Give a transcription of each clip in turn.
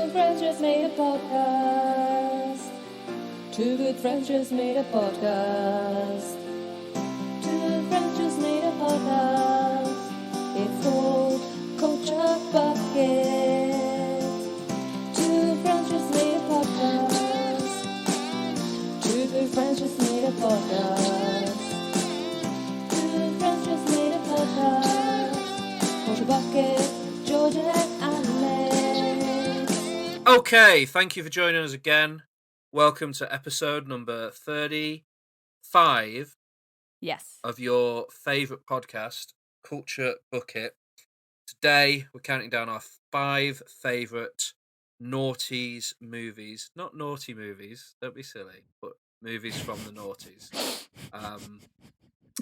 good friends just made a podcast. Two good friends just made a podcast. Two good friends just made a podcast. It's called Culture Bucket. Two good friends just made a podcast. Two good friends just made a podcast. Two good friends just made a podcast. Culture Bucket, Georgia and Alex. Okay, thank you for joining us again. Welcome to episode number 35 Yes. of your favourite podcast, Culture Bucket. Today, we're counting down our 5 favourite noughties movies. Not naughty movies, don't be silly, but movies from the noughties.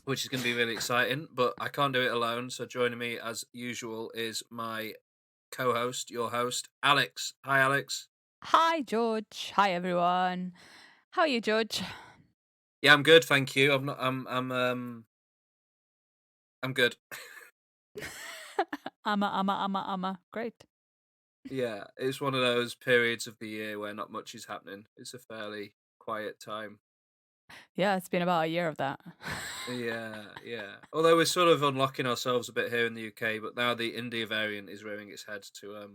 Which is going to be really exciting, but I can't do it alone. So joining me, as usual, is my co-host, your host, Alex. Hi, Alex. Hi, George. Hi, everyone. How are you, George? Yeah, I'm good, thank you. I'm good. Great. Yeah, it's one of those periods of the year where not much is happening. It's a fairly quiet time. Yeah, it's been about a year of that. Yeah. Although we're sort of unlocking ourselves a bit here in the UK, but now the India variant is rearing its head to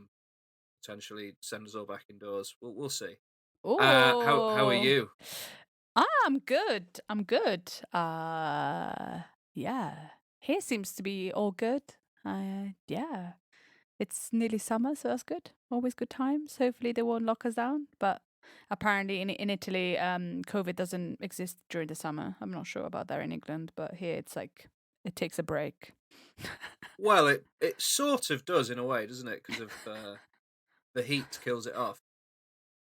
potentially send us all back indoors. We'll see. Ooh. How are you? I'm good. Yeah. Here seems to be all good. Yeah. It's nearly summer, so that's good. Always good times. Hopefully they won't lock us down. But apparently in Italy, COVID doesn't exist during the summer. I'm not sure about there in England, but here it's like it takes a break. Well, it sort of does in a way, doesn't it? Because of the heat kills it off.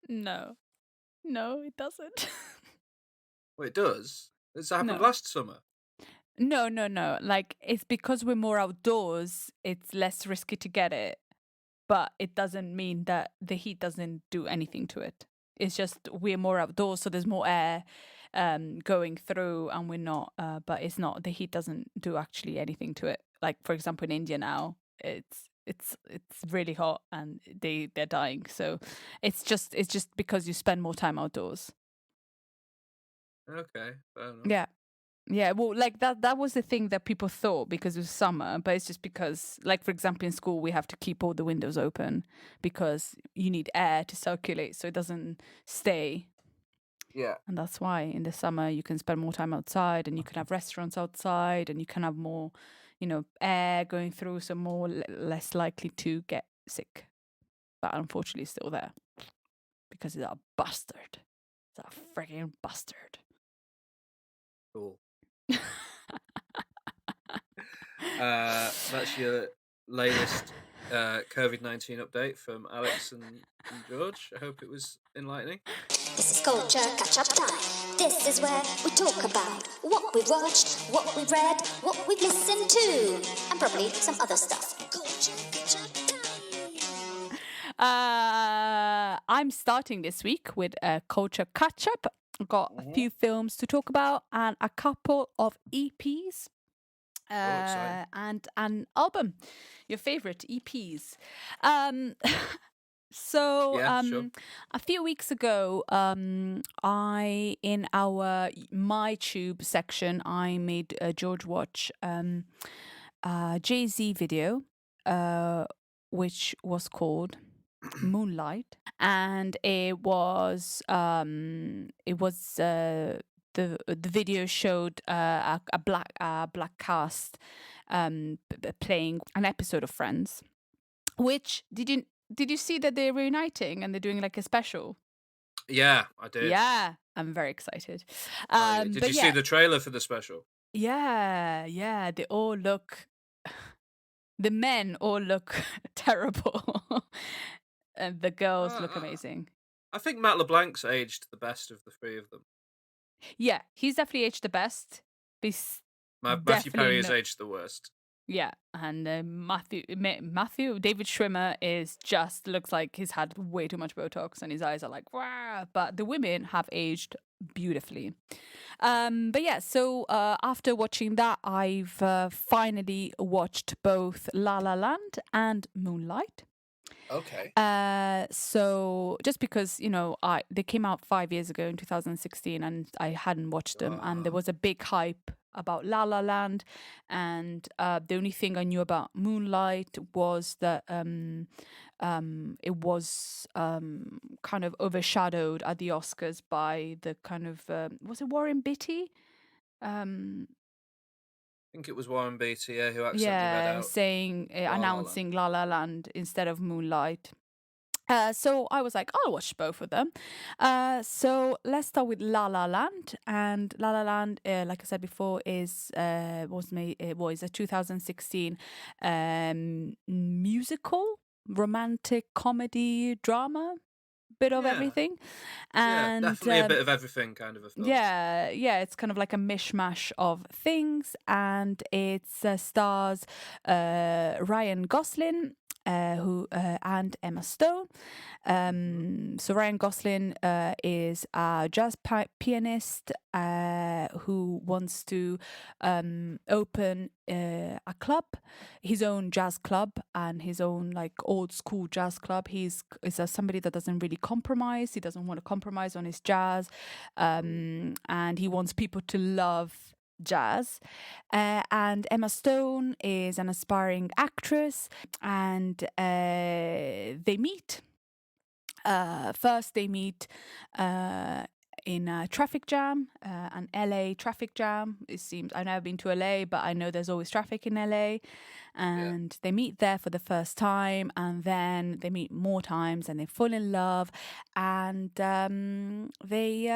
No, it doesn't. Well, it does. This happened No. last summer. No. Like, it's because we're more outdoors, it's less risky to get it. But it doesn't mean that the heat doesn't do anything to it. It's just we're more outdoors, so there's more air going through, and we're not. But it's not. The heat doesn't do actually anything to it. Like, for example, in India now, it's really hot and they're dying. So it's just because you spend more time outdoors. Okay, fair enough. Yeah, well, like that was the thing that people thought because it was summer, but it's just because, like, for example, in school, we have to keep all the windows open because you need air to circulate so it doesn't stay. Yeah. And that's why in the summer you can spend more time outside and you can have restaurants outside and you can have more, air going through, so less likely to get sick. But unfortunately, it's still there because it's a bastard. It's a freaking bastard. Cool. That's your latest COVID-19 update from Alex and George. I hope it was enlightening. This is Culture Catch-Up Time. This is where we talk about what we've watched, what we've read, what we've listened to, and probably some other stuff. Culture Catch-Up Time. I'm starting this week with a Culture Catch-Up. I've got a few films to talk about and a couple of EPs. And an album, your favorite EPs. So sure. A few weeks ago, I in our MyTube section, I made George watch a Jay-Z video, which was called Moonlight, and it was the video showed a black cast playing an episode of Friends. Which did you see that they're reuniting and they're doing like a special? Yeah, I did. Yeah, I'm very excited. Did you see the trailer for the special? Yeah, they all look. The men all look terrible, and the girls look amazing. I think Matt LeBlanc's aged the best of the three of them. Yeah, he's definitely aged the best. Matthew Perry has aged the worst. Yeah, and David Schwimmer looks like he's had way too much Botox and his eyes are like, wow. But the women have aged beautifully. But yeah, so after watching that, I've finally watched both La La Land and Moonlight. Okay. So just because they came out 5 years ago in 2016, and I hadn't watched them, and there was a big hype about La La Land, and the only thing I knew about Moonlight was that it was kind of overshadowed at the Oscars by the kind of was it Warren Beatty? Um, I think it was Warren Beatty, who accidentally read yeah, out saying La La Land. announcing La La Land instead of Moonlight. So I was like, I'll watch both of them. So let's start with La La Land. And La La Land, like I said before, was a 2016 musical, romantic comedy drama, bit of Yeah. everything. Yeah, And definitely a bit of everything kind of a film. yeah, it's kind of like a mishmash of things, and it stars Ryan Gosling, who and Emma Stone. So Ryan Gosling is a jazz pianist who wants to open a club, his own jazz club, and his own like old school jazz club. He's somebody that doesn't really compromise. He doesn't want to compromise on his jazz, and he wants people to love jazz. And Emma Stone is an aspiring actress, and they meet. First, they meet in a traffic jam, an LA traffic jam. It seems I've never been to LA, but I know there's always traffic in LA. And they meet there for the first time, and then they meet more times, and they fall in love, and they,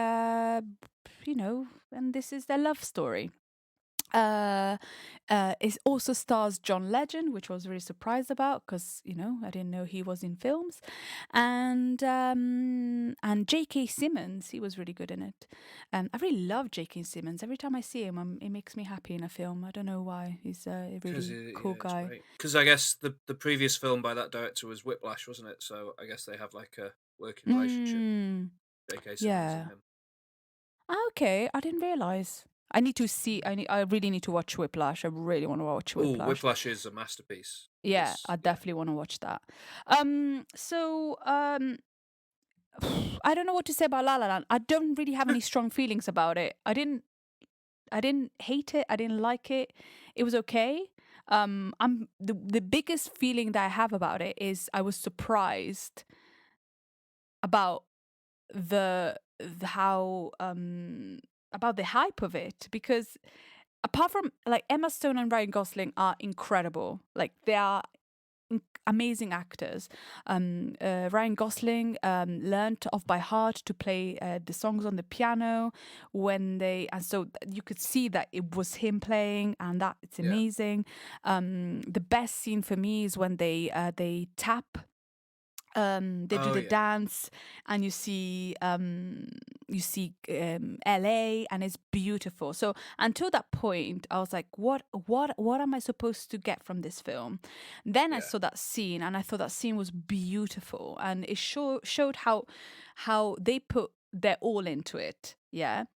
and this is their love story. It also stars John Legend, which I was really surprised about because I didn't know he was in films, and J.K. Simmons, he was really good in it. I really love J.K. Simmons. Every time I see him, it makes me happy in a film. I don't know why. He's a really cool guy. Because I guess the previous film by that director was Whiplash, wasn't it? So I guess they have like a working relationship. J.K. Simmons and him. Okay, I didn't realize. I need to see. I really need to watch Whiplash. I really want to watch Whiplash. Oh, Whiplash is a masterpiece. Yeah, I definitely want to watch that. I don't know what to say about La La Land. I don't really have any strong feelings about it. I didn't hate it. I didn't like it. It was okay. I'm the biggest feeling that I have about it is I was surprised about how about the hype of it, because apart from like Emma Stone and Ryan Gosling are incredible. Like they are amazing actors. Ryan Gosling learned off by heart to play the songs on the piano so you could see that it was him playing, and that it's amazing. The best scene for me is when they tap. They do the dance, and you see LA, and it's beautiful. So until that point, I was like, what am I supposed to get from this film? Then I saw that scene, and I thought that scene was beautiful, and it showed how they put their all into it. Yeah,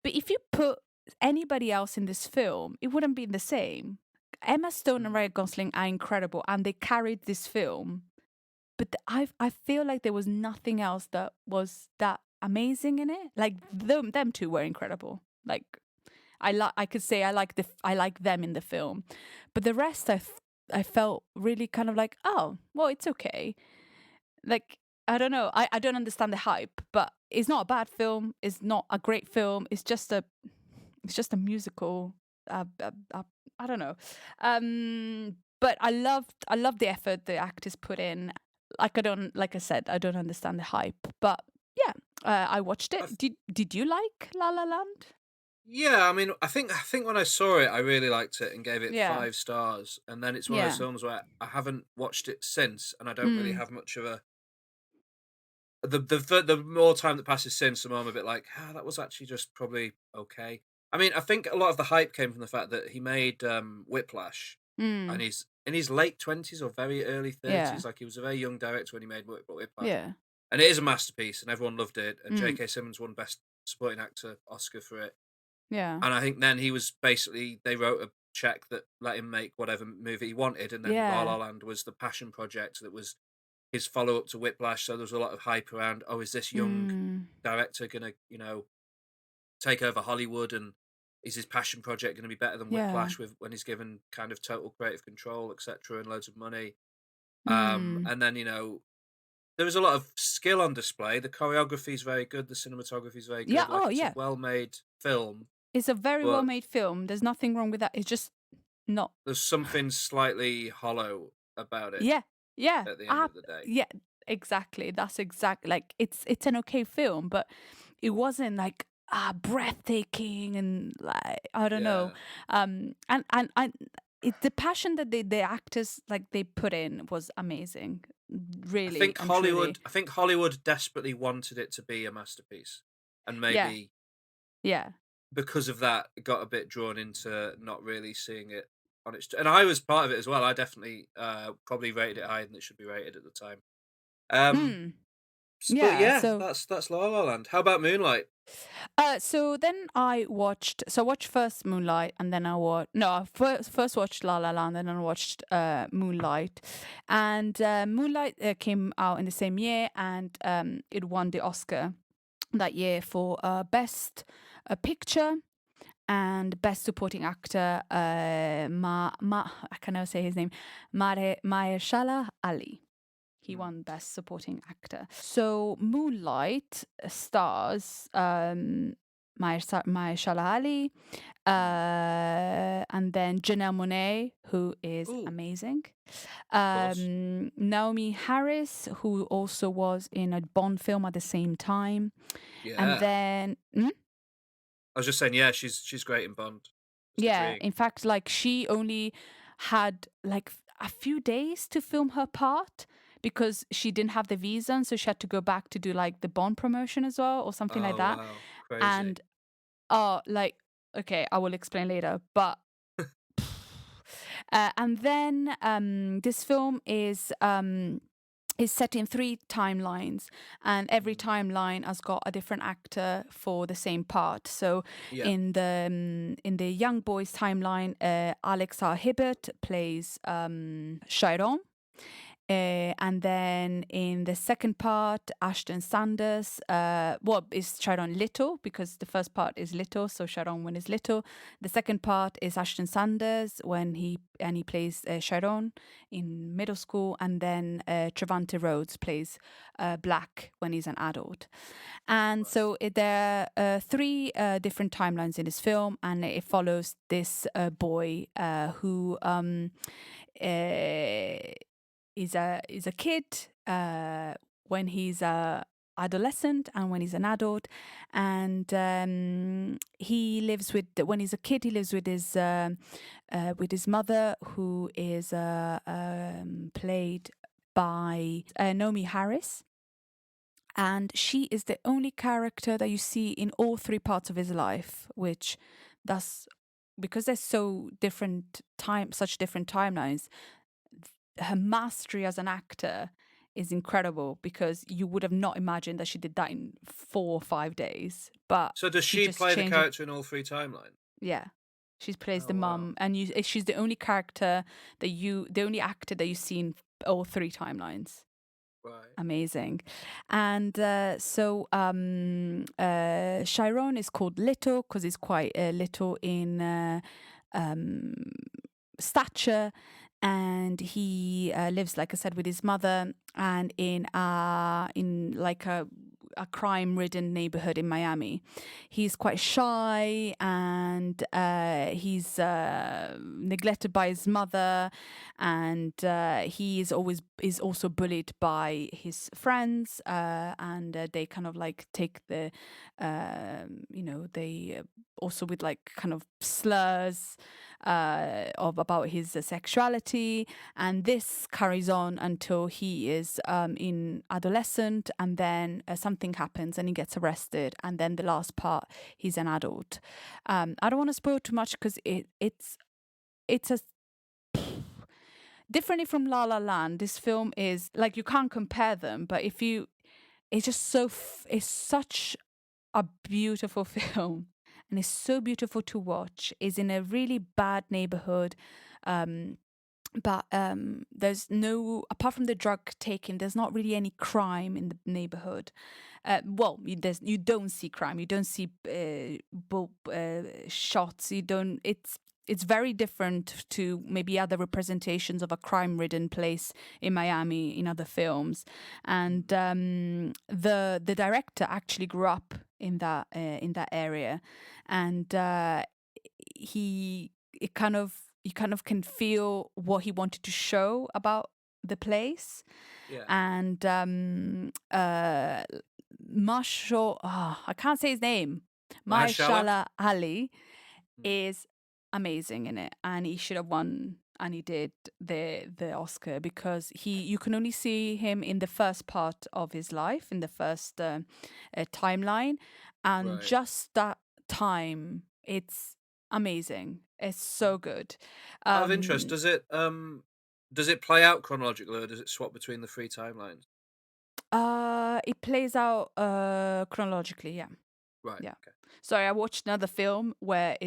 but if you put anybody else in this film, it wouldn't be the same. Emma Stone and Ryan Gosling are incredible, and they carried this film. But I feel like there was nothing else that was that amazing in it. Like them two were incredible. Like I could say I like them in the film, but the rest I felt really kind of like, oh well, it's okay. Like I don't know, I don't understand the hype, but it's not a bad film. It's not a great film. It's just a musical. I don't know. But I loved the effort the actors put in. Like I said, I don't understand the hype, but yeah, I watched it. Did you like La La Land? Yeah, I mean, I think when I saw it, I really liked it and gave it 5 stars. And then it's one of those films where I haven't watched it since, and I don't really have much of a. The more time that passes since, the more I'm a bit like, that was actually just probably okay. I mean, I think a lot of the hype came from the fact that he made Whiplash, and he's in his late 20s or very early 30s. Like he was a very young director when he made Whiplash. Yeah. And it is a masterpiece, and everyone loved it. And J.K. Simmons won Best Supporting Actor Oscar for it. Yeah. And I think then he was basically, they wrote a check that let him make whatever movie he wanted, and then La La Land was the passion project that was his follow up to Whiplash. So there was a lot of hype around, oh, is this young director gonna, take over Hollywood, and is his passion project going to be better than Yeah. Whiplash when he's given kind of total creative control, etc., and loads of money? Mm. And then there was a lot of skill on display. The choreography is very good. The cinematography is very good. Yeah. Like Oh, it's yeah. a well-made film, It's a very but well-made film. There's nothing wrong with that. It's just not. there's something slightly hollow about it Yeah. Yeah. at the end of the day. Yeah. Exactly. That's exactly like it's an okay film, but it wasn't like breathtaking and like I don't know. Yeah. And the passion that the actors like they put in was amazing. Really and truly. I think Hollywood desperately wanted it to be a masterpiece, and Yeah. maybe Yeah. because of that, got a bit drawn into not really seeing it on its. And I was part of it as well. I definitely probably rated it higher than it should be rated at the time. Mm. But Yeah. yeah, So that's La La Land. How about Moonlight? so then I watched first Moonlight and then I first watched La La Land and then I watched Moonlight, and Moonlight came out in the same year, and it won the Oscar that year for best picture and best supporting actor. I can never say his name. Mahershala Ali. He won Best Supporting Actor. So Moonlight stars Mahershala Ali, and then Janelle Monáe, who is Ooh, amazing. course. Naomi Harris, who also was in a Bond film at the same time. Yeah. And then... I was just saying, yeah, she's great in Bond. Just Yeah, agreeing. in fact, like she only had like a few days to film her part because she didn't have the visa, and so she had to go back to do like the Bond promotion as well or something like Oh that. wow, crazy. And like okay, I will explain later, but and then this film is set in 3 timelines, and every timeline has got a different actor for the same part. So Yeah. in the Young Boys timeline, Alex R. Hibbert plays Chiron. And then in the second part, Ashton Sanders, is Chiron little, because the first part is little, so Chiron when he's little. The second part is Ashton Sanders when he plays Chiron in middle school, and then Trevante Rhodes plays Black when he's an adult. And so there are 3 different timelines in this film, and it follows this boy who is a kid when he's a adolescent and when he's an adult, and he lives when he's a kid he lives with his mother, who is played by Naomi Harris, and she is the only character that you see in all 3 parts of his life, which thus because there's such different timelines, her mastery as an actor is incredible, because you would have not imagined that she did that in 4 or 5 days. But So does she just play the changed it. character in all 3 timelines? Yeah, she plays the Oh, wow. mum, and she's the only character the only actor that you see in all 3 timelines. Right. Amazing. And so Chiron is called little because he's quite little in stature, and he lives, like I said, with his mother, and in like a crime-ridden neighborhood in Miami. He's quite shy, and he's neglected by his mother, and he is also bullied by his friends, and they kind of like take the they also with like kind of slurs about his sexuality, and this carries on until he is in adolescent, and then something happens and he gets arrested, and then the last part he's an adult. I don't want to spoil too much because it's a differently from La La Land. This film is like, you can't compare them, but it's just it's such a beautiful film, and it's so beautiful to watch. It's in a really bad neighborhood, but there's no, apart from the drug taking, there's not really any crime in the neighborhood. Well, you don't see crime, you don't see shots, you don't. It's very different to maybe other representations of a crime-ridden place in Miami in other films. And the director actually grew up in that area, and he it kind of you kind of can feel what he wanted to show about the place. Yeah. And Marshall, I can't say his name. Mahershala? Mahershala Ali is amazing in it, and he should have won, and he did the Oscar, because you can only see him in the first part of his life, in the first timeline, and Right. just that time, it's amazing. It's so good. Out of interest, does it play out chronologically, or does it swap between the three timelines? It plays out chronologically, yeah. Right. Yeah. Okay. Sorry, I watched another film where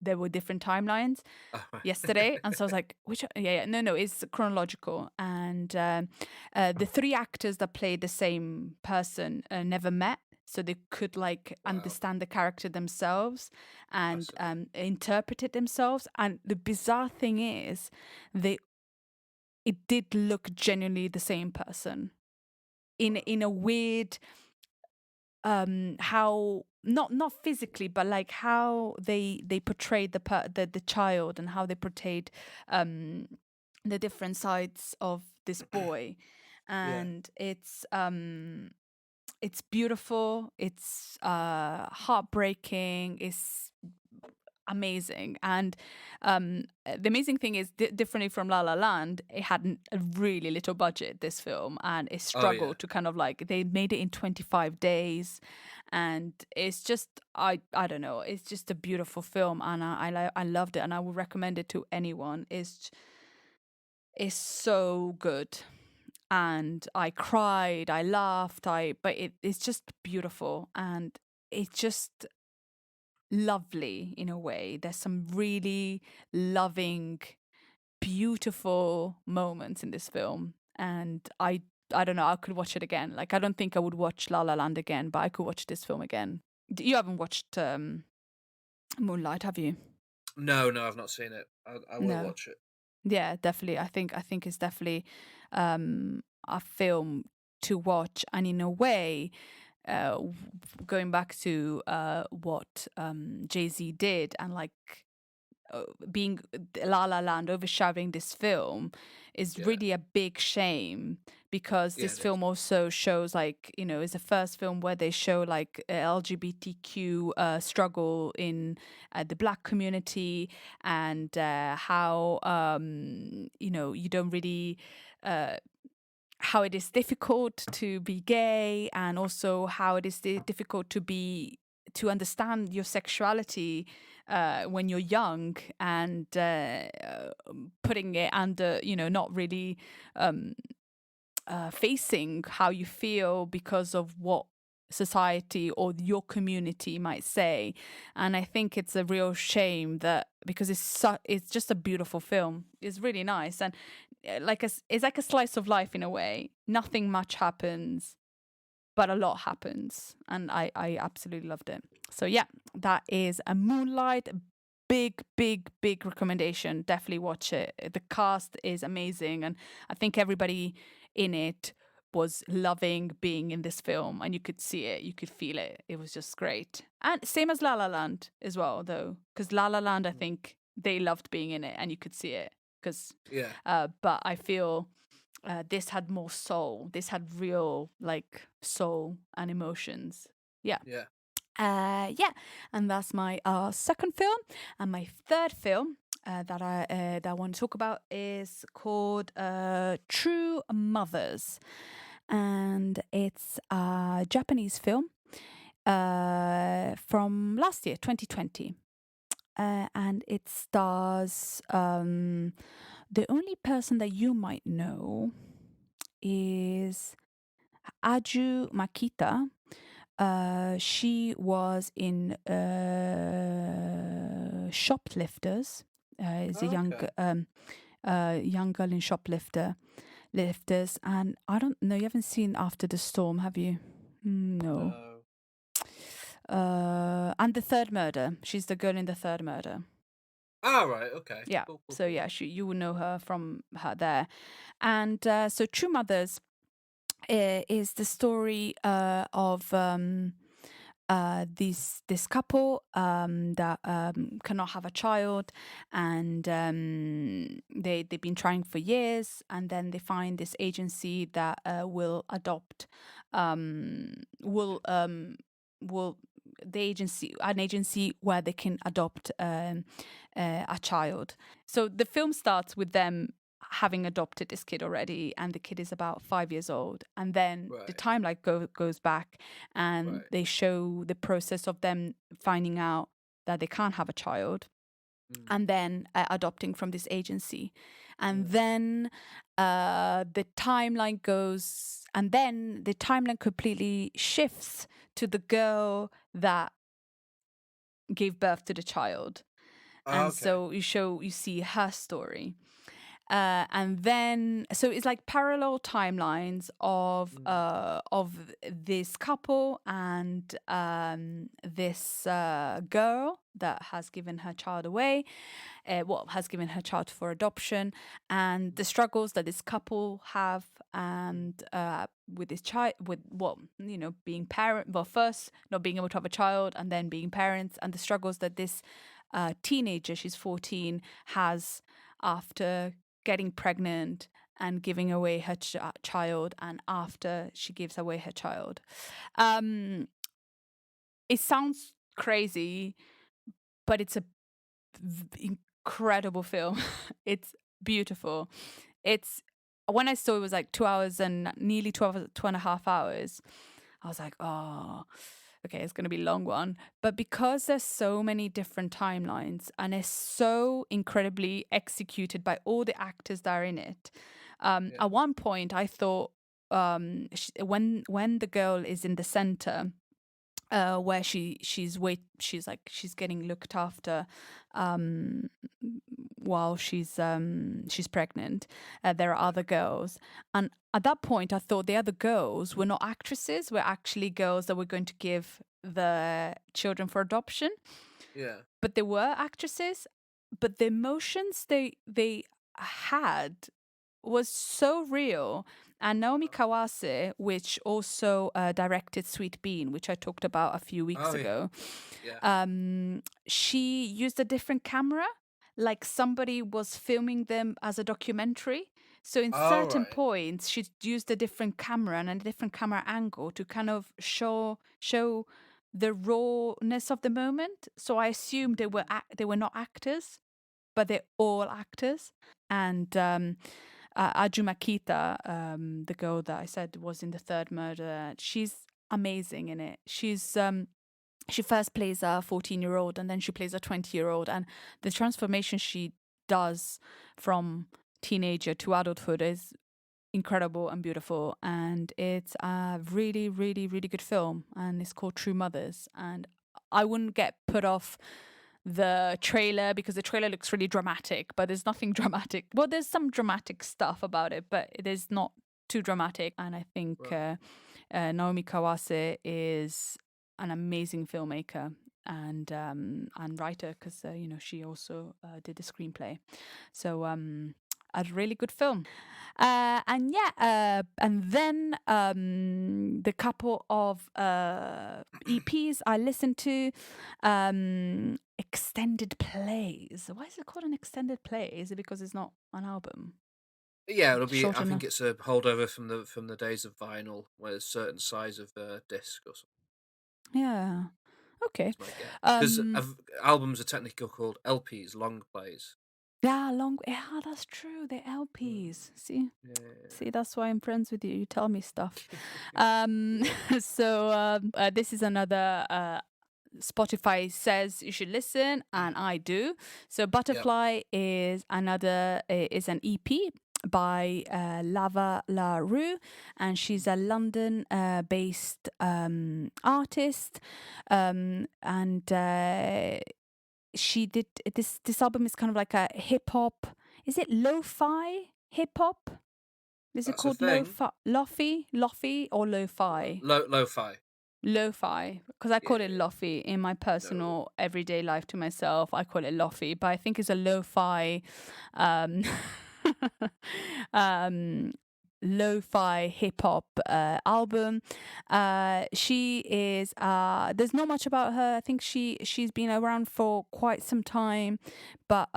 there were different timelines Oh, right. yesterday, and so I was like, no, it's chronological. And the three actors that played the same person never met, so they could understand the character themselves and interpret it themselves. And the bizarre thing is, it did look genuinely the same person in a weird how not physically, but like how they portrayed the child, and how they portrayed the different sides of this boy. And it's beautiful, it's heartbreaking, it's amazing. And the amazing thing is, differently from La La Land, it had a really little budget, this film, and it struggled to kind of they made it in 25 days, and it's just I don't know, it's just a beautiful film, and I loved it, and I would recommend it to anyone. It's so good, and I cried, I laughed, but it's just beautiful, and it's just lovely in a way. There's some really loving, beautiful moments in this film, and I don't know, I could watch it again. Like, I don't think I would watch La La Land again, but I could watch this film again. You haven't watched Moonlight, have you? No, I've not seen it. I will No. watch it. Yeah, definitely. I think it's definitely a film to watch, and in a way, going back to what Jay-Z did, and being La La Land overshadowing this film, is really a big shame, because this film also shows is the first film where they show LGBTQ struggle in the Black community, and how you don't really how it is difficult to be gay, and also how it is difficult to understand your sexuality when you're young, and putting it under, not really facing how you feel because of what society or your community might say. And I think it's a real shame, that because it's just a beautiful film. It's really nice, and it's like a slice of life in a way. Nothing much happens, but a lot happens, and I absolutely loved it. So yeah, that is a Moonlight. Big recommendation. Definitely watch it. The cast is amazing, and I think everybody in it was loving being in this film, and you could see it, you could feel it. It was just great. And same as La La Land as well, though, because La La Land, I think they loved being in it, and you could see it. Because but I feel this had more soul. This had real soul and emotions. Yeah. And that's my second film. And my third film that I want to talk about is called True Mothers, and it's a Japanese film from last year, 2020. And it stars the only person that you might know is Aju Makita. She was in Shoplifters. Is a young young girl in lifters, and I don't know. You haven't seen After the Storm, have you? No. And The Third Murder. She's the girl in The Third Murder. Ah, right. Okay. Yeah. Cool, So yeah, you will know her from her there, and so True Mothers is the story of this couple that cannot have a child, and they've been trying for years, and then they find this agency that will adopt will an agency where they can adopt a child. So the film starts with them having adopted this kid already, and the kid is about 5 years old, and then the Right. timeline goes back, and Right. they show the process of them finding out that they can't have a child, and then adopting from this agency, and then the timeline goes, and then the timeline completely shifts to the girl that gave birth to the child, and Okay. so you see her story. And then, so it's like parallel timelines of this couple and this girl that has given her child away, has given her child for adoption, and the struggles that this couple have, and with this child, with being parent. Well, first not being able to have a child, and then being parents, and the struggles that this teenager, she's 14, has after getting pregnant and giving away her child, and after she gives away her child. It sounds crazy, but it's a incredible film. It's beautiful. It's, when I saw it was like 2 hours and nearly 2.5 hours. I was like, oh, okay, it's going to be a long one. But because there's so many different timelines, and it's so incredibly executed by all the actors that are in it, at one point I thought, when the girl is in the center, where she's getting looked after while she's pregnant, there are other girls, and at that point I thought the other girls were not actresses, were actually girls that were going to give the children for adoption. Yeah. But they were actresses, but the emotions they had was so real. And Naomi Kawase, which also directed Sweet Bean, which I talked about a few weeks ago, she used a different camera, like somebody was filming them as a documentary. So in certain points, she used a different camera and a different camera angle to kind of show the rawness of the moment. So I assumed they were not actors, but they're all actors. And Ajuma Kita, the girl that I said was in The Third Murder, she's amazing in it. She first plays a 14-year-old, and then she plays a 20-year-old, and the transformation she does from teenager to adulthood is incredible and beautiful, and it's a really, really, really good film, and it's called True Mothers. And I wouldn't get put off the trailer, because the trailer looks really dramatic, but there's nothing dramatic. Well, there's some dramatic stuff about it, but it is not too dramatic. And I think Naomi Kawase is an amazing filmmaker and writer, because she also did the screenplay. So a really good film. And then the couple of EPs I listened to, extended plays. Why is it called an extended play? Is it because it's not an album? Yeah, it'll be. Short I think enough. it's a holdover from the days of vinyl, where there's certain size of disc or something. Yeah. Okay. Because albums are technically called LPs, long plays. Yeah, that's true. They're LPs. See, that's why I'm friends with you. You tell me stuff. So this is another. Spotify says you should listen, and I do. So Butterfly is an EP by Lava La Rue, and she's a London based artist, and she did this album is kind of like a hip hop. is it lo-fi hip hop? Is it That's a called thing. lofi or lo-fi? Lo-fi. Lo-fi, because I call it Yeah. lofi in my personal everyday life to myself. I call it lofi, but I think it's a lo-fi, um, um, lo-fi hip hop album. She is. There's not much about her. I think she's been around for quite some time, but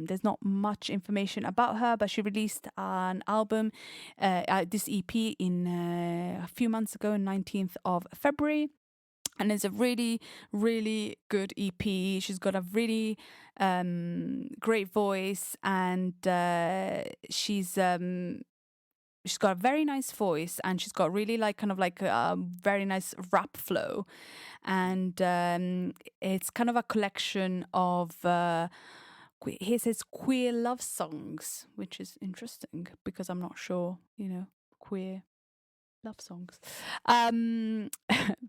there's not much information about her. But she released an album, this EP in a few months ago, 19th of February. And it's a really, really good EP. She's got a really great voice, and she's got a very nice voice, and she's got really like kind of like a very nice rap flow, and it's kind of a collection of he says queer love songs, which is interesting because I'm not sure, queer love songs.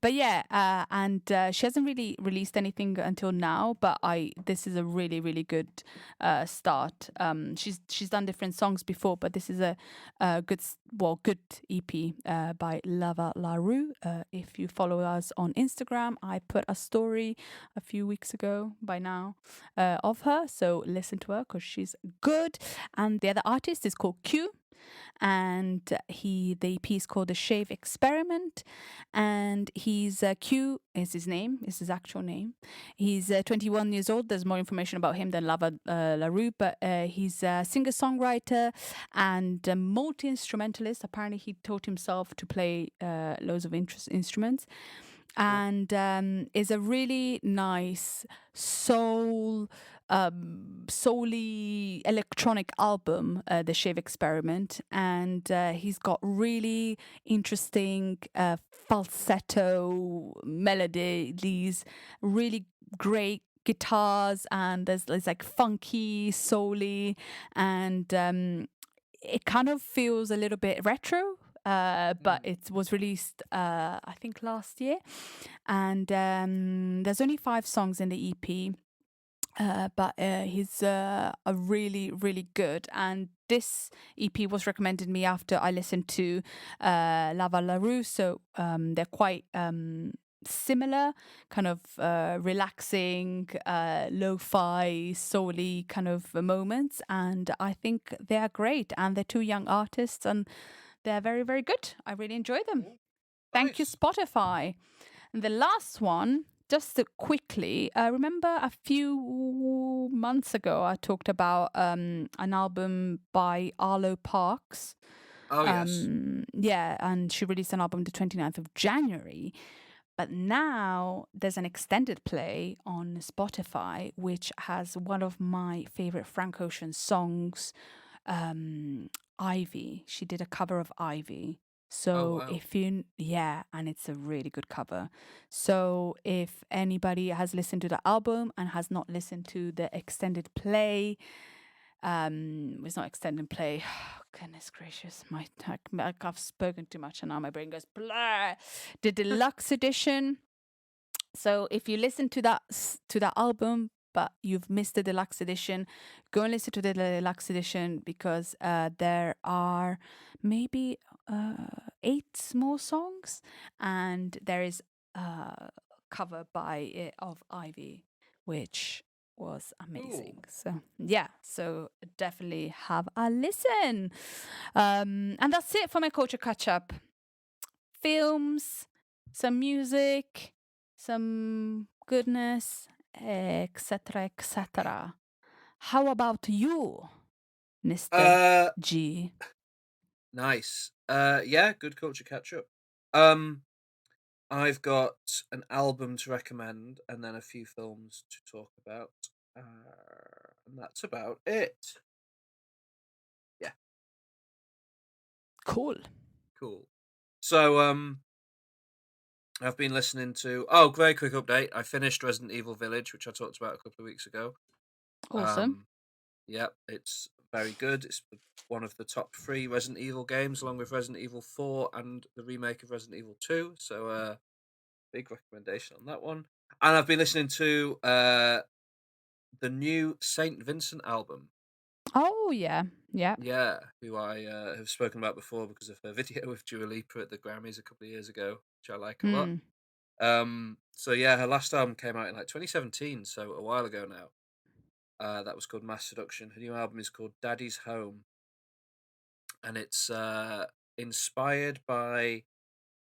But yeah, and she hasn't really released anything until now, but this is a really, really good start. She's done different songs before, but this is a good EP by Lava LaRue. If you follow us on Instagram, I put a story a few weeks ago by now of her, so listen to her because she's good. And the other artist is called Q, and the EP is called The Shave Experiment, and he's Q is his name, is his actual name. He's 21 years old. There's more information about him than Lava LaRue, but he's a singer-songwriter and a multi-instrumentalist. Apparently he taught himself to play loads of instruments, and is a really nice soul-y electronic album, The Shave Experiment, and he's got really interesting falsetto melody, these really great guitars, and there's like funky, soul-y, and it kind of feels a little bit retro. But it was released, I think, last year, and there's only 5 songs in the EP. But he's a really, really good. And this EP was recommended me after I listened to Lava LaRue. So they're quite similar, kind of relaxing, lo-fi, soul-y kind of moments. And I think they're great. And they're 2 young artists, and they're very, very good. I really enjoy them. Thank you, Nice. Spotify. And the last one, just quickly, remember a few months ago I talked about an album by Arlo Parks. Oh, yes. Yeah, and she released an album the 29th of January. But now there's an extended play on Spotify, which has one of my favorite Frank Ocean songs, Ivy. She did a cover of Ivy. So wow. and it's a really good cover. So if anybody has listened to the album and has not listened to the extended play, it's not extended play. Goodness gracious, I've spoken too much and now my brain goes blah. The deluxe edition. So if you listen to that album, but you've missed the deluxe edition, go and listen to the deluxe edition, because there are maybe 8 more songs, and there is a cover of Ivy, which was amazing. So yeah, so definitely have a listen. And that's it for my culture catch up. Films, some music, some goodness, etc., etc. How about you, Mr. G? Nice. Yeah, good culture catch up. I've got an album to recommend and then a few films to talk about. And that's about it. Yeah. Cool. So, I've been listening to... very quick update. I finished Resident Evil Village, which I talked about a couple of weeks ago. Awesome. Yeah, it's very good. It's one of the top 3 Resident Evil games, along with Resident Evil 4 and the remake of Resident Evil 2. So, big recommendation on that one. And I've been listening to the new Saint Vincent album. Oh yeah, yeah. Yeah, who I have spoken about before because of her video with Dua Lipa at the Grammys a couple of years ago, which I like a lot. So yeah, her last album came out in like 2017, so a while ago now. That was called Mass Seduction. Her new album is called Daddy's Home, and it's inspired by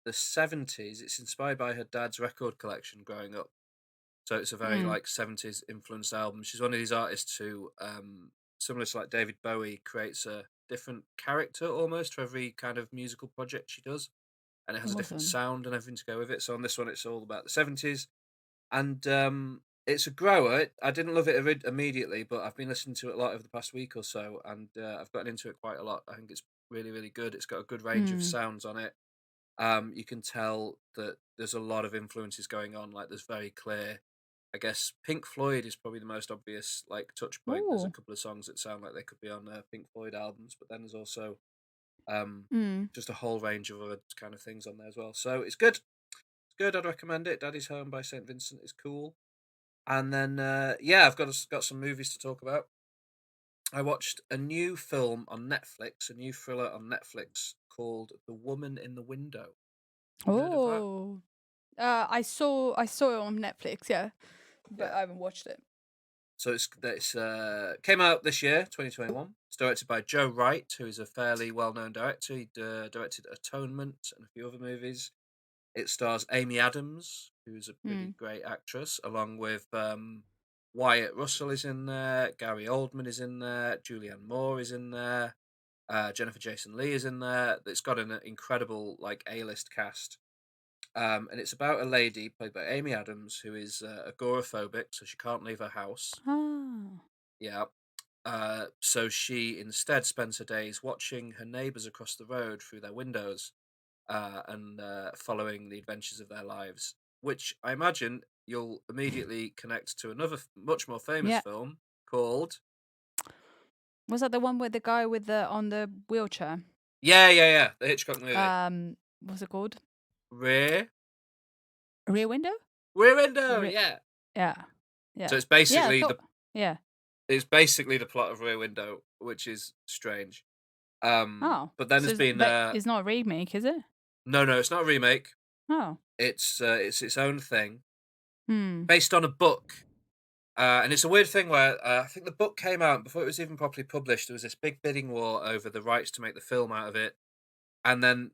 the 70s. It's inspired by her dad's record collection growing up. So it's a very like 70s influenced album. She's one of these artists who, similar to like David Bowie, creates a different character almost for every kind of musical project she does, and it has a different Awesome. sound and everything to go with it. So on this one, it's all about the 70s, and it's a grower. I didn't love it immediately, but I've been listening to it a lot over the past week or so, and I've gotten into it quite a lot. I think it's really, really good. It's got a good range of sounds on it. You can tell that there's a lot of influences going on. Like there's very clear, I guess Pink Floyd is probably the most obvious like touch point. There's a Ooh. couple of songs that sound like they could be on Pink Floyd albums, but then there's also just a whole range of other kind of things on there as well. So it's good. It's good. I'd recommend it. Daddy's Home by Saint Vincent is cool. And then yeah, I've got some movies to talk about. I watched a new film on Netflix, a new thriller on Netflix called The Woman in the Window. You heard of that? Oh. I saw it on Netflix, yeah, but Yeah. I haven't watched it. So it's came out this year, 2021. It's directed by Joe Wright, who is a fairly well-known director. He directed Atonement and a few other movies. It stars Amy Adams, who's a pretty great actress, along with Wyatt Russell is in there, Gary Oldman is in there, Julianne Moore is in there, Jennifer Jason Leigh is in there. It's got an incredible like A-list cast. And it's about a lady played by Amy Adams who is agoraphobic, so she can't leave her house. Ah. Yeah. So she instead spends her days watching her neighbours across the road through their windows and following the adventures of their lives, which I imagine you'll immediately connect to another much more famous Yeah. film called... Was that the one with the guy with on the wheelchair? Yeah, the Hitchcock movie. What's it called? Rear Window? Window, Re- yeah. Yeah. So it's basically yeah. It's basically the plot of Rear Window, which is strange. Oh. But then So there's been it's not a remake, is it? no, it's not a remake. Oh. It's its own thing, Hmm. based on a book. And it's a weird thing where I think the book came out, and before it was even properly published, there was this big bidding war over the rights to make the film out of it. And then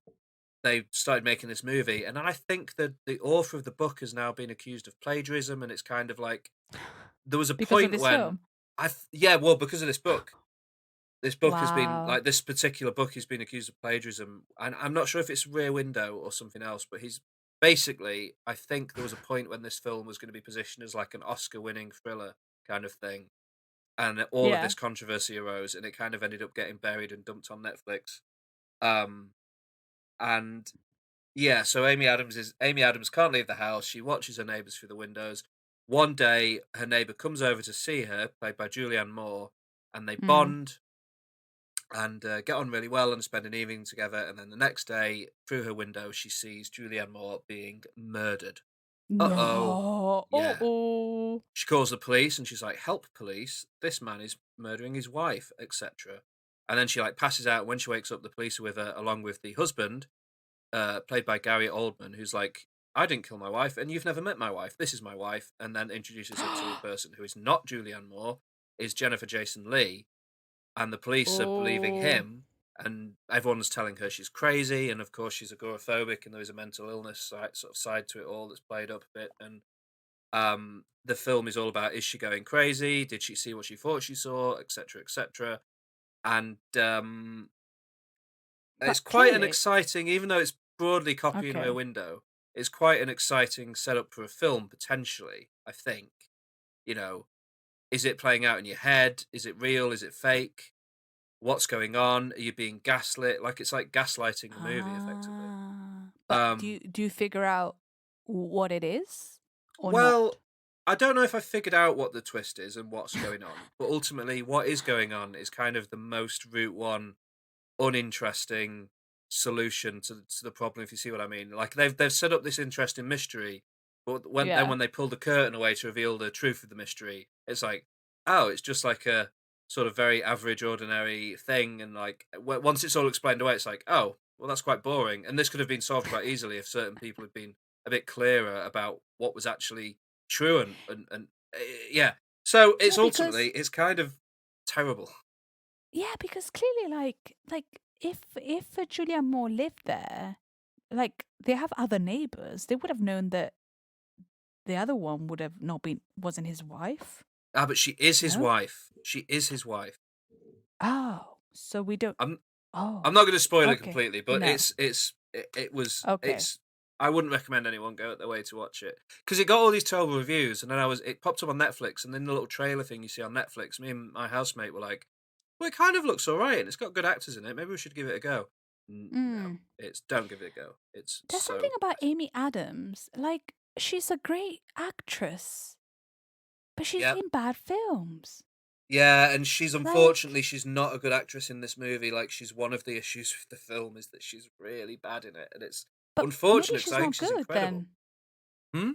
they started making this movie. And I think that the author of the book has now been accused of plagiarism. And it's kind of like, there was a Because of point this when film? well, because of this book. This book has been Wow. like, this particular book has been accused of plagiarism. And I'm not sure if it's Rear Window or something else, but he's basically, I think there was a point when this film was going to be positioned as like an Oscar-winning thriller kind of thing, and all of this controversy arose, and it kind of ended up getting buried and dumped on Netflix. And yeah, so Amy Adams can't leave the house. She watches her neighbours through the windows. One day, her neighbour comes over to see her, played by Julianne Moore, and they bond and get on really well and spend an evening together. And then the next day, through her window, she sees Julianne Moore being murdered. No. Yeah. Uh-oh. She calls the police and she's like, "Help, police, this man is murdering his wife," etc. And then she like passes out. When she wakes up, the police are with her, along with the husband, played by Gary Oldman, who's like, "I didn't kill my wife, and you've never met my wife. This is my wife." And then introduces her to a person who is not Julianne Moore, is Jennifer Jason Leigh. And the police are believing him, and everyone's telling her she's crazy, and of course she's agoraphobic, and there is a mental illness side to it all that's played up a bit. And the film is all about, is she going crazy? Did she see what she thought she saw, etc., etc. And it's quite an exciting, even though it's broadly copying Rear Window, it's quite an exciting setup for a film potentially. I think, is it playing out in your head? Is it real? Is it fake? What's going on? Are you being gaslit? Like, it's like gaslighting the movie, effectively. But do you figure out what it is? Or well, not? I don't know if I figured out what the twist is and what's going on, but ultimately, what is going on is kind of the most route one, uninteresting solution to the problem. If you see what I mean, like they've set up this interesting mystery, but when they pull the curtain away to reveal the truth of the mystery, it's like, oh, it's just like a sort of very average, ordinary thing, and like once it's all explained away, it's like, oh, well, that's quite boring. And this could have been solved quite easily if certain people had been a bit clearer about what was actually true, and yeah. So Yeah, it's because ultimately it's kind of terrible. clearly, like if Julia Moore lived there, like they have other neighbors, they would have known that the other one would have not been wasn't his wife. Ah, but she is his No. wife. She is his wife. Oh, so we don't. I'm Oh, I'm not going to spoil it okay. completely, but No. it was Okay. it's. I wouldn't recommend anyone go out their way to watch it because it got all these terrible reviews, and then it popped up on Netflix, and then the little trailer thing you see on Netflix. Me and my housemate were like, "Well, it kind of looks all right, and it's got good actors in it. Maybe we should give it a go." No, Mm. it's don't give it a go. It's There's something so about Amy Adams. Like she's a great actress, but she's yeah. in bad films. Yeah, and Like, she's not a good actress in this movie. Like, she's one of the issues with the film is that she's really bad in it, and it's but maybe unfortunate because she's I think not she's good incredible. then. Hmm.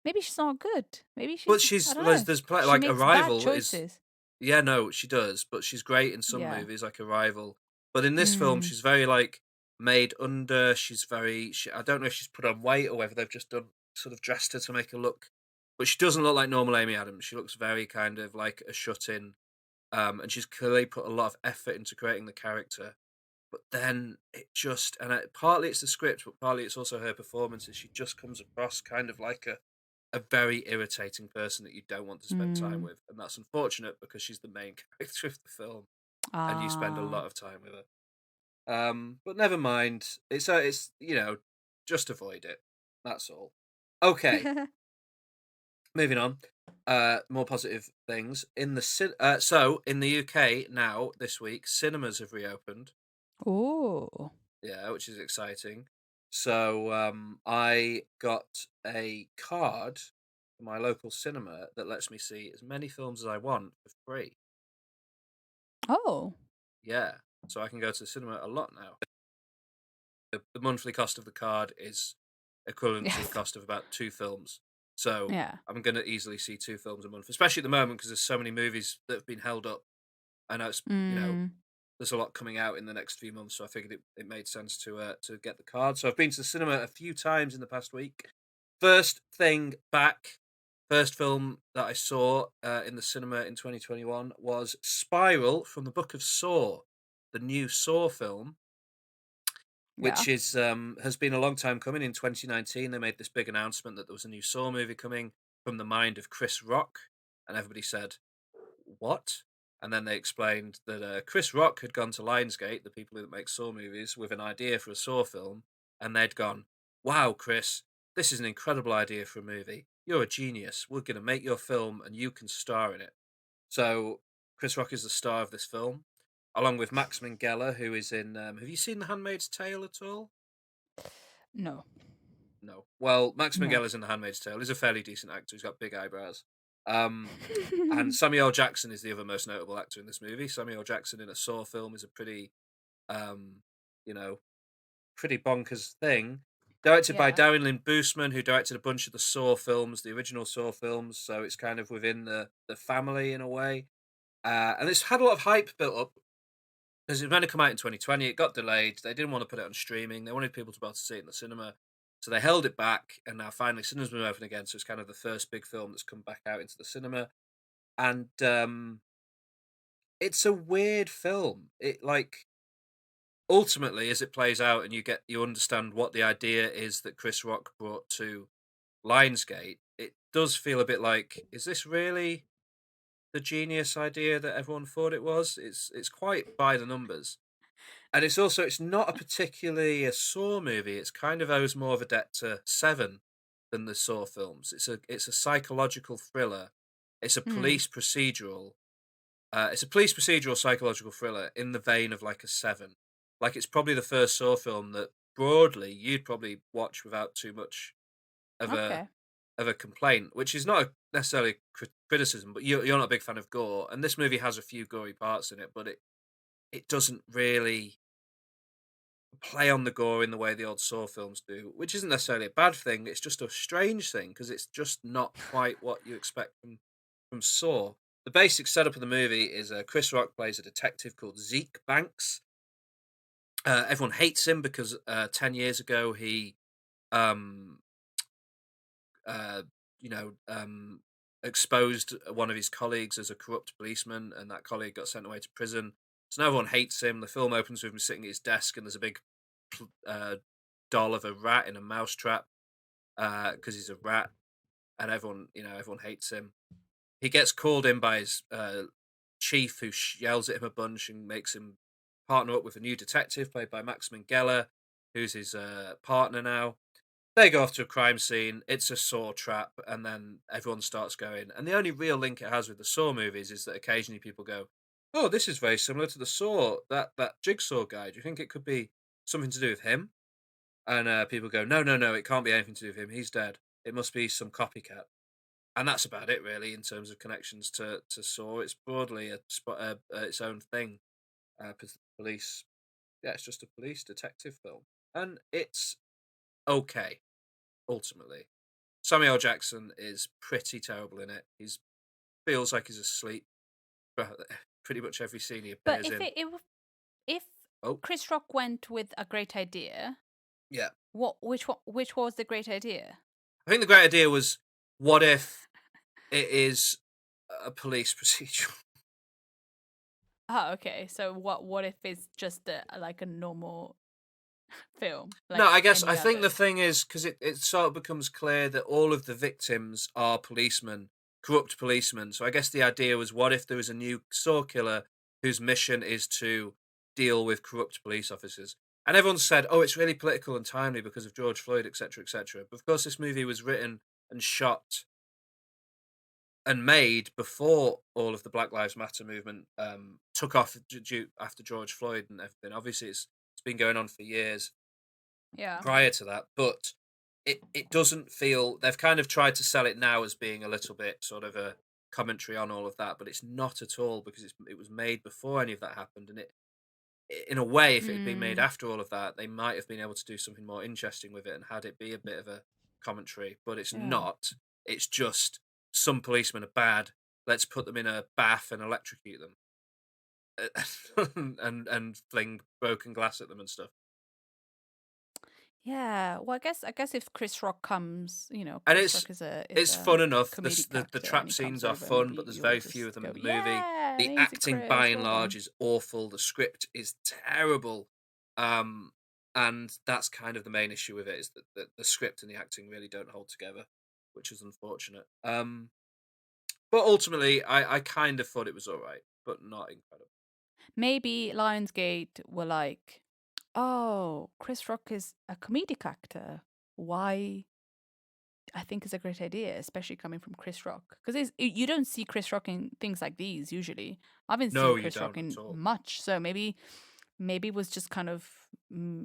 Maybe she's not good. Maybe But she's. I she's don't know. She like makes bad Arrival is choices. yeah, no, she does, but she's great in some Yeah. movies like Arrival. But in this film, Mm. she's very like made under. I don't know if she's put on weight or whether they've just done sort of dressed her to make her look. But she doesn't look like normal Amy Adams. She looks very kind of like a shut in. And she's clearly put a lot of effort into creating the character. But then it just, partly it's the script, but partly it's also her performances. She just comes across kind of like a very irritating person that you don't want to spend time Mm. with. And that's unfortunate because she's the main character of the film and you spend a Ah. lot of time with her. But never mind. It's just avoid it. That's all. Okay, moving on. More positive things in the so in the UK now this week cinemas have reopened. Oh. Yeah, which is exciting. So I got a card for my local cinema that lets me see as many films as I want for free. Oh. Yeah, so I can go to the cinema a lot now. The monthly cost of the card is equivalent to the Yes. cost of about 2 films. So Yeah. I'm going to easily see 2 films a month, especially at the moment because there's so many movies that have been held up. I know it's Mm. there's a lot coming out in the next few months, so I figured it made sense to get the card. So I've been to the cinema a few times in the past week. First thing back, first film that I saw in the cinema in 2021 was Spiral from the Book of Saw, the new Saw film, Yeah. which is has been a long time coming. In 2019, they made this big announcement that there was a new Saw movie coming from the mind of Chris Rock, and everybody said, "What?" And then they explained that Chris Rock had gone to Lionsgate, the people that make Saw movies, with an idea for a Saw film, and they'd gone, "Wow, Chris, this is an incredible idea for a movie. You're a genius. We're going to make your film, and you can star in it." So Chris Rock is the star of this film, along with Max Minghella, who is in. Have you seen The Handmaid's Tale at all? No. No. Well, Max No. Minghella is in The Handmaid's Tale. He's a fairly decent actor. He's got big eyebrows. And Samuel L. Jackson is the other most notable actor in this movie. Samuel L. Jackson in a Saw film is a pretty, um, you know, pretty bonkers thing. Directed by Yeah. Darren Lynn Bousman, who directed a bunch of the Saw films, the original Saw films. So it's kind of within the family in a way. And it's had a lot of hype built up because it was meant to come out in 2020. It got delayed. They didn't want to put it on streaming. They wanted people to be able to see it in the cinema. So they held it back, and now finally cinemas been open again. So it's kind of the first big film that's come back out into the cinema. And it's a weird film. It like ultimately, as it plays out, and you understand what the idea is that Chris Rock brought to Lionsgate. It does feel a bit like, is this really the genius idea that everyone thought it was? It's quite by the numbers. And it's not a particularly a Saw movie. It's kind of owes more of a debt to Seven than the Saw films. It's a psychological thriller. It's a Mm. police procedural. It's a police procedural psychological thriller in the vein of like a Seven. Like it's probably the first Saw film that broadly you'd probably watch without too much of a Okay. of a complaint, which is not necessarily criticism, but you're not a big fan of gore, and this movie has a few gory parts in it, but it doesn't really play on the gore in the way the old Saw films do, which isn't necessarily a bad thing. It's just a strange thing because it's just not quite what you expect from Saw. the basic setup of the movie is Chris Rock plays a detective called Zeke Banks. Everyone hates him because 10 years ago he, um, uh, you know, exposed one of his colleagues as a corrupt policeman, and that colleague got sent away to prison. So now everyone hates him. The film opens with him sitting at his desk, and there's a big doll of a rat in a mouse trap because he's a rat, and everyone hates him. He gets called in by his chief, who yells at him a bunch and makes him partner up with a new detective played by Max Minghella, who's his partner now. They go off to a crime scene. It's a Saw trap, and then everyone starts going. And the only real link it has with the Saw movies is that occasionally people go, "Oh, this is very similar to the Saw that Jigsaw guy. Do you think it could be something to do with him?" And people go, "No, no, no. It can't be anything to do with him. He's dead. It must be some copycat." And that's about it, really, in terms of connections to Saw. It's broadly its own thing. Police, yeah, it's just a police detective film, and it's okay. Ultimately, Samuel L. Jackson is pretty terrible in it. He feels like he's asleep for pretty much every scene he But appears in. if Oh, Chris Rock went with a great idea, yeah. which was the great idea? I think the great idea was, what if it is a police procedural? Oh, okay. So what if it's just like a normal film, No, like I any think the others? thing is, because it sort of becomes clear that all of the victims are policemen, corrupt policemen. So I guess the idea was, what if there was a new Saw killer whose mission is to deal with corrupt police officers? And everyone said, "Oh, it's really political and timely because of George Floyd, etc., etc." But of course, this movie was written and shot and made before all of the Black Lives Matter movement took off after George Floyd and everything. Obviously, it's been going on for years Yeah. prior to that, but it doesn't feel, they've kind of tried to sell it now as being a little bit sort of a commentary on all of that, but it's not at all, because it was made before any of that happened. And in a way, if it had been made Mm, after all of that, they might have been able to do something more interesting with it and had it be a bit of a commentary, but it's yeah. not. It's just, some policemen are bad, let's put them in a bath and electrocute them. And fling broken glass at them and stuff. Yeah. Well, I guess if Chris Rock comes, And Chris Rock is it's a fun enough. comedic The actor, and trap he comes scenes are over, fun, but maybe there's you'll very few just of them go, in the movie. yeah, The amazing, acting, by Chris, and well large, done. is awful. The script is terrible, and that's kind of the main issue with it, is that the script and the acting really don't hold together, which is unfortunate. But ultimately, I kind of thought it was all right, but not incredible. Maybe Lionsgate were like, oh, Chris Rock is a comedic actor. Why? I think it's a great idea, especially coming from Chris Rock, because you don't see Chris Rock in things like these usually. I haven't No, seen you Chris Rock don't in at all. much, so maybe it was just kind of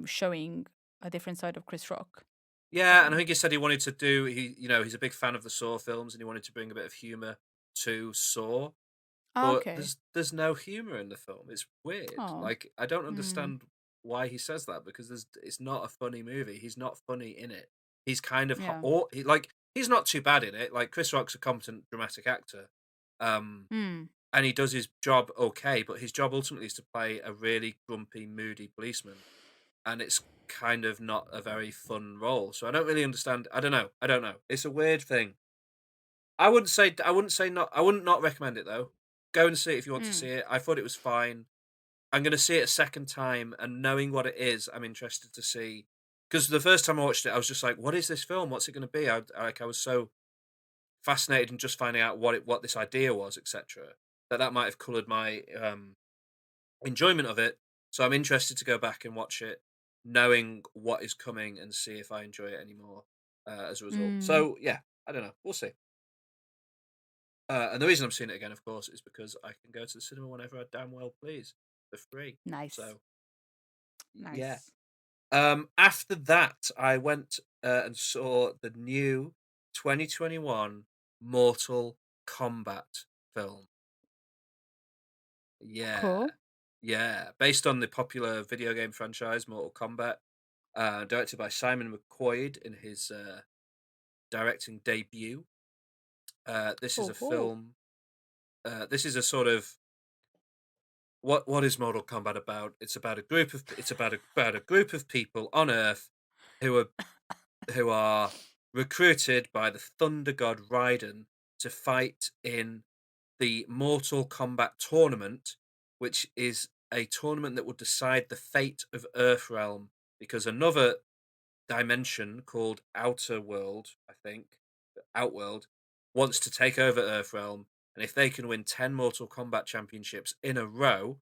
showing a different side of Chris Rock. Yeah, and I So, think he said he wanted to do, he's a big fan of the Saw films, and he wanted to bring a bit of humor to Saw. But okay. there's no humor in the film. It's weird. Oh, Like, I don't mm, understand why he says that, because it's not a funny movie. He's not funny in it. He's kind of yeah. or he's not too bad in it. Like, Chris Rock's a competent dramatic actor, um, Mm, and he does his job okay. But his job ultimately is to play a really grumpy, moody policeman, and it's kind of not a very fun role. So I don't really understand. I don't know. I don't know. It's a weird thing. I wouldn't not recommend it though. Go and see it if you want to see mm, it. I thought it was fine. I'm going to see it a second time, and knowing what it is, I'm interested to see. Because the first time I watched it, I was just like, "What is this film? What's it going to be?" I was so fascinated in just finding out what this idea was, etc. That might have coloured my enjoyment of it. So I'm interested to go back and watch it, knowing what is coming, and see if I enjoy it anymore as a result. mm. So yeah, I don't know. We'll see. And the reason I'm seeing it again, of course, is because I can go to the cinema whenever I damn well please for free. Nice, So yeah. nice. After that, I went and saw the new 2021 Mortal Kombat film. Yeah, Cool. yeah, based on the popular video game franchise Mortal Kombat, directed by Simon McQuoid in his directing debut. This is a Oh, film. this is a sort of what is Mortal Kombat about? It's about a group of about a group of people on Earth who are recruited by the Thunder God Raiden to fight in the Mortal Kombat tournament, which is a tournament that will decide the fate of Earthrealm, because another dimension called Outer World, I think, Outworld, wants to take over Earthrealm, and if they can win 10 Mortal Kombat championships in a row,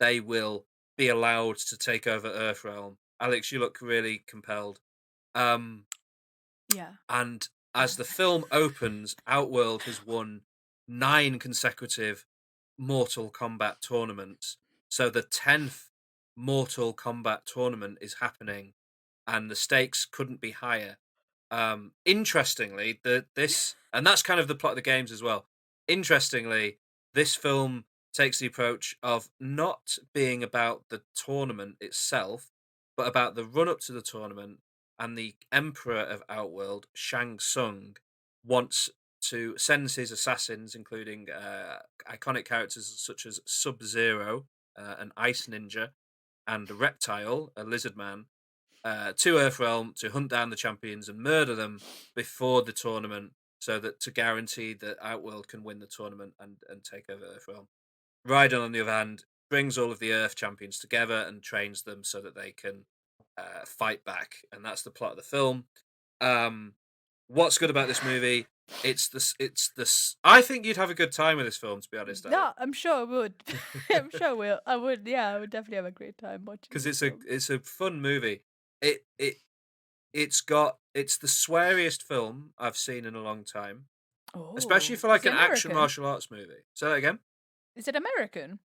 they will be allowed to take over Earthrealm. Alex, you look really compelled. Um, Yeah. and as the film opens, Outworld has won 9 consecutive Mortal Kombat tournaments. So the 10th Mortal Kombat tournament is happening, and the stakes couldn't be higher. Interestingly, and that's kind of the plot of the games as well. Interestingly, this film takes the approach of not being about the tournament itself, but about the run up to the tournament, and the Emperor of Outworld, Shang Tsung, wants to send his assassins, including iconic characters such as Sub-Zero, an ice ninja, and Reptile, a lizard man, to Earthrealm to hunt down the champions and murder them before the tournament, so that to guarantee that Outworld can win the tournament and take over Earthrealm. Raiden, on the other hand, brings all of the Earth champions together and trains them so that they can fight back, and that's the plot of the film. What's good about this movie? It's this. I think you'd have a good time with this film, to be honest. Yeah, I'm sure I would. I'm sure I will. I would. Yeah, I would definitely have a great time watching. Because this it's film. a fun movie. It's the sweariest film I've seen in a long time, especially for Oh, like is it an action American? martial arts movie. Say that again. Is it American?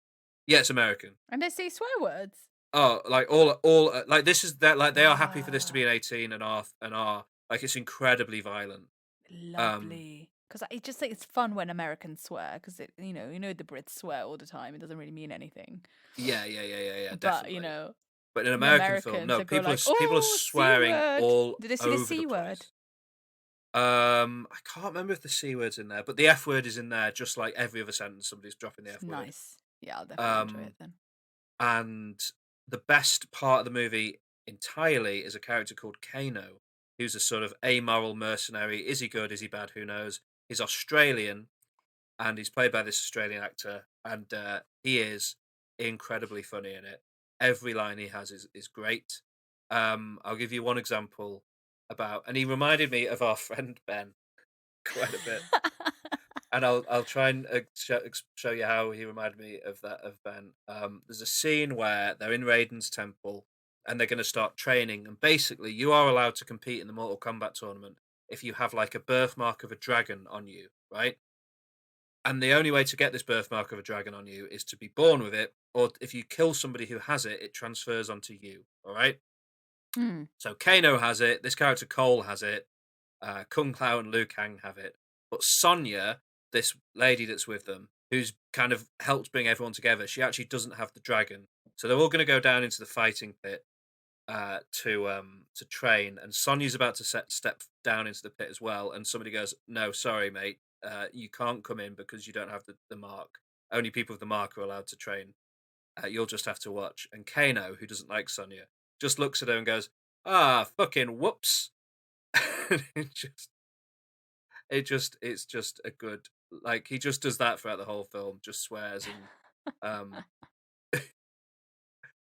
Yeah, it's American. And they say swear words. Oh, like all like this is that like they are happy for this to be an 18 and R, like it's incredibly violent. Lovely. Because I just think it's fun when Americans swear. Because you know the Brits swear all the time. It doesn't really mean anything. Yeah, But definitely. But in an the American film, Americans no, they go like, people are oh, C swearing word. all Did they see the over C the word? place. I can't remember if the C word's in there, but the F word is in there, just like every other sentence somebody's dropping the F word. Nice. Yeah, I'll definitely enjoy it then. And the best part of the movie entirely is a character called Kano, who's a sort of amoral mercenary. Is he good? Is he bad? Who knows? He's Australian, and he's played by this Australian actor, and he is incredibly funny in it. Every line he has is great. I'll give you one example and he reminded me of our friend Ben quite a bit. And I'll try and show you how he reminded me of Ben. There's a scene where they're in Raiden's temple and they're going to start training, and basically you are allowed to compete in the Mortal Kombat tournament if you have like a birthmark of a dragon on you, right? And the only way to get this birthmark of a dragon on you is to be born with it, or if you kill somebody who has it, it transfers onto you. All right. So Kano has it. This character Cole has it. Kung Lao and Liu Kang have it. But Sonya, this lady that's with them, who's kind of helped bring everyone together, she actually doesn't have the dragon. So they're all going to go down into the fighting pit to train. And Sonya's about to step down into the pit as well. And somebody goes, "No, sorry, mate. You can't come in because you don't have the mark. Only people with the mark are allowed to train. You'll just have to watch." And Kano, who doesn't like Sonya, just looks at her and goes, "Ah, fucking whoops." It's just a good, like, he just does that throughout the whole film, just swears and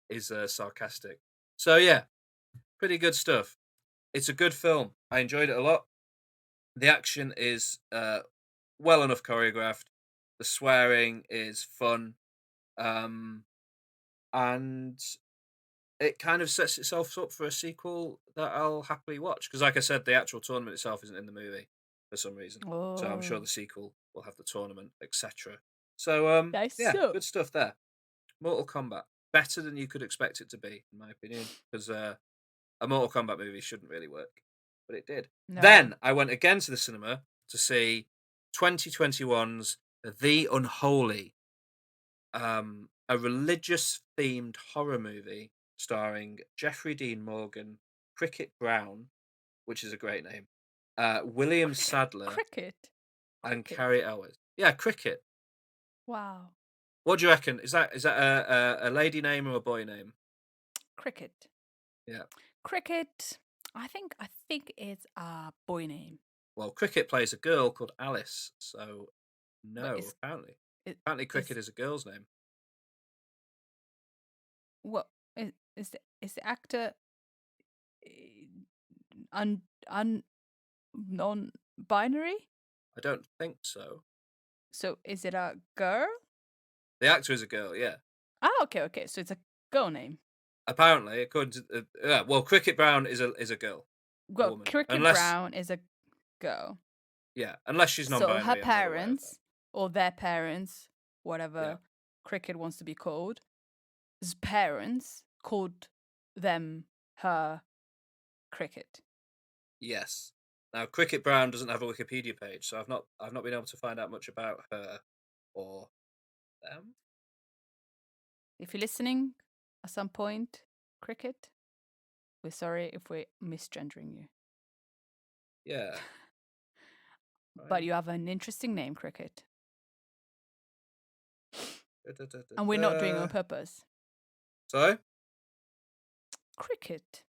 is sarcastic. So yeah, pretty good stuff. It's a good film. I enjoyed it a lot. The action is well enough choreographed. The swearing is fun. And it kind of sets itself up for a sequel that I'll happily watch. Because like I said, the actual tournament itself isn't in the movie for some reason. So I'm sure the sequel will have the tournament, etc. So yeah, good stuff there. Mortal Kombat. Better than you could expect it to be, in my opinion. Because a Mortal Kombat movie shouldn't really work. But it did. No. Then I went again to the cinema to see 2021's The Unholy. A religious-themed horror movie starring Jeffrey Dean Morgan, Cricket Brown, which is a great name, William Sadler, Cricket. and Carrie Elwes. Yeah, Cricket. Wow. What do you reckon? Is that a lady name or a boy name? Cricket. Yeah. Cricket. I think it's a boy name. Well, Cricket plays a girl called Alice, so But no. is Apparently, it Cricket is a girl's name. what is the actor un non-binary? I don't think so. So is it a girl? The actor is a girl. Yeah. Ah, okay. So it's a girl name. Apparently, according to well, Cricket Brown is a girl, a Well, woman. Cricket Unless Brown is a girl. unless she's So non-binary. her I'm not aware of that. parents or their parents, Yeah. whatever Cricket wants to be called, his parents called them her Cricket. Yes. Now, Cricket Brown doesn't have a Wikipedia page, so I've not been able to find out much about her or them. If you're listening at some point, Cricket, we're sorry if we're misgendering you. Yeah. But you have an interesting name, Cricket. Right. And we're not doing it on purpose. Sorry? Cricket.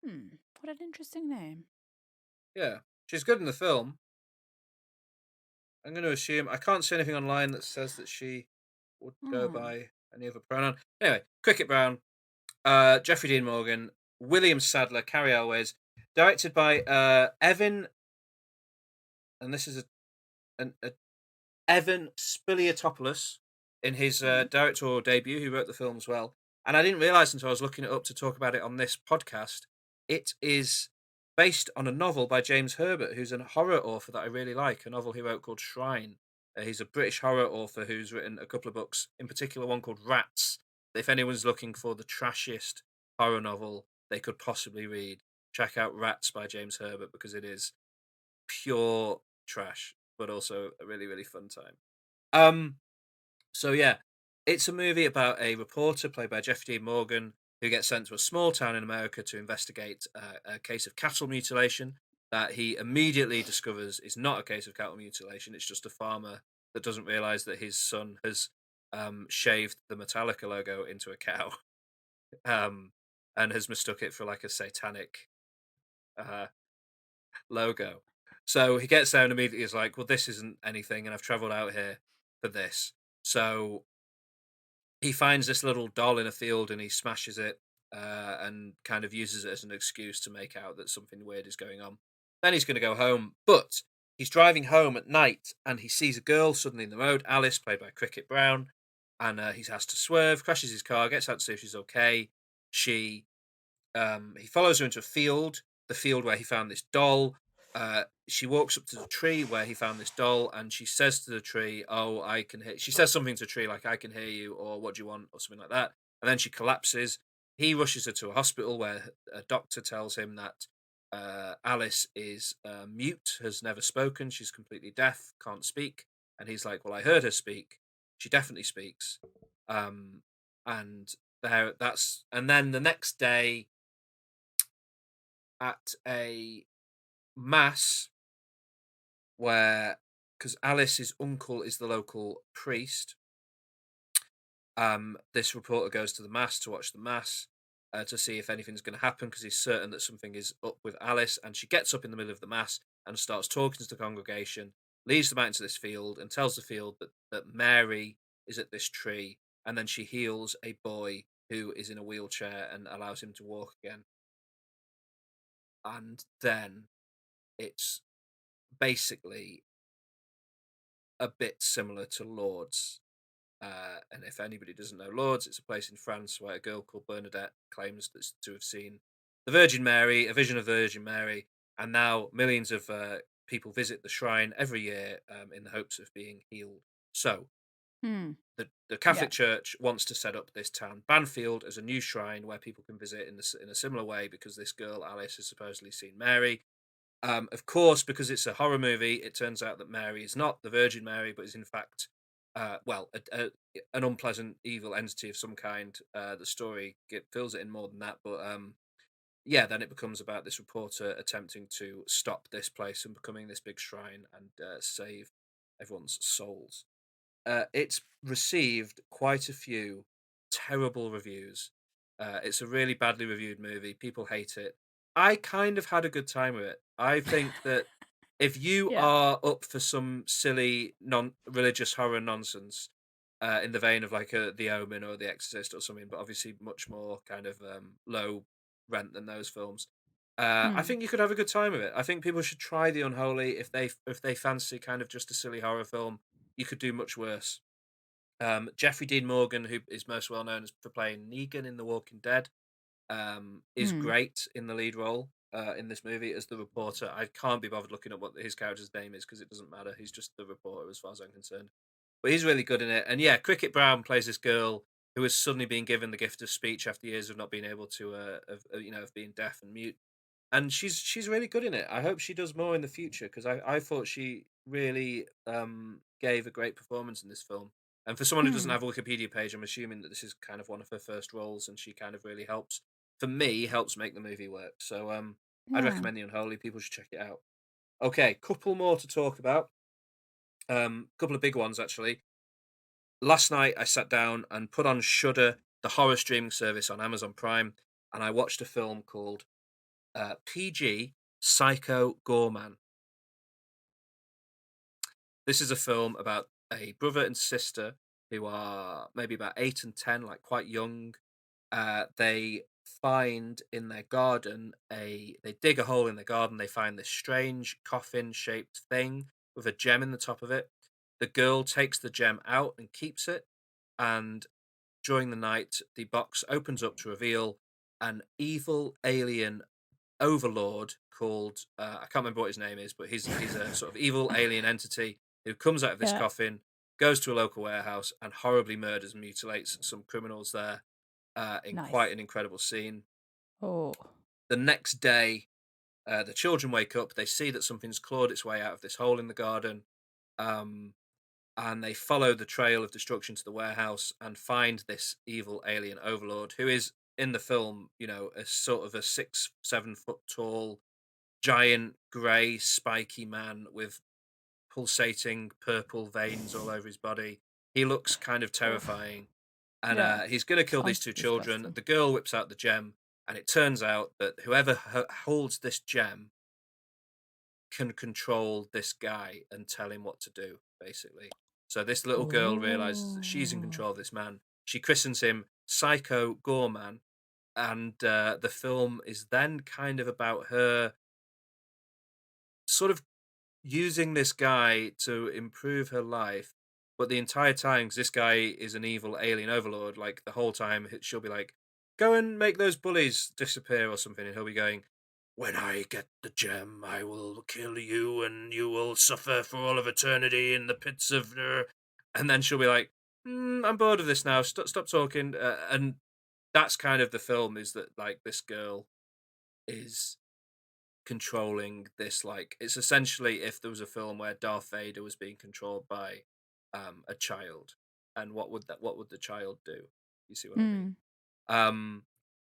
What an interesting name. Yeah. She's good in the film. I'm going to assume. I can't see anything online that says that she would go by any other pronoun. Anyway, Cricket Brown, Jeffrey Dean Morgan, William Sadler, Carrie Elwes, directed by Evan, and this is a Evan Spiliotopoulos in his directorial debut. He wrote the film as well. And I didn't realise until I was looking it up to talk about it on this podcast. It is based on a novel by James Herbert, who's a horror author that I really like, a novel he wrote called Shrine. He's a British horror author who's written a couple of books, in particular one called Rats. If anyone's looking for the trashiest horror novel they could possibly read, check out Rats by James Herbert, because it is pure trash, but also a really, really fun time. So yeah, it's a movie about a reporter played by Jeffrey Dean Morgan who gets sent to a small town in America to investigate a case of cattle mutilation that he immediately discovers is not a case of cattle mutilation. It's just a farmer that doesn't realize that his son has shaved the Metallica logo into a cow, and has mistook it for like a satanic logo. So he gets there and immediately is like, well, this isn't anything, and I've travelled out here for this. So he finds this little doll in a field and he smashes it and kind of uses it as an excuse to make out that something weird is going on. Then he's going to go home, but he's driving home at night and he sees a girl suddenly in the road, Alice, played by Cricket Brown, and he has to swerve, crashes his car, gets out to see if she's okay. He follows her into a field, the field where he found this doll. She walks up to the tree where he found this doll, and she says to the tree, "Oh, I can hear." She says something to the tree like, "I can hear you," or "What do you want?" or something like that. And then she collapses. He rushes her to a hospital where a doctor tells him that Alice is mute, has never spoken, she's completely deaf, can't speak. And he's like, "Well, I heard her speak. She definitely speaks." And and then the next day at a mass where, because Alice's uncle is the local priest, this reporter goes to the mass to watch the mass to see if anything's going to happen, because he's certain that something is up with Alice. And she gets up in the middle of the mass and starts talking to the congregation, leads them out into this field and tells the field that Mary is at this tree, and then she heals a boy who is in a wheelchair and allows him to walk again. And then it's basically a bit similar to Lourdes. And if anybody doesn't know Lourdes, it's a place in France where a girl called Bernadette claims to have seen the Virgin Mary, a vision of the Virgin Mary, and now millions of people visit the shrine every year in the hopes of being healed. So the Catholic Church wants to set up this town, Banfield, as a new shrine where people can visit in a similar way, because this girl Alice has supposedly seen Mary. Of course, because it's a horror movie, it turns out that Mary is not the Virgin Mary, but is in fact, an unpleasant evil entity of some kind. The story fills it in more than that, but then it becomes about this reporter attempting to stop this place from becoming this big shrine and save everyone's souls. it's received quite a few terrible reviews. It's a really badly reviewed movie. People hate it. I kind of had a good time with it. I think that if you Yeah. are up for some silly non-religious horror nonsense, in the vein of like The Omen or The Exorcist or something, but obviously much more kind of low rent than those films. I Mm. think you could have a good time with it. I think people should try The Unholy if they fancy kind of just a silly horror film. You could do much worse. Jeffrey Dean Morgan, who is most well known as for playing Negan in The Walking Dead, is Mm. great in the lead role in this movie as the reporter. I can't be bothered looking up what his character's name is because it doesn't matter. He's just the reporter as far as I'm concerned. But he's really good in it. And yeah, Cricket Brown plays this girl who has suddenly been given the gift of speech after years of not being able to, of being deaf and mute. And she's really good in it. I hope she does more in the future because I thought she really gave a great performance in this film. And for someone who doesn't Mm. have a Wikipedia page, I'm assuming that this is kind of one of her first roles, and she kind of really helps. For me, helps make the movie work. So I'd Yeah. recommend The Unholy. People should check it out. Okay, couple more to talk about. Couple of big ones actually. Last night I sat down and put on Shudder, the horror streaming service on Amazon Prime, and I watched a film called PG Psycho Goreman. This is a film about a brother and sister who are maybe about 8 and 10, like quite young. They find in their garden they dig a hole in the garden. They find this strange coffin shaped thing with a gem in the top of it. The girl takes the gem out and keeps it. And during the night, the box opens up to reveal an evil alien overlord called I can't remember what his name is, but he's a sort of evil alien entity who comes out of this Yeah. coffin, goes to a local warehouse, and horribly murders and mutilates some criminals there in Nice. quite an incredible scene. Oh. The next day, the children wake up. They see that something's clawed its way out of this hole in the garden, um, and they follow the trail of destruction to the warehouse and find this evil alien overlord who is in the film, a sort of a 6, 7 foot tall giant grey spiky man with pulsating purple veins all over his body. He looks kind of Oof. terrifying, and Yeah. he's going to kill these Sounds two children. disgusting. The girl whips out the gem, and it turns out that whoever holds this gem can control this guy and tell him what to do, basically. So this little girl realizes that she's in Oh. control of this man. She christens him Psycho Goreman, and the film is then kind of about her sort of using this guy to improve her life, but the entire time, 'cause this guy is an evil alien overlord, like the whole time she'll be like, "Go and make those bullies disappear" or something, and he'll be going, "When I get the gem, I will kill you, and you will suffer for all of eternity in the pits of." And then she'll be like, "I'm bored of this now. Stop talking." And that's kind of the film, is that like this girl is controlling this, like it's essentially if there was a film where Darth Vader was being controlled by a child, and what would the child do? You see what I mean? Mm. um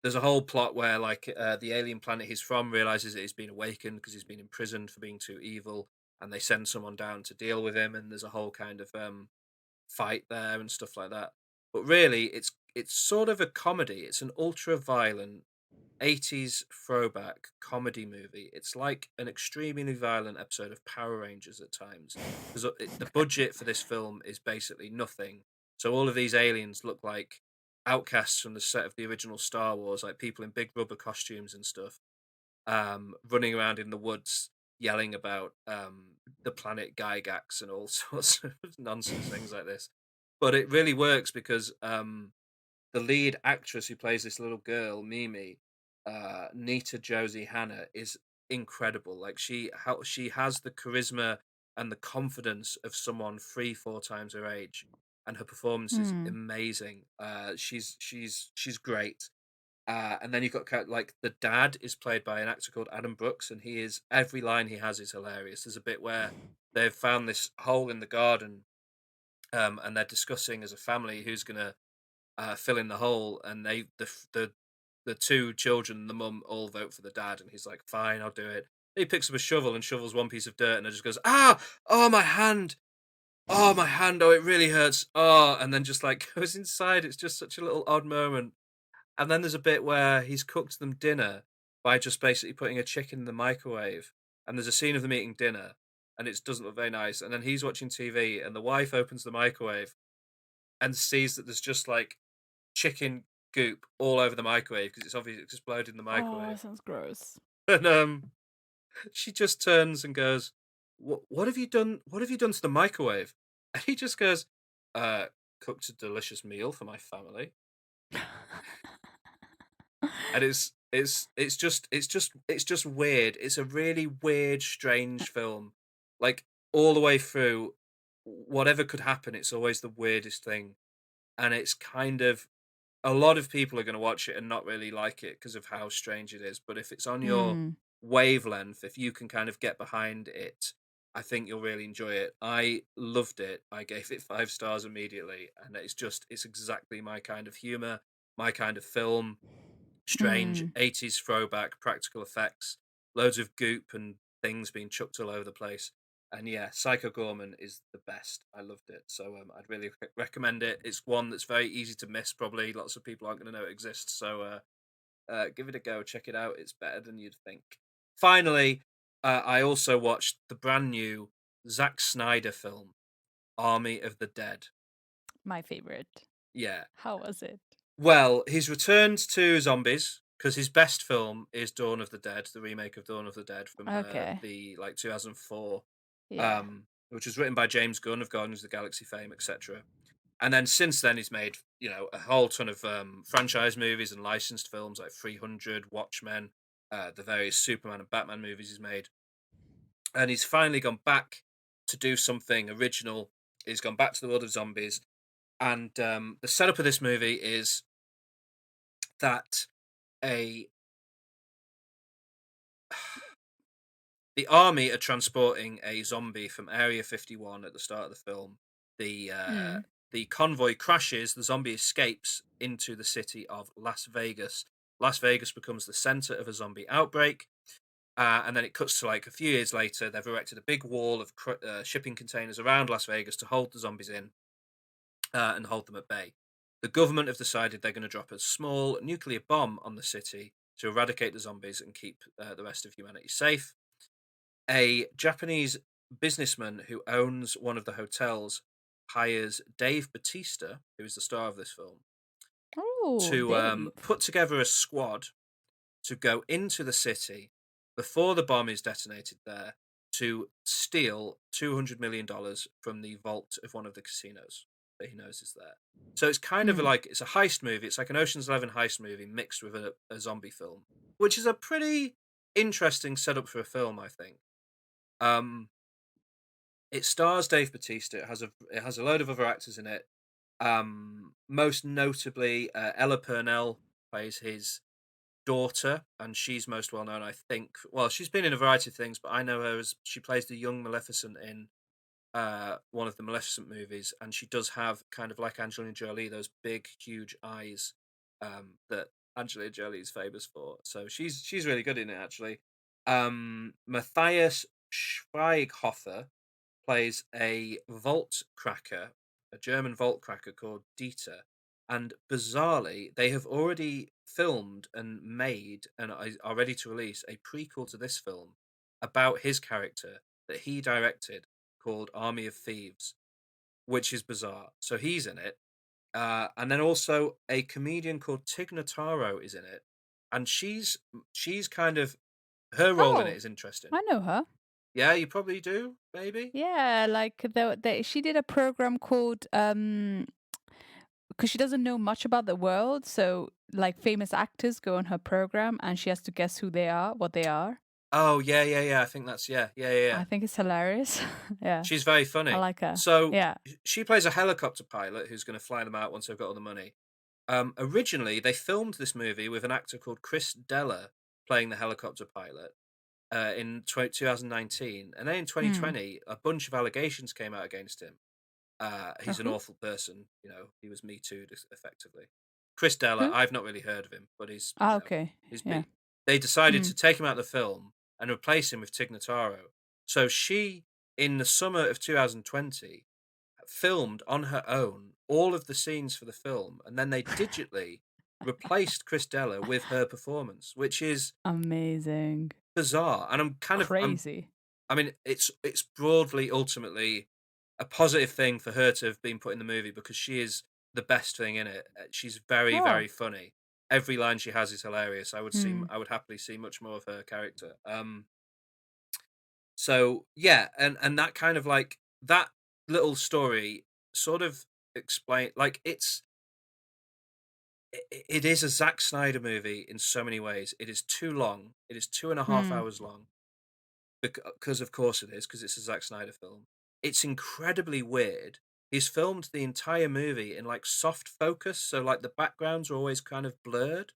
there's a whole plot where like the alien planet he's from realizes that he's been awakened because he's been imprisoned for being too evil, and they send someone down to deal with him, and there's a whole kind of fight there and stuff like that. But really it's sort of a comedy. It's an ultra violent 80s throwback comedy movie. It's like an extremely violent episode of Power Rangers at times, because the budget for this film is basically nothing. So all of these aliens look like outcasts from the set of the original Star Wars, like people in big rubber costumes and stuff, running around in the woods yelling about the planet Gygax and all sorts of nonsense things like this. But it really works because the lead actress who plays this little girl, Mimi, Nita Josie Hannah, is incredible. Like she has the charisma and the confidence of someone 3, 4 times her age, and her performance is Mm. amazing. She's great. And then you've got like the dad is played by an actor called Adam Brooks, and he is every line he has is hilarious. There's a bit where they've found this hole in the garden, and they're discussing as a family who's gonna fill in the hole, and the two children and the mum all vote for the dad, and he's like, "Fine, I'll do it." He picks up a shovel and shovels one piece of dirt, and it just goes, "Ah, oh my hand!" oh, my hand, oh, it really hurts. Oh, and then just like goes inside. It's just such a little odd moment. And then there's a bit where he's cooked them dinner by just basically putting a chicken in the microwave. And there's a scene of them eating dinner, and it doesn't look very nice. And then he's watching TV, and the wife opens the microwave and sees that there's just like chicken goop all over the microwave because it's obviously exploded in the Oh, microwave. sounds gross. And she just turns and goes, What have you done? What have you done to the microwave?" And he just goes, Cooked a delicious meal for my family." And it's just weird. It's a really weird, strange film. Like all the way through, whatever could happen, it's always the weirdest thing. And it's kind of, a lot of people are going to watch it and not really like it because of how strange it is. But if it's on your Mm. wavelength, if you can kind of get behind it, I think you'll really enjoy it. I loved it. I gave it 5 stars immediately, and it's exactly my kind of humor, my kind of film. Strange Mm. 80s throwback, practical effects, loads of goop and things being chucked all over the place. And yeah, Psycho Gorman is the best. I loved it. So I'd really recommend it. It's one that's very easy to miss, probably. Lots of people aren't going to know it exists. So give it a go. Check it out. It's better than you'd think. Finally, I also watched the brand new Zack Snyder film, Army of the Dead. My favorite. Yeah. How was it? Well, he's returned to zombies because his best film is Dawn of the Dead, the remake of Dawn of the Dead from Okay. the 2004, Yeah. which was written by James Gunn of Guardians of the Galaxy fame, etc. And then since then, he's made a whole ton of franchise movies and licensed films like 300, Watchmen, the various Superman and Batman movies he's made, and he's finally gone back to do something original. He's gone back to the world of zombies, and the setup of this movie is that a the army are transporting a zombie from Area 51 at the start of the film. Mm. The convoy crashes, the zombie escapes into the city of Las Vegas. Las Vegas becomes the center of a zombie outbreak. And then it cuts to like a few years later. They've erected a big wall of shipping containers around Las Vegas to hold the zombies in and hold them at bay. The government have decided they're going to drop a small nuclear bomb on the city to eradicate the zombies and keep the rest of humanity safe. A Japanese businessman who owns one of the hotels hires Dave Bautista, who is the star of this film, Oh, to Dave. put together a squad to go into the city before the bomb is detonated there to steal $200 million from the vault of one of the casinos that he knows is there. So it's kind of Mm. like, it's a heist movie. It's like an Ocean's 11 heist movie mixed with a zombie film, which is a pretty interesting setup for a film, I think. It stars Dave Bautista. It has a load of other actors in it. Most notably, Ella Purnell plays his daughter, and she's most well known, I think. Well, she's been in a variety of things, but I know her as she plays the young Maleficent in one of the Maleficent movies, and she does have kind of like Angelina Jolie, those big, huge eyes that Angelina Jolie is famous for. So she's really good in it, actually. Matthias Schweighofer plays a vault cracker, a German vault cracker called Dieter. And bizarrely, they have already filmed and made and are ready to release a prequel to this film about his character that he directed called Army of Thieves, which is bizarre. So he's in it. And then also a comedian called Tig Notaro is in it. And she's kind of, her role in it Oh, is interesting. I know her. Yeah, you probably do, maybe. Yeah, like she did a program called because she doesn't know much about the world, so like famous actors go on her program and she has to guess who they are, what they are. Oh yeah. I think that's yeah. I think it's hilarious. Yeah, She's very I funny. like her. So Yeah. she plays a helicopter pilot who's going to fly them out once they've got all the money. Originally, they filmed this movie with an actor called Chris Della playing the helicopter pilot in 2019, and then in Hmm. 2020, a bunch of allegations came out against him. He's an Who? awful person, he was Me Too effectively. Chris Della, Who? I've not really heard of him, but he's Ah, okay. he's Yeah. big. They decided Hmm. to take him out of the film and replace him with Tig Notaro. So she, in the summer of 2020, filmed on her own all of the scenes for the film, and then they digitally replaced Christella with her performance, which is Amazing. bizarre. And Crazy. I mean, it's broadly, ultimately, a positive thing for her to have been put in the movie because she is the best thing in it. She's very, Oh. very funny. Every line she has is hilarious. I Hmm. would happily see much more of her character. So yeah, and that kind of like that little story sort of explain like it is a Zack Snyder movie in so many ways. It is too long. It is 2.5 Hmm. hours long. Because of course it is, because it's a Zack Snyder film. It's incredibly weird. He's filmed the entire movie in like soft focus, so like the backgrounds are always kind of blurred.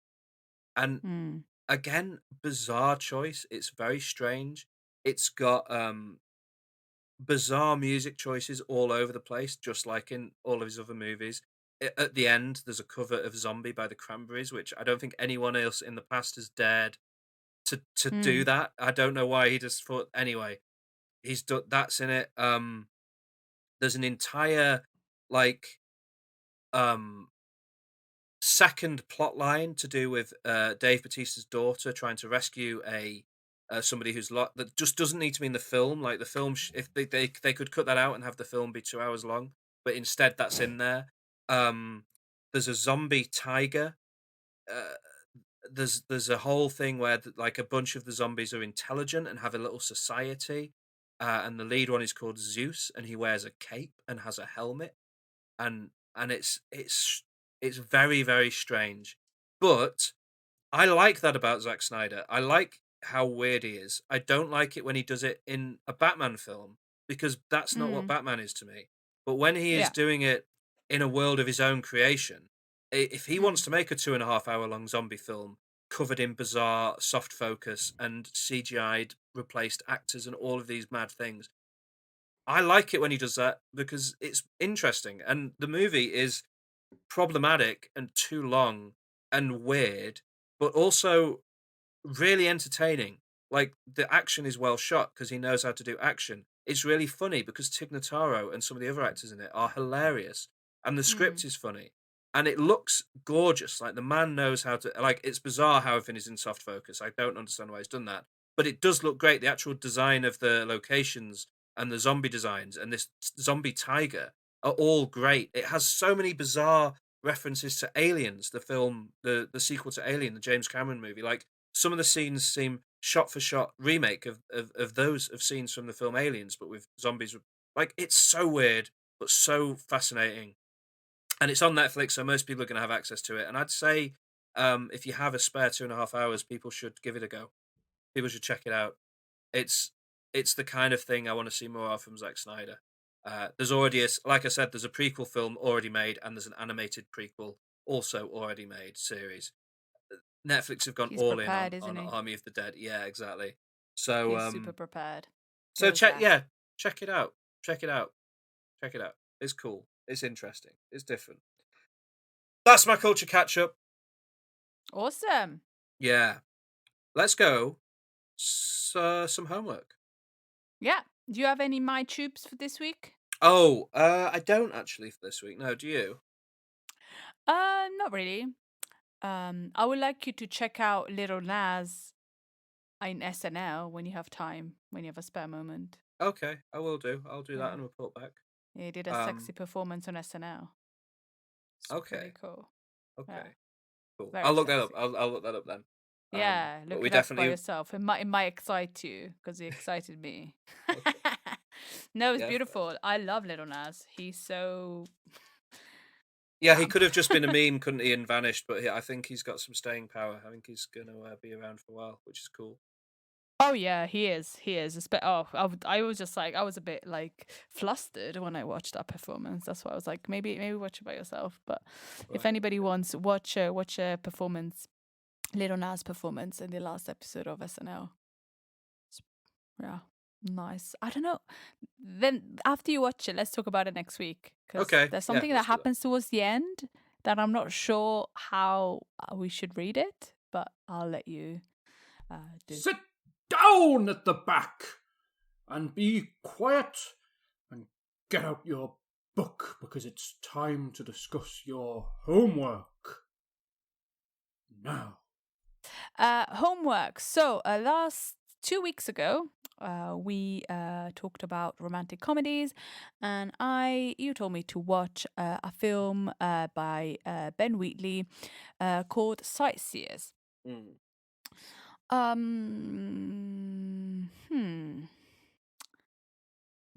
And Hmm. again, bizarre choice. It's very strange. It's got bizarre music choices all over the place, just like in all of his other movies. At the end, there's a cover of "Zombie" by the Cranberries, which I don't think anyone else in the past has dared to do Hmm. that. I don't know why he just thought. Anyway, he's done that's in it. There's an entire like um second plot line to do with Dave Bautista's daughter trying to rescue a somebody that just doesn't need to be in the film. Like the film, if they could cut that out and have the film be 2 hours long, but instead that's in there. Um, there's a zombie tiger. Uh, there's a whole thing where like a bunch of the zombies are intelligent and have a little society, and the lead one is called Zeus, and he wears a cape and has a helmet, and it's very, very strange. But I like that about Zack Snyder. I like how weird he is. I don't like it when he does it in a Batman film because that's not what Hmm. Batman is to me. But when he is Yeah. doing it in a world of his own creation, if he Hmm. wants to make a 2.5 hour long zombie film covered in bizarre soft focus and CGI'd replaced actors and all of these mad things, I like it when he does that because it's interesting. And the movie is problematic and too long and weird, but also really entertaining. Like the action is well shot because he knows how to do action. It's really funny because Tig Notaro and some of the other actors in it are hilarious, and the Hmm. script is funny, and it looks gorgeous. Like the man knows how to. Like it's bizarre how everything is in soft focus. I don't understand why he's done that, but it does look great. The actual design of the locations and the zombie designs and this zombie tiger are all great. It has so many bizarre references to Aliens, the film, the sequel to Alien, the James Cameron movie. Like some of the scenes seem shot for shot remake of those of scenes from the film Aliens, but with zombies. Like it's so weird, but so fascinating. And it's on Netflix, so most people are going to have access to it. And I'd say if you have a spare 2.5 hours, people should give it a go. People should check it out. It's it's the kind of thing I want to see more of from Zack Snyder. There's already like I said, there's a prequel film already made, and there's an animated prequel also already made series. Netflix have gone He's all in prepared, isn't on he? Army of the Dead. Yeah, exactly. So He's super prepared. so Go Zach. check it out. Check it out. Check it out. It's cool. It's interesting. It's different. That's my culture catch up. Awesome. Yeah. Let's go. Some homework. Yeah. Do you have any My Tubes for this week? Oh, I don't actually for this week. No, do you? Not really. I would like you to check out Little Nas in SNL when you have time, when you have a spare moment. Okay, I will do. I'll do that Yeah. and report back. He did a sexy performance on SNL. It's pretty Okay. cool. Okay. Yeah. Cool. Very I'll look that up. sexy. I'll look that up then. Yeah, But look we it up by definitely yourself. It might excite you because it excited me. okay. No, it's Yeah. beautiful. I love Little Nas. He's so Yeah, he damn. could have just been a meme, couldn't he, and vanished. But I think he's got some staying power. I think he's going to be around for a while, which is cool. Oh yeah, he is. He is. I was just like, I was a bit like flustered when I watched that performance. That's why I was like, maybe watch it by yourself. But if Right. anybody wants, watch a performance, Little Nas performance in the last episode of SNL. Yeah, nice. I don't know. Then after you watch it, let's talk about it next week because Okay. there's Yeah, something that let's do that. happens towards the end that I'm not sure how we should read it, but I'll let you do. Sit down at the back and be quiet and get out your book because it's time to discuss your homework. Now. Homework. So, last 2 weeks ago, we talked about romantic comedies, and you told me to watch a film by Ben Wheatley called Sightseers. Mm.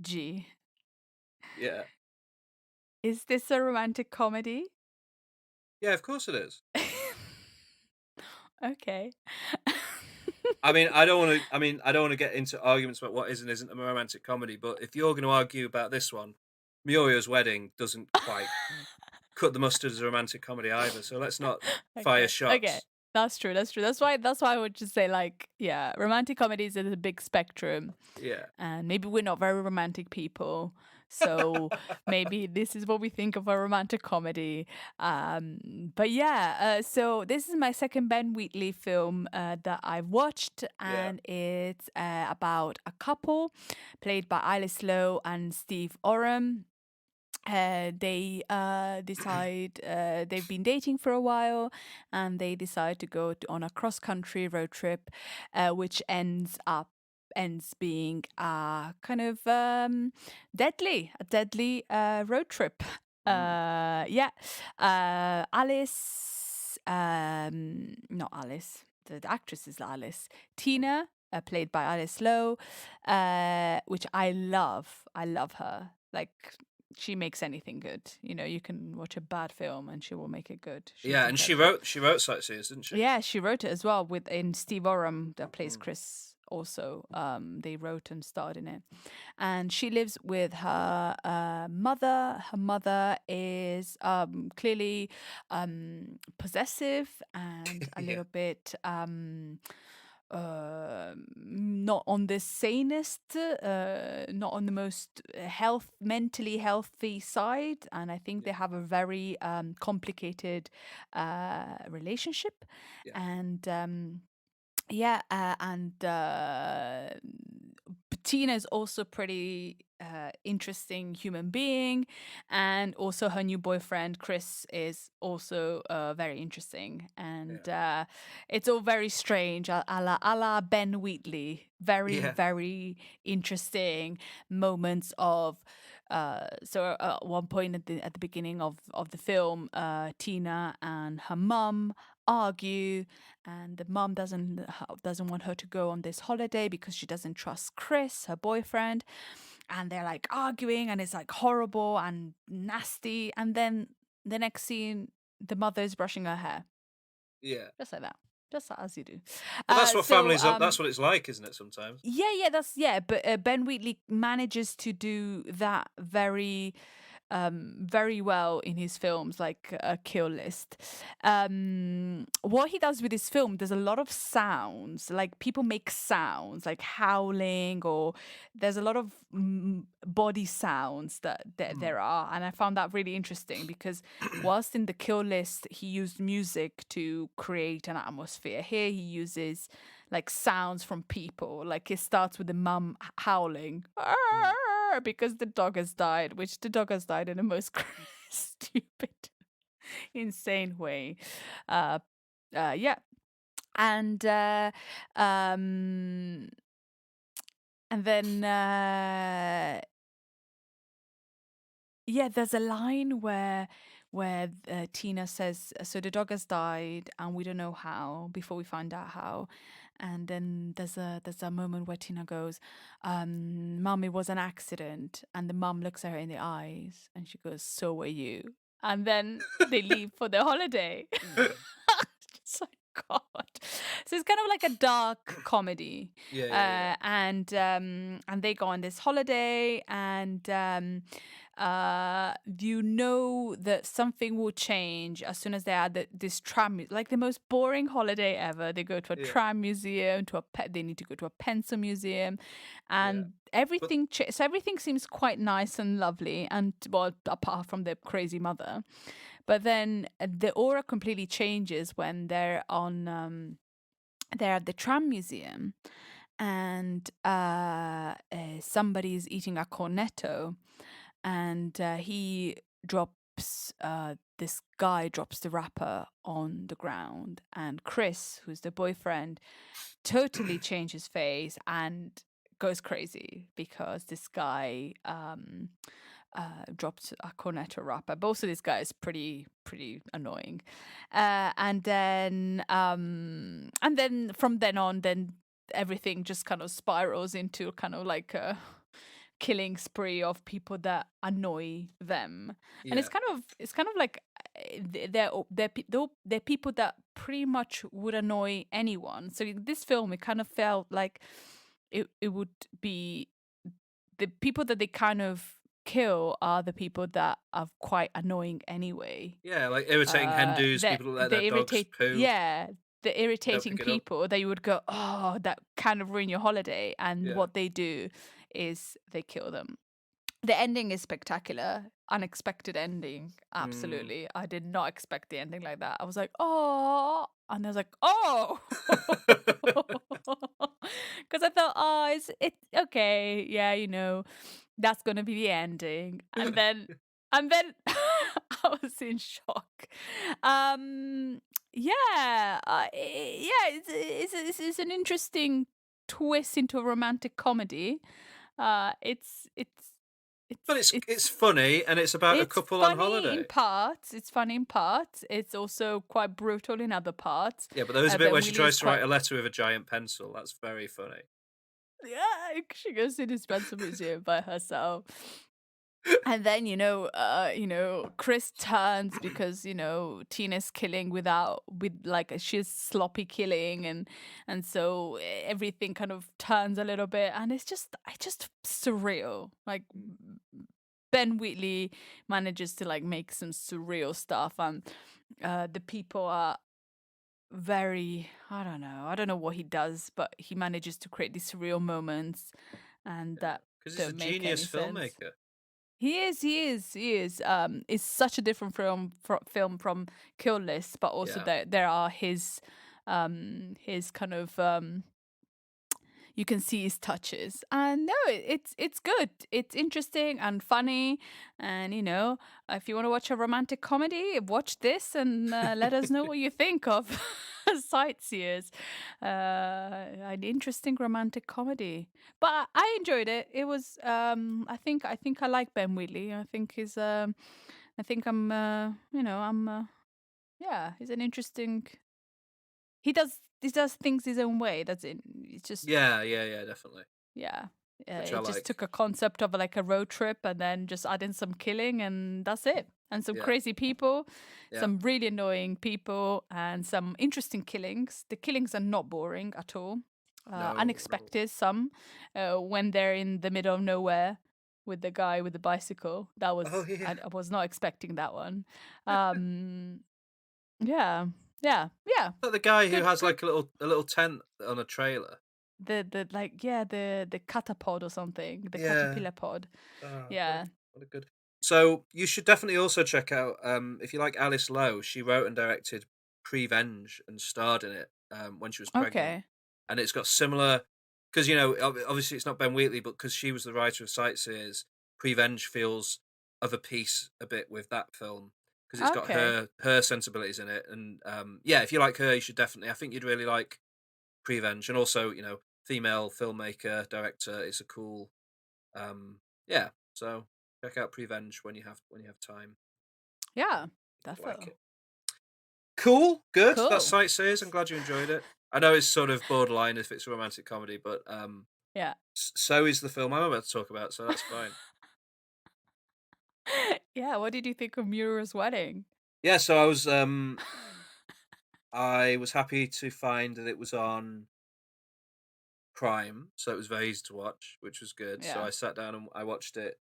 G. Yeah. Is this a romantic comedy? Yeah, of course it is. Okay. I mean, I don't want to get into arguments about what is and isn't a romantic comedy, but if you're going to argue about this one, Muriel's Wedding doesn't quite cut the mustard as a romantic comedy either. So let's not fire shots. Okay. That's true. That's why I would just say, like, yeah, romantic comedies is a big spectrum. Yeah. And maybe we're not very romantic people. So maybe this is what we think of a romantic comedy. But yeah, so this is my second Ben Wheatley film that I've watched, and it's about a couple played by Alice Lowe and Steve Oram. They decide they've been dating for a while, and they decide to go on a cross-country road trip, which ends being a kind of deadly road trip. Alice, not Alice. The actress is Alice. Tina, played by Alice Lowe, which I love. I love her. Like, she makes anything good. You know, you can watch a bad film and she will make it good. And she wrote Sightseers, didn't she? Yeah, she wrote it as well in Steve Oram that plays Chris. Also, they wrote and starred in it, and she lives with her mother. Her mother is clearly possessive and a little bit not on the sanest, not on the most mentally healthy side, and I think they have a very complicated relationship, and Tina is also pretty interesting human being, and also her new boyfriend Chris is also very interesting, and it's all very strange, a la Ben Wheatley. Very interesting moments of. So at one point at the beginning of the film, Tina and her mum argue, and the mum doesn't want her to go on this holiday because she doesn't trust Chris, her boyfriend, and they're like arguing, and it's like horrible and nasty, and then the next scene the mother is brushing her hair, just like that, just as you do. But that's what families that's what it's like, isn't it, sometimes? But Ben Wheatley manages to do that very well in his films, like Kill List. What he does with his film, there's a lot of sounds, like people make sounds like howling, or there's a lot of body sounds that there are, and I found that really interesting because whilst in the Kill List he used music to create an atmosphere, here he uses like sounds from people. Like it starts with the mum howling because the dog has died, which the dog has died in the most stupid, insane way. And then there's a line where Tina says, so the dog has died and we don't know how, before we find out how. And then there's a moment where Tina goes, Mum, it was an accident. And the mum looks at her in the eyes and she goes, so were you. And then they leave for their holiday. It's like, God. So it's kind of like a dark comedy. And they go on this holiday, and you know that something will change as soon as they add this tram, like the most boring holiday ever. They go to a tram museum, they need to go to a pencil museum, and everything so everything seems quite nice and lovely, and well, apart from the crazy mother. But then the aura completely changes when they're at the tram museum, and somebody's eating a cornetto, and he drops this guy drops the wrapper on the ground, and Chris, who's the boyfriend, totally changes face and goes crazy because this guy dropped a cornetto wrapper. But also this guy is pretty annoying, and then from then on, then everything just kind of spirals into kind of like a killing spree of people that annoy them. And Yeah. it's kind of like they're people that pretty much would annoy anyone. So in this film, it kind of felt like it would be the people that they kind of kill are the people that are quite annoying anyway. Yeah, like irritating Hindus, That people that let they their dogs irritate, poo. yeah, the Don't irritating pick it up. people that you would go, oh, that kind of ruin your holiday. And Yeah. what they do is they kill them. The ending is spectacular, unexpected ending. Absolutely, I did not expect the ending like that. I was like, oh, and I was like, oh, because I thought, oh, is it okay? Yeah, you know, that's gonna be the ending, and then I was in shock. Yeah, yeah, it's an interesting twist into a romantic comedy. But it's funny, and it's about a it's couple on funny holiday. in parts. It's funny in parts. It's also quite brutal in other parts. Yeah, but there is a bit Ben where she Wheatley tries is to write quite- a letter with a giant pencil. That's very funny. Yeah, she goes to the Spencer Museum by herself. And then Chris turns because Tina's killing with like she's sloppy killing, and so everything kind of turns a little bit, and it's just surreal. Like Ben Wheatley manages to like make some surreal stuff, and the people are very, I don't know what he does, but he manages to create these surreal moments, and that Because he's a don't make genius any sense. filmmaker. He is. It's such a different film from Kill List, but also Yeah. there are his kind of you can see his touches, and no, it's good. It's interesting and funny, and if you want to watch a romantic comedy, watch this and let us know what you think of Sightseers. An interesting romantic comedy, but I enjoyed it. It was I think I like Ben Wheatley. I think he's I think I'm yeah, he's an interesting. He does things his own way. That's it. It's just Yeah, definitely. yeah. Which I It just like. took a concept of like a road trip and then just add in some killing, and that's it. And some Yeah. crazy people, Yeah. some really annoying people, and some interesting killings. The killings are not boring at all. No. Unexpected. Some when they're in the middle of nowhere with the guy with the bicycle. That was Oh, yeah. I was not expecting that one. Yeah. Like the guy who Good- has good. like a little tent on a trailer. The catapod or something, the Yeah. caterpillar pod. Oh, Yeah. what a good. So you should definitely also check out if you like Alice Lowe. She wrote and directed Prevenge and starred in it when she was pregnant. Okay. And it's got similar because obviously it's not Ben Wheatley, but because she was the writer of Sightseers, Prevenge feels of a piece a bit with that film because it's got Okay. her sensibilities in it. And yeah, if you like her, you should definitely. I think you'd really like Prevenge, and also female filmmaker director. It's a cool yeah. So check out Prevenge when you have time. Yeah. Like Definitely. it. Cool, good. Cool. That's Sightseers. I'm glad you enjoyed it. I know it's sort of borderline if it's a romantic comedy, but Yeah. so is the film I'm about to talk about, so that's fine. Yeah. What did you think of Mura's wedding? Yeah, so I was happy to find that it was on Prime, so it was very easy to watch, which was good. So Yeah. I sat down and I watched it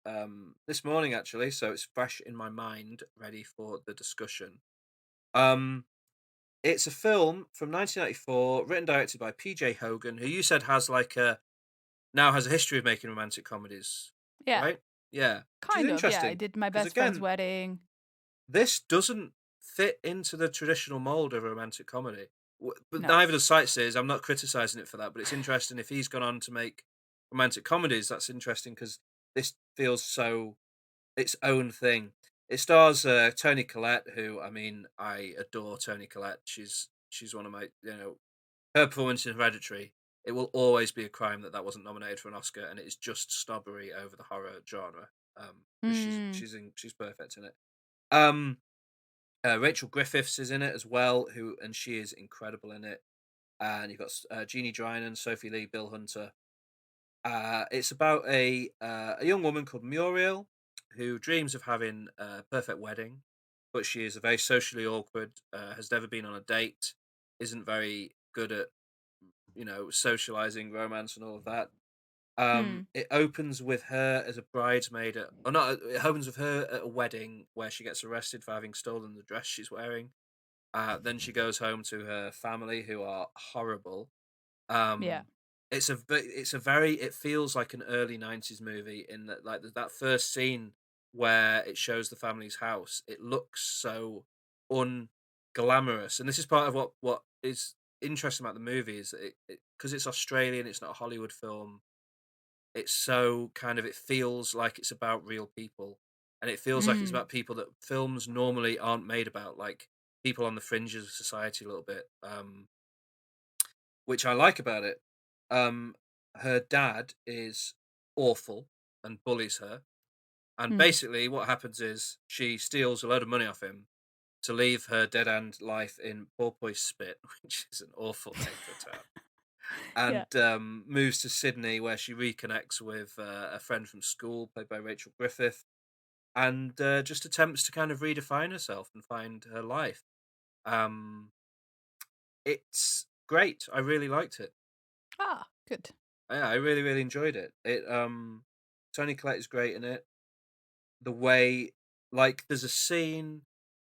this morning actually, so it's fresh in my mind, ready for the discussion. It's a film from 1994, written and directed by P.J. Hogan, who you said has now has a history of making romantic comedies, Yeah. right? Yeah, which is Kind of. Yeah. interesting. I did my 'cause best friend's again, wedding. This doesn't fit into the traditional mold of a romantic comedy. But No. neither does Sightseers. I'm not criticizing it for that, but it's interesting if he's gone on to make romantic comedies. That's interesting because this feels so its own thing. It stars Toni Collette, who I mean, I adore Toni Collette. She's one of my her performance in Hereditary. It will always be a crime that wasn't nominated for an Oscar, and it is just snobbery over the horror genre. 'Cause Mm. she's perfect in it. Um, Rachel Griffiths is in it as well, and she is incredible in it. And you've got Jeannie Drynan, Sophie Lee, Bill Hunter. It's about a young woman called Muriel who dreams of having a perfect wedding, but she is a very socially awkward, has never been on a date, isn't very good at socializing, romance, and all of that. Mm. It opens with her as a bridesmaid, or not. It opens with her at a wedding where she gets arrested for having stolen the dress she's wearing. Then she goes home to her family, who are horrible. Yeah. Um, it's a very it feels like an early '90s movie in that like that first scene where it shows the family's house. It looks so unglamorous, and this is part of what is interesting about the movie is that it because it's Australian, it's not a Hollywood film. It's so kind of it feels like it's about real people, and it feels like it's Mm. about people that films normally aren't made about, like people on the fringes of society a little bit. Which I like about it. Um, Her dad is awful and bullies her, and Mm. basically what happens is she steals a load of money off him to leave her dead end life in Porpoise Spit, which is an awful name for a town, Yeah. and moves to Sydney where she reconnects with a friend from school played by Rachel Griffith, and just attempts to kind of redefine herself and find her life. Um, it's great. I really liked it. Ah, good. Yeah, I really, really enjoyed it. Tony Collette is great in it. The way, like, there's a scene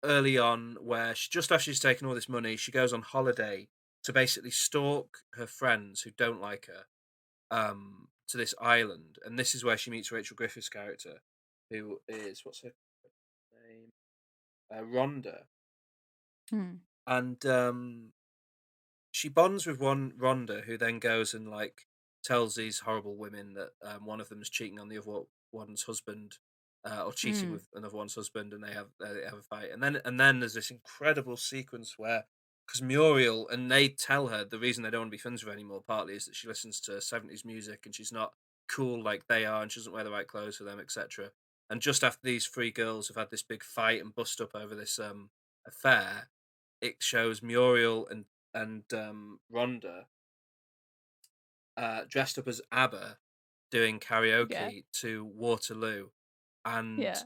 early on where just after she's taken all this money, she goes on holiday to basically stalk her friends who don't like her, to this island, and this is where she meets Rachel Griffith's character, who is what's her name, Rhonda, Mm. and she bonds with one Rhonda, who then goes and like tells these horrible women that one of them is cheating on the other one's husband, or cheating Mm. with another one's husband, and they have a fight. And then there's this incredible sequence where because Muriel and they tell her the reason they don't want to be friends with her anymore partly is that she listens to 70s music and she's not cool like they are, and she doesn't wear the right clothes for them, etc. And just after these three girls have had this big fight and bust up over this affair, it shows Muriel and Rhonda dressed up as ABBA doing Yeah. karaoke to Waterloo, and Yeah.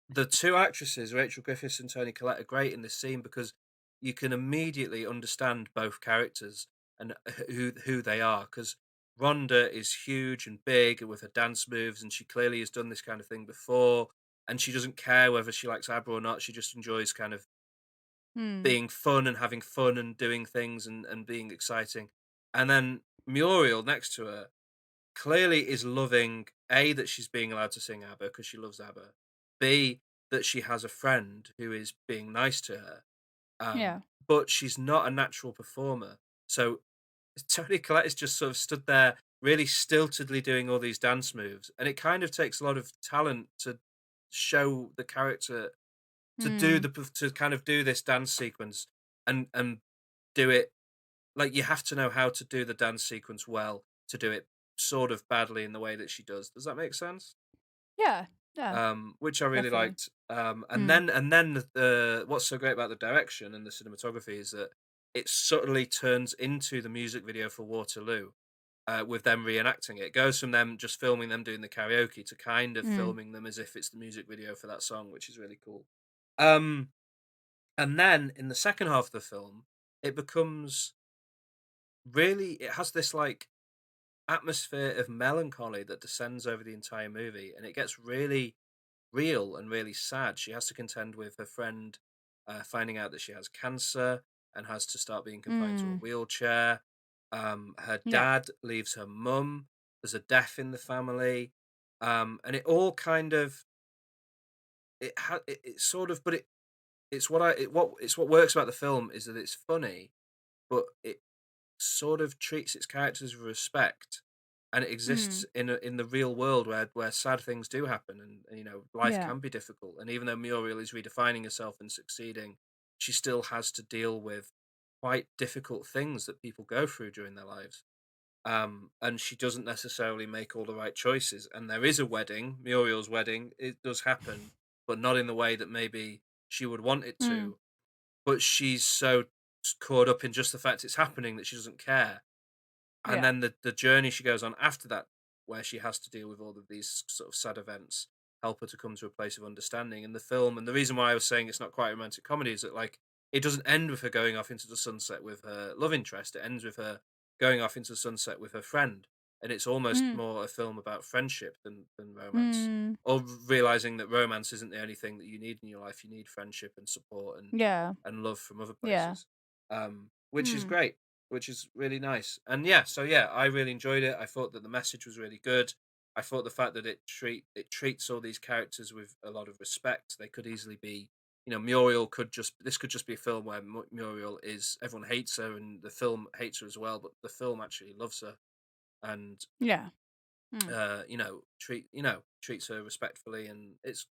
the two actresses, Rachel Griffiths and Toni Collette, are great in this scene because you can immediately understand both characters and who they are. Because Rhonda is huge and big with her dance moves, and she clearly has done this kind of thing before, and she doesn't care whether she likes ABBA or not. She just enjoys kind of Mm. being fun and having fun and doing things and being exciting. And then Muriel next to her clearly is loving A, that she's being allowed to sing ABBA because she loves ABBA, B, that she has a friend who is being nice to her. Yeah. But she's not a natural performer. So Tony Collette is just sort of stood there really stiltedly doing all these dance moves. And it kind of takes a lot of talent to show the character Mm. to kind of do this dance sequence and do it like you have to know how to do the dance sequence well to do it sort of badly in the way that she does. Does that make sense? Yeah. Yeah. Which I really Definitely. liked. And Mm. then what's so great about the direction and the cinematography is that it subtly turns into the music video for Waterloo. With them reenacting it. It goes from them just filming them doing the karaoke to kind of Mm. filming them as if it's the music video for that song, which is really cool. Um, and then in the second half of the film, it becomes it has this like atmosphere of melancholy that descends over the entire movie, and it gets really real and really sad. She has to contend with her friend finding out that she has cancer and has to start being confined to a Mm. wheelchair. Her Yeah. dad leaves her mum. There's a death in the family, and it all kind of it sort of, but it's what I it what it's what works about the film is that it's funny, but it sort of treats its characters with respect, and it exists in the real world where sad things do happen, and life Yeah. can be difficult. And even though Muriel is redefining herself and succeeding, she still has to deal with quite difficult things that people go through during their lives. And she doesn't necessarily make all the right choices. And there is a wedding, Muriel's wedding. It does happen, but not in the way that maybe she would want it to. But she's so caught up in just the fact it's happening that she doesn't care. And Yeah. then the journey she goes on after that, where she has to deal with all of these sort of sad events, help her to come to a place of understanding. And the film, and the reason why I was saying it's not quite a romantic comedy, is that like it doesn't end with her going off into the sunset with her love interest. It ends with her going off into the sunset with her friend, and it's almost more a film about friendship than romance, or realizing that romance isn't the only thing that you need in your life. You need friendship and support Yeah. and love from other Yeah. places, which is great, which is really nice. And yeah, so yeah, I really enjoyed it. I thought that the message was really good. I thought the fact that it treats all these characters with a lot of respect. They could easily be, Muriel could just be a film where Muriel is, everyone hates her and the film hates her as well, but the film actually loves her and Yeah. treats her respectfully, and it's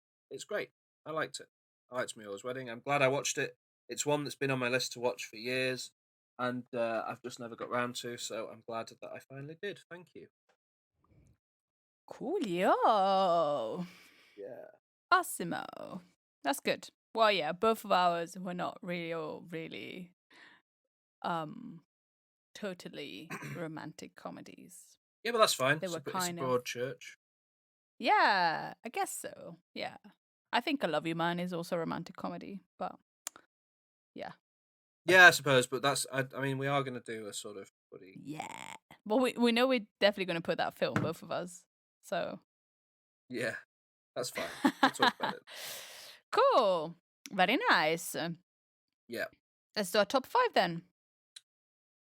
great. I liked it. I liked Muriel's Wedding. I'm glad I watched it. It's one that's been on my list to watch for years, and I've just never got round to. So I'm glad that I finally did. Thank you. Coolio. Yeah. Awesimo. That's good. Well, yeah, both of ours were not really totally romantic comedies. Yeah, but that's fine. They It's were a kind of. broad church. Yeah, I guess so. Yeah. I think I Love You Man is also a romantic comedy, but yeah. Yeah, I suppose, but that's. I mean, we are going to do a sort of buddy. Yeah. Well, we know we're definitely going to put that film, both of us. So. Yeah, that's fine. We'll talk about it. Cool. Very nice. Yeah. Let's do our top 5 then.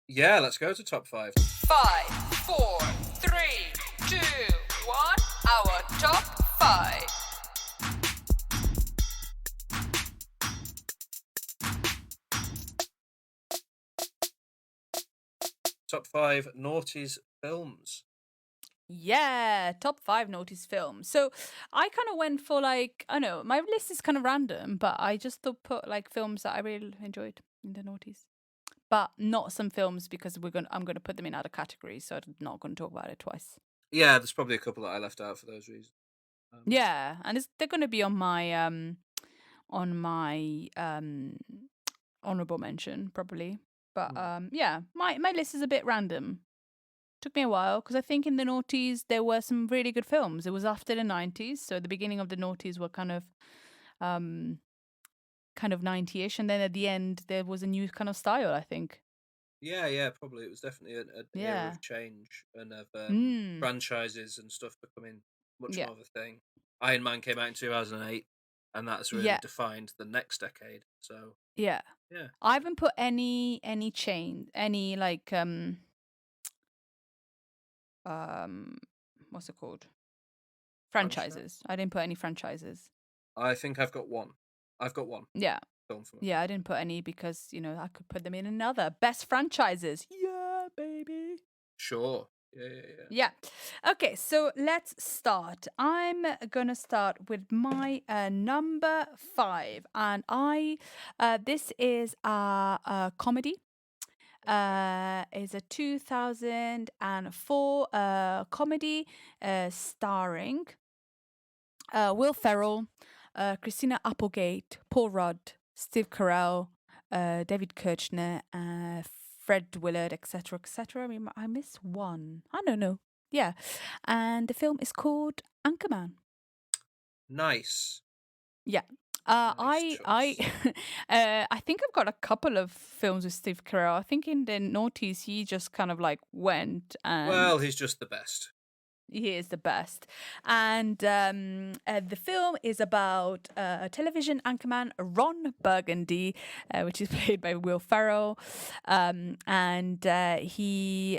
Yeah, let's go to top 5. 5, 4, 3, 2, 1. Our top 5. Top 5 noughties films. Yeah, top 5 noticed films. So I kind of went for like, I don't know, my list is kind of random, but I just put like films that I really enjoyed in the noughties. But not some films because I'm gonna put them in other categories, so I'm not gonna talk about it twice. Yeah, there's probably a couple that I left out for those reasons. Yeah, and they're gonna be on my honorable mention probably. But yeah, my list is a bit random. Took me a while because I think in the noughties there were some really good films. It was after the 90s, so the beginning of the noughties were kind of 90-ish, and then at the end there was a new kind of style, I think. Yeah, probably. It was definitely an era of change and of franchises and stuff becoming much more of a thing. Iron Man came out in 2008, and that's really defined the next decade. So yeah. I haven't put any like what's it called? Franchises. I didn't put any franchises. I think I've got one. Yeah. Film for Yeah, I didn't put any because, I could put them in another. Best franchises. Yeah, baby. Sure. Yeah. Okay, so let's start. I'm going to start with my number 5. And this is a comedy. Is a 2004 comedy starring Will Ferrell, Christina Applegate, Paul Rudd, Steve Carell, David Kirchner, Fred Willard, etc., etc. I mean, I missed one. I don't know. Yeah, and the film is called Anchorman. Nice. Yeah. Nice I think I've got a couple of films with Steve Carell. I think in the noughties he just kind of like went and well, he's just the best. He is the best. And the film is about television anchorman Ron Burgundy, which is played by Will Ferrell. And he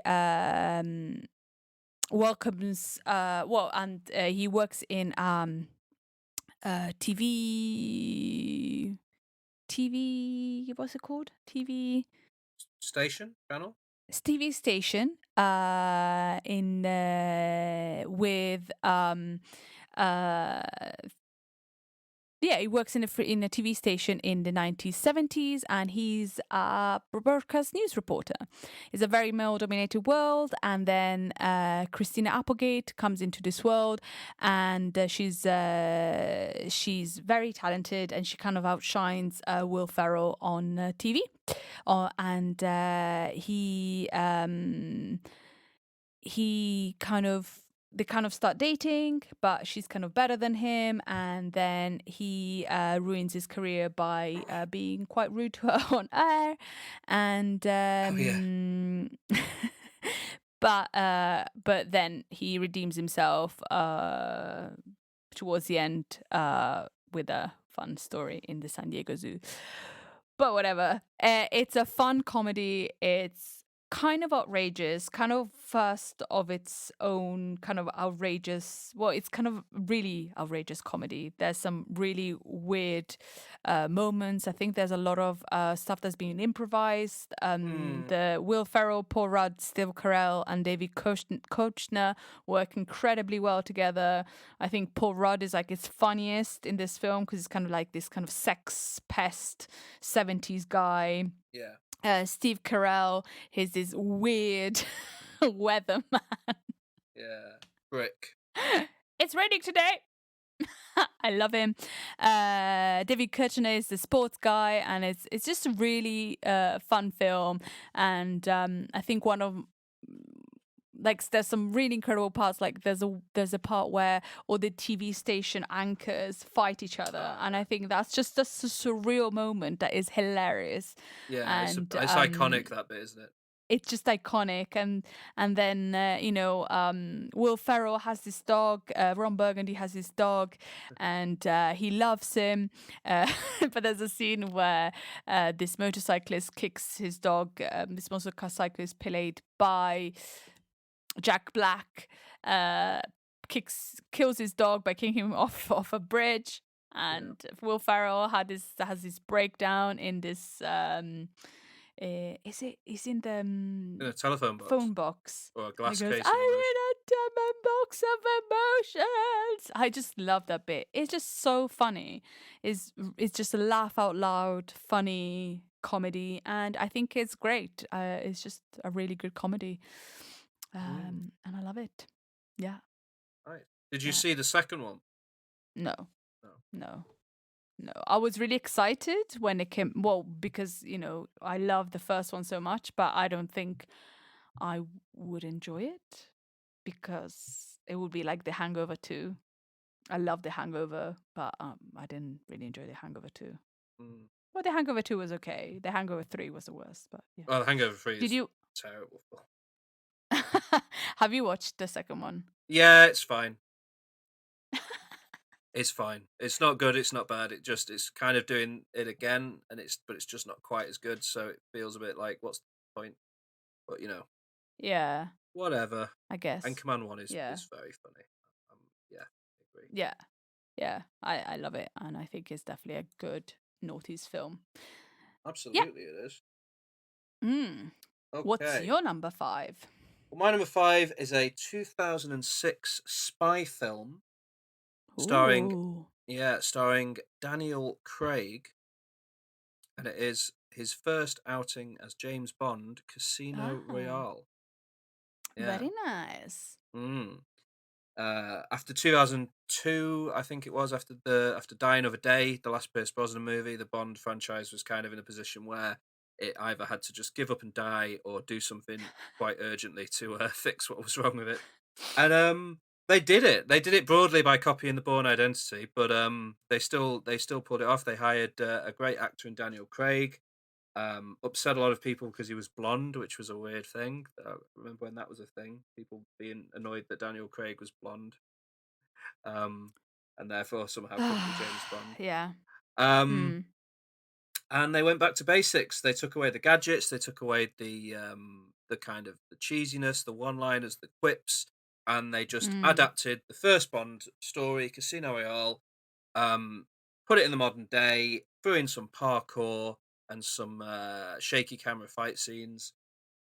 welcomes, he works in TV, what's it called? TV station channel. TV station, in with uh yeah, he works in a TV station in the 1970s, and he's a broadcast news reporter. It's a very male-dominated world, and then Christina Applegate comes into this world, and she's very talented, and she kind of outshines Will Ferrell on TV. And he kind of they kind of start dating, but she's kind of better than him, and then he ruins his career by being quite rude to her on air, and Oh yeah. but then he redeems himself towards the end with a fun story in the San Diego Zoo. But whatever. It's a fun comedy. It's kind of outrageous, kind of first of its own kind of outrageous. Well, it's kind of really outrageous comedy. There's some really weird moments. I think there's a lot of stuff that's being improvised. The Will Ferrell, Paul Rudd, Steve Carell, and David Koechner work incredibly well together. I think Paul Rudd is like his funniest in this film because he's kind of like this kind of sex pest 70s guy. Yeah. Steve Carell, he's this weird weatherman. Yeah. Brick. It's raining today. I love him. David Koechner is the sports guy, and it's just a really fun film. And I think one of there's some really incredible parts. Like there's a part where all the TV station anchors fight each other, and I think that's just a surreal moment that is hilarious. Yeah, it's And iconic, that bit, isn't it? it's just iconic. And then Will Ferrell has this dog, Ron Burgundy has this dog, and he loves him, but there's a scene where this motorcyclist kicks his dog. This motorcyclist played by Jack Black kills his dog by kicking him off a bridge. And Will Ferrell has this breakdown in this is in the In a telephone box. phone box. Or a And glass he goes, case. I'm in a diamond box of emotions. I just love that bit. It's just so funny. It's just a laugh out loud, funny comedy, and I think it's great. It's just a really good comedy, and I love it. Yeah. Right. Did you see the second one? No. I was really excited when it came. Well, because I love the first one so much, but I don't think I would enjoy it because it would be like The Hangover 2. I love The Hangover, but I didn't really enjoy The Hangover 2. Well, The Hangover 2 was okay. The Hangover 3 was the worst, but yeah. Well, The Hangover 3 Did is you terrible. have you watched the second one? Yeah, it's fine. It's fine. It's not good. It's not bad. It's kind of doing it again, but it's just not quite as good. So it feels a bit like, what's the point? But Yeah, whatever. I guess. And Command 1 is Yeah. very funny. Yeah, I agree. Yeah, I love it, and I think it's definitely a good noughties film. Absolutely, it is. Okay. What's your number 5? Well, my number 5 is a 2006 spy film starring Daniel Craig, and it is his first outing as James Bond, Casino Royale. Yeah. Very nice. After 2002, I think it was, after Die Another Day, the last Pierce Brosnan movie, the Bond franchise was kind of in a position where it either had to just give up and die or do something quite urgently to fix what was wrong with it. And they did it. They did it broadly by copying the Bourne Identity, but they still pulled it off. They hired a great actor in Daniel Craig. Upset a lot of people because he was blonde, which was a weird thing. I remember when that was a thing, people being annoyed that Daniel Craig was blonde, and therefore somehow couldn't be James Bond. Yeah. And they went back to basics. They took away the gadgets. They took away the kind of the cheesiness, the one-liners, the quips, and they just adapted the first Bond story, Casino Royale, put it in the modern day, threw in some parkour and some shaky camera fight scenes,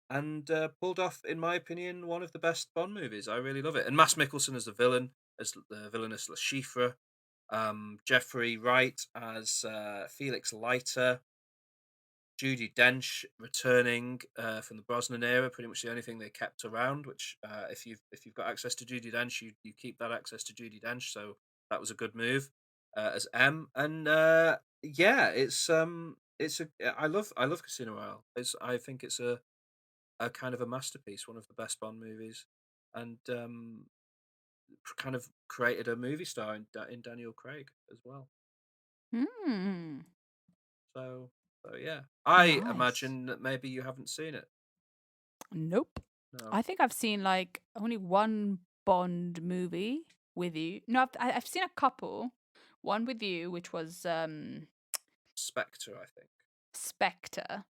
and pulled off, in my opinion, one of the best Bond movies. I really love it. And Mads Mikkelsen as the villain, as the villainous Le Chiffre, Jeffrey Wright as Felix Leiter, Judi Dench returning from the Brosnan era, pretty much the only thing they kept around. Which, if you've got access to Judi Dench, you keep that access to Judi Dench. So that was a good move as M. And yeah, it's I love Casino Royale. I think it's a kind of a masterpiece, one of the best Bond movies, and kind of created a movie star in Daniel Craig as well. Hmm. So yeah, I Nice. imagine that maybe you haven't seen it. Nope. No, I think I've seen like only one Bond movie with you. No, I've seen a couple. One with you, which was Spectre, I think. Spectre,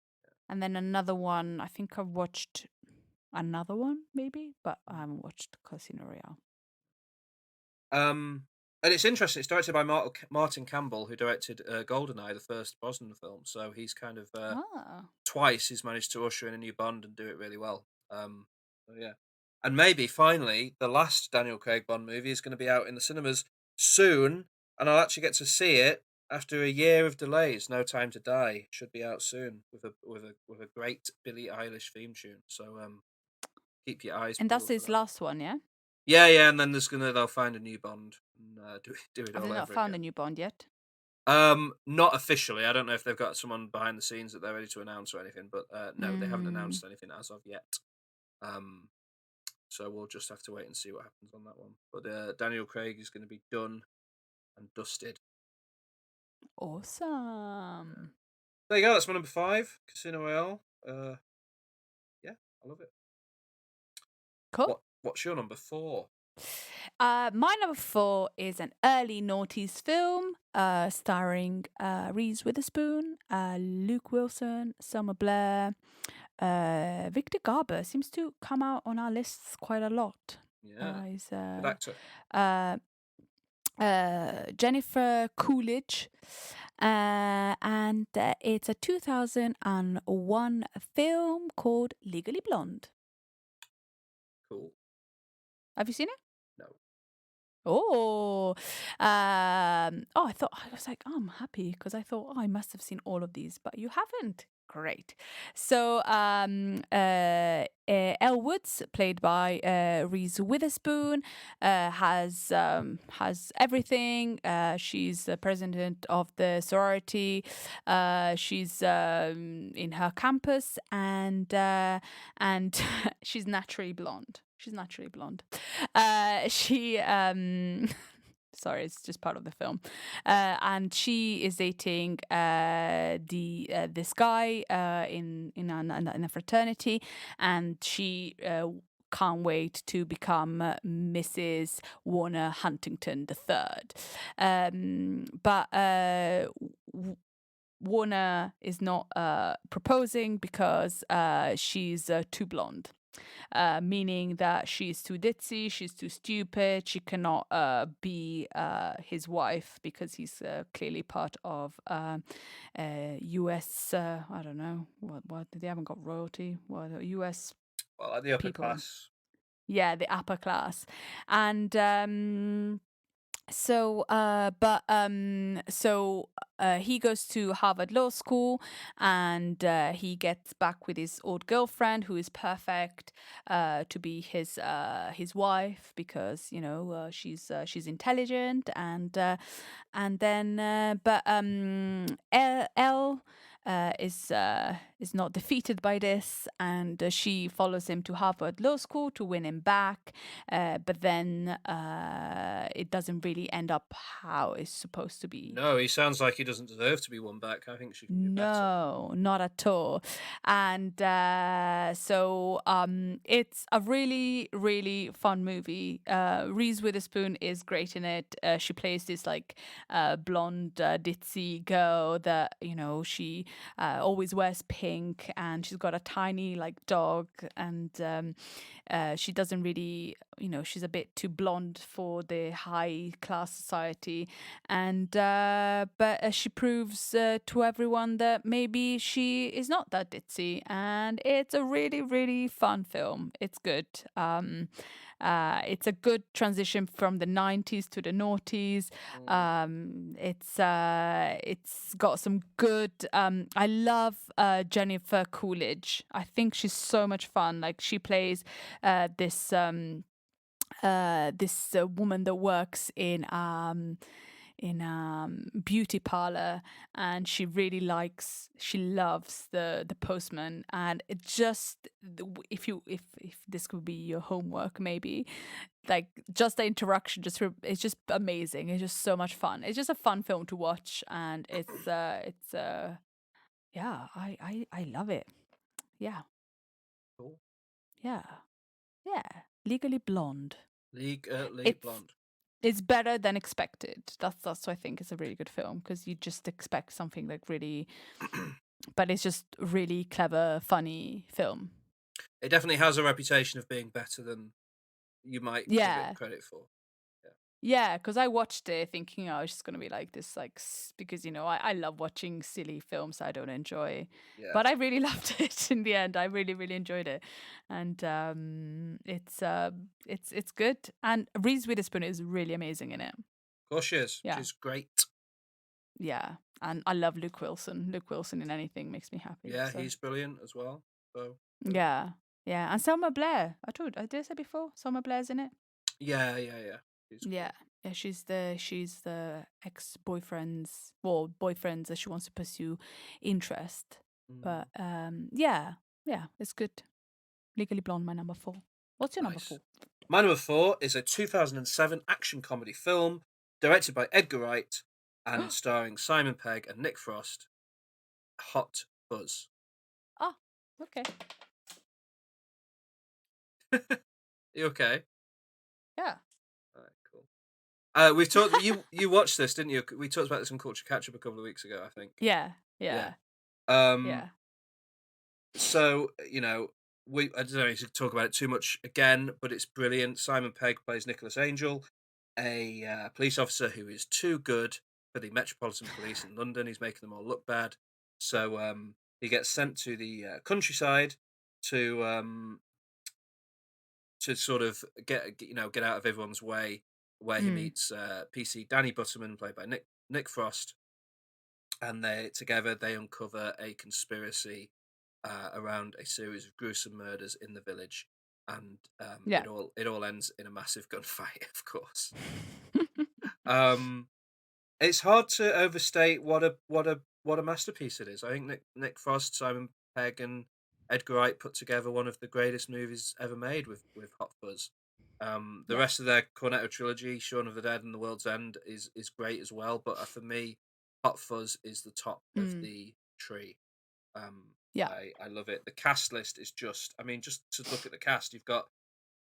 and then another one. I think I watched another one maybe, but I haven't watched Casino Royale. And it's interesting. It's directed by Martin Campbell, who directed Goldeneye, the first Brosnan film. So he's kind of twice he's managed to usher in a new Bond and do it really well. So yeah, and maybe finally the last Daniel Craig Bond movie is going to be out in the cinemas soon, and I'll actually get to see it after a year of delays. No Time to Die should be out soon with a great Billie Eilish theme tune. So keep your eyes. And that's peeled for his that. last one, yeah? Yeah, and then they'll find a new Bond and do it Have all they not over found again. a new Bond yet? Not officially. I don't know if they've got someone behind the scenes that they're ready to announce or anything, but no, they haven't announced anything as of yet. So we'll just have to wait and see what happens on that one. But Daniel Craig is going to be done and dusted. Awesome. There you go. That's my number 5, Casino Royale. Yeah, I love it. Cool. What's your number 4? My number 4 is an early noughties film starring Reese Witherspoon, Luke Wilson, Selma Blair, Victor Garber seems to come out on our lists quite a lot. Yeah, He's good actor. Jennifer Coolidge, and it's a 2001 film called Legally Blonde. Cool. Have you seen it? No. I thought I was like, I'm happy because I thought, I must have seen all of these, but you haven't. Great. So, Elle Woods, played by Reese Witherspoon, has everything. She's the president of the sorority. She's in her campus, and she's naturally blonde. She sorry, it's just part of the film. And she is dating this guy in a fraternity, and she can't wait to become Mrs. Warner Huntington III. But Warner is not proposing because she's too blonde. Meaning that she's too ditzy, she's too stupid, she cannot be his wife because he's clearly part of US, I don't know, what they haven't got royalty, US Well, the upper people. class. Yeah, the upper class. And he goes to Harvard Law School, and he gets back with his old girlfriend, who is perfect to be his wife because she's intelligent, and then Elle is not defeated by this, and she follows him to Harvard Law School to win him back, but then it doesn't really end up how it's supposed to be. No, he sounds like he doesn't deserve to be won back. I think she can do better. No, not at all. And so it's a really, really fun movie. Reese Witherspoon is great in it. She plays this blonde ditzy girl that she always wears pink pink, and she's got a tiny like dog, and she doesn't really, she's a bit too blonde for the high class society, and but she proves to everyone that maybe she is not that ditzy, and it's a really really fun film. It's good. It's a good transition from the 90s to the noughties. It's got some good. I love Jennifer Coolidge. I think she's so much fun. Like she plays this woman that works in beauty parlor, and she loves the postman, and it just, if this could be your homework, maybe, like, just the interaction, it's just amazing. It's just so much fun. It's just a fun film to watch, and yeah, I love it. Yeah. Cool. Yeah. Legally Blonde. Legally Blonde. It's better than expected. That's what I think is a really good film, because you just expect something like really, but it's just really clever, funny film. It definitely has a reputation of being better than you might give it credit for. Yeah, because I watched it thinking, oh, it's just gonna be like this, like, because I love watching silly films I don't enjoy, but I really loved it in the end. I really really enjoyed it, and it's good. And Reese Witherspoon is really amazing in it. Of course she is. Yeah. She's great. Yeah, and I love Luke Wilson. Luke Wilson in anything makes me happy. Yeah, so. he's brilliant as well. So. Yeah, and Selma Blair. I did say before, Selma Blair's in it. Yeah. Yeah, she's the ex-boyfriend's, boyfriends that she wants to pursue interest. But yeah, it's good. Legally Blonde, my number 4. What's your number 4? My number 4 is a 2007 action comedy film directed by Edgar Wright and starring Simon Pegg and Nick Frost. Hot Fuzz. Oh, okay. You okay? Yeah. Cool. We've talked. You watched this, didn't you? We talked about this in Culture Catch Up a couple of weeks ago, I think. Yeah. So I don't know if to talk about it too much again, but it's brilliant. Simon Pegg plays Nicholas Angel, a police officer who is too good for the Metropolitan Police in London. He's making them all look bad. So he gets sent to the countryside to sort of get out of everyone's way, where he meets PC Danny Butterman, played by Nick Frost, and they uncover a conspiracy around a series of gruesome murders in the village, and it all ends in a massive gunfight, of course. It's hard to overstate what a masterpiece it is. I think Nick Frost, Simon Pegg, and Edgar Wright put together one of the greatest movies ever made with Hot Fuzz. The rest of their Cornetto trilogy, Shaun of the Dead and The World's End, is great as well. But for me, Hot Fuzz is the top of the tree. I love it. The cast list is just to look at the cast, you've got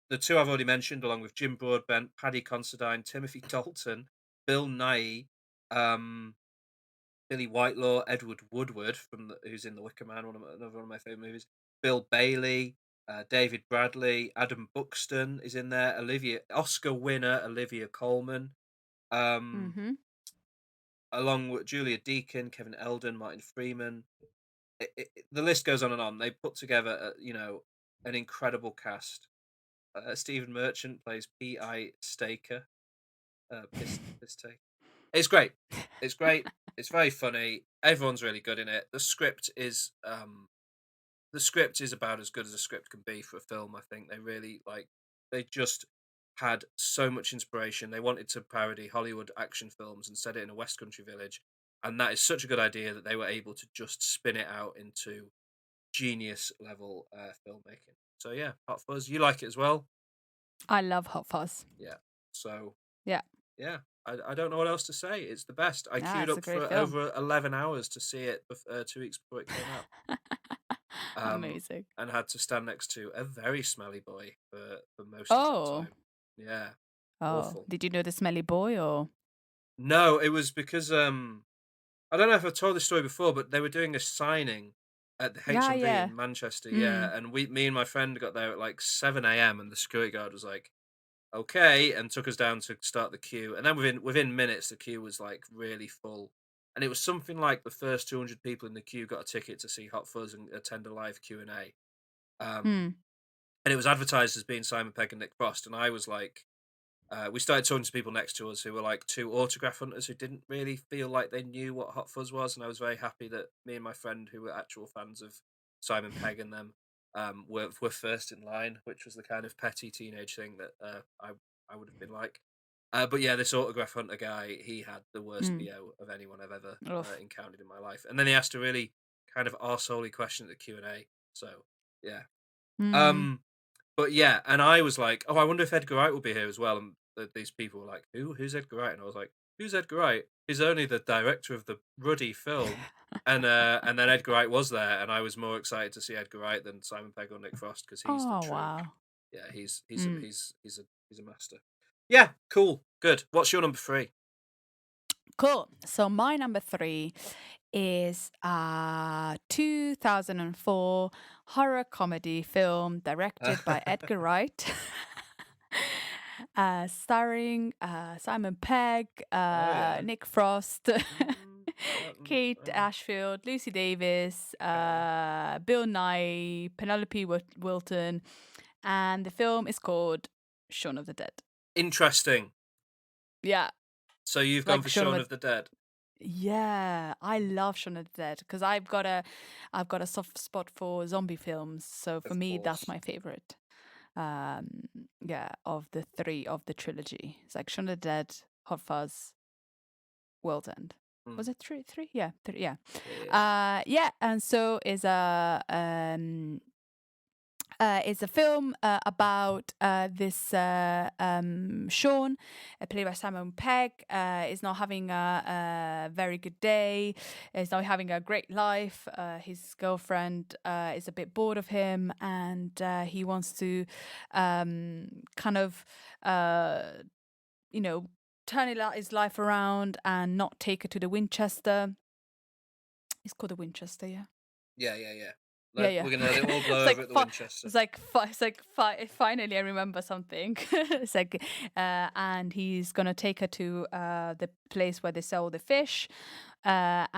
the two I've already mentioned, along with Jim Broadbent, Paddy Considine, Timothy Dalton, Bill Nighy, Billy Whitelaw, Edward Woodward who's in The Wicker Man, another one of my favourite movies, Bill Bailey, David Bradley, Adam Buxton is in there, Oscar winner Olivia Colman, along with Julia Deakin, Kevin Eldon, Martin Freeman. The list goes on and on. They put together an incredible cast. Stephen Merchant plays P.I. Staker. Piss take. It's great. It's great. It's very funny. Everyone's really good in it. The script is about as good as a script can be for a film. I think they just had so much inspiration. They wanted to parody Hollywood action films and set it in a West Country village, and that is such a good idea that they were able to just spin it out into genius level filmmaking. So yeah, Hot Fuzz. You like it as well? I love Hot Fuzz. Yeah. So yeah. I don't know what else to say. It's the best. I queued up for over 11 hours to see it 2 weeks before it came out. Amazing. And had to stand next to a very smelly boy for most of the time. Yeah. Awful. Did you know the smelly boy, or? No, it was because I don't know if I've told this story before, but they were doing a signing at the Yeah, HMV yeah. in Manchester. Mm. Yeah, and me and my friend got there at like 7 a.m. and the security guard was like, "Okay," and took us down to start the queue. And then within minutes, the queue was like really full, and it was something like the first 200 people in the queue got a ticket to see Hot Fuzz and attend a live Q&A. Mm. And it was advertised as being Simon Pegg and Nick Frost, and I was like, we started talking to people next to us who were like two autograph hunters who didn't really feel like they knew what Hot Fuzz was, and I was very happy that me and my friend, who were actual fans of Simon Pegg and them, were first in line, which was the kind of petty teenage thing that I would have been like. But yeah, this autograph hunter guy, he had the worst Mm. BO of anyone I've ever Oof. encountered in my life, and then he asked a really kind of arseholey question at the Q&A. So yeah. Mm. But yeah, and I was like, oh, I wonder if Edgar Wright will be here as well. And these people were like, who's Edgar Wright? And I was like, who's Edgar Wright? He's only the director of the Ruddy film. And then Edgar Wright was there, and I was more excited to see Edgar Wright than Simon Pegg or Nick Frost, because he's the Oh, true. wow. Yeah, he's Mm. a master. Yeah, cool, good. What's your number 3? Cool. So my number 3 is a 2004 horror comedy film directed by Edgar Wright, starring Simon Pegg, yeah. Nick Frost, Kate Oh. Ashfield, Lucy Davis, Bill Nye, Penelope Wilton, and the film is called Shaun of the Dead. Interesting. Yeah. So you've gone Like for Shaun of Shaun the- of the Dead. Yeah, I love Shaun of the Dead because I've got a soft spot for zombie films. So for Of me, that's course. my favorite. Yeah, of the 3 of the trilogy. It's like Shaun of the Dead, Hot Fuzz, World's End. Was it 3? 3? Yeah, 3. Yeah. Yeah, and so is it's a film about this Sean, played by Simon Pegg, is not having a very good day, is not having a great life. His girlfriend is a bit bored of him, and he wants to kind of, turn his life around and not take her to the Winchester. It's called the Winchester, yeah. Yeah. Yeah. We're gonna let it all blow It's over at the Winchester. It's like finally I remember something. It's like, and he's gonna take her to the place where they sell the fish, but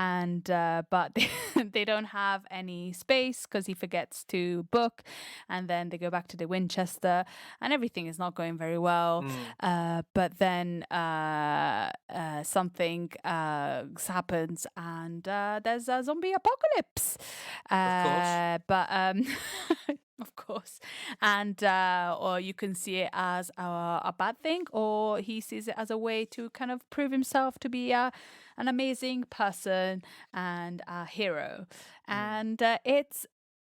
they don't have any space because he forgets to book, and then they go back to the Winchester, and everything is not going very well. But then something happens, and there's a zombie apocalypse. But of course, and or you can see it as a bad thing, or he sees it as a way to kind of prove himself to be an amazing person and a hero. And it's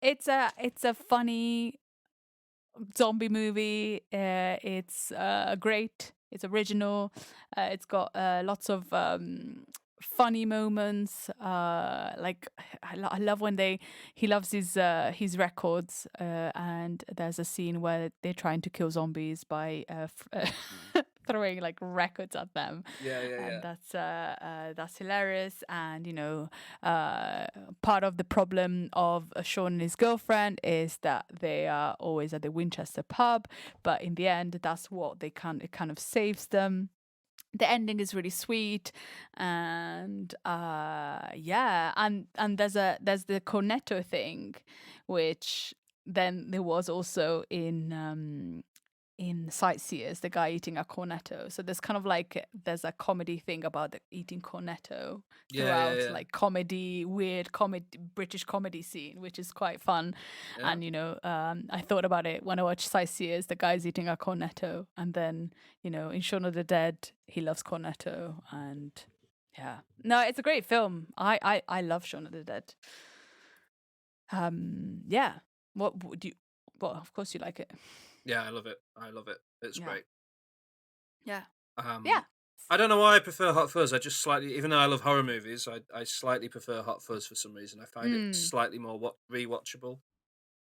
a funny zombie movie. It's great. It's original. It's got lots of funny moments. Like I love when he loves his records. And there's a scene where they're trying to kill zombies by throwing like records at them. And that's hilarious. And part of the problem of Sean and his girlfriend is that they are always at the Winchester pub, but in the end that's what it kind of saves them. The ending is really sweet, and and there's the cornetto thing, which then there was also in Sightseers, the guy eating a cornetto. So there's kind of like there's a comedy thing about eating cornetto throughout, like weird comedy, British comedy scene, which is quite fun. Yeah. And I thought about it when I watched Sightseers. The guy's eating a cornetto, and then in Shaun of the Dead, he loves cornetto, and yeah, no, it's a great film. I love Shaun of the Dead. Yeah. What would you? Well, of course you like it. Yeah, I love it. It's great. Yeah. Yeah. I don't know why I prefer Hot Fuzz. I just slightly, even though I love horror movies, I slightly prefer Hot Fuzz for some reason. I find it slightly more rewatchable.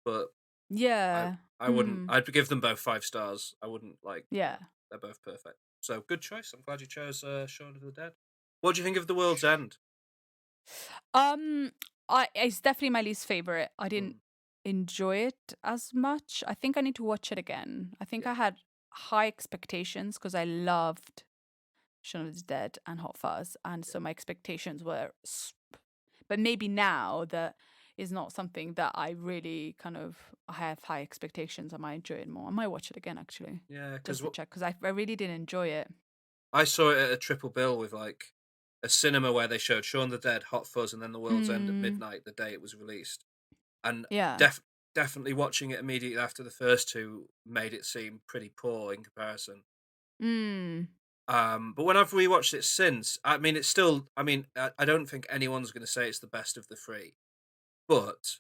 But yeah, I wouldn't. I'd give them both 5 stars. I wouldn't like. Yeah, they're both perfect. So good choice. I'm glad you chose Shaun of the Dead. What do you think of The World's End? It's definitely my least favorite. I didn't Mm, enjoy it as much. I think I need to watch it again. I think yeah. I had high expectations because I loved Shaun of the Dead and Hot Fuzz, and so my expectations were. But maybe now that is not something that I really kind of have high expectations. I might enjoy it more. I might watch it again actually, Yeah, because just to check because I really did enjoy it. I saw it at a triple bill with like a cinema where they showed Shaun of the Dead, Hot Fuzz, and then The World's End at Mm, midnight the day it was released. And yeah. definitely watching it immediately after the first two made it seem pretty poor in comparison. Mm, But when I've rewatched it since, I mean, it's still. I mean, I don't think anyone's going to say it's the best of the three. But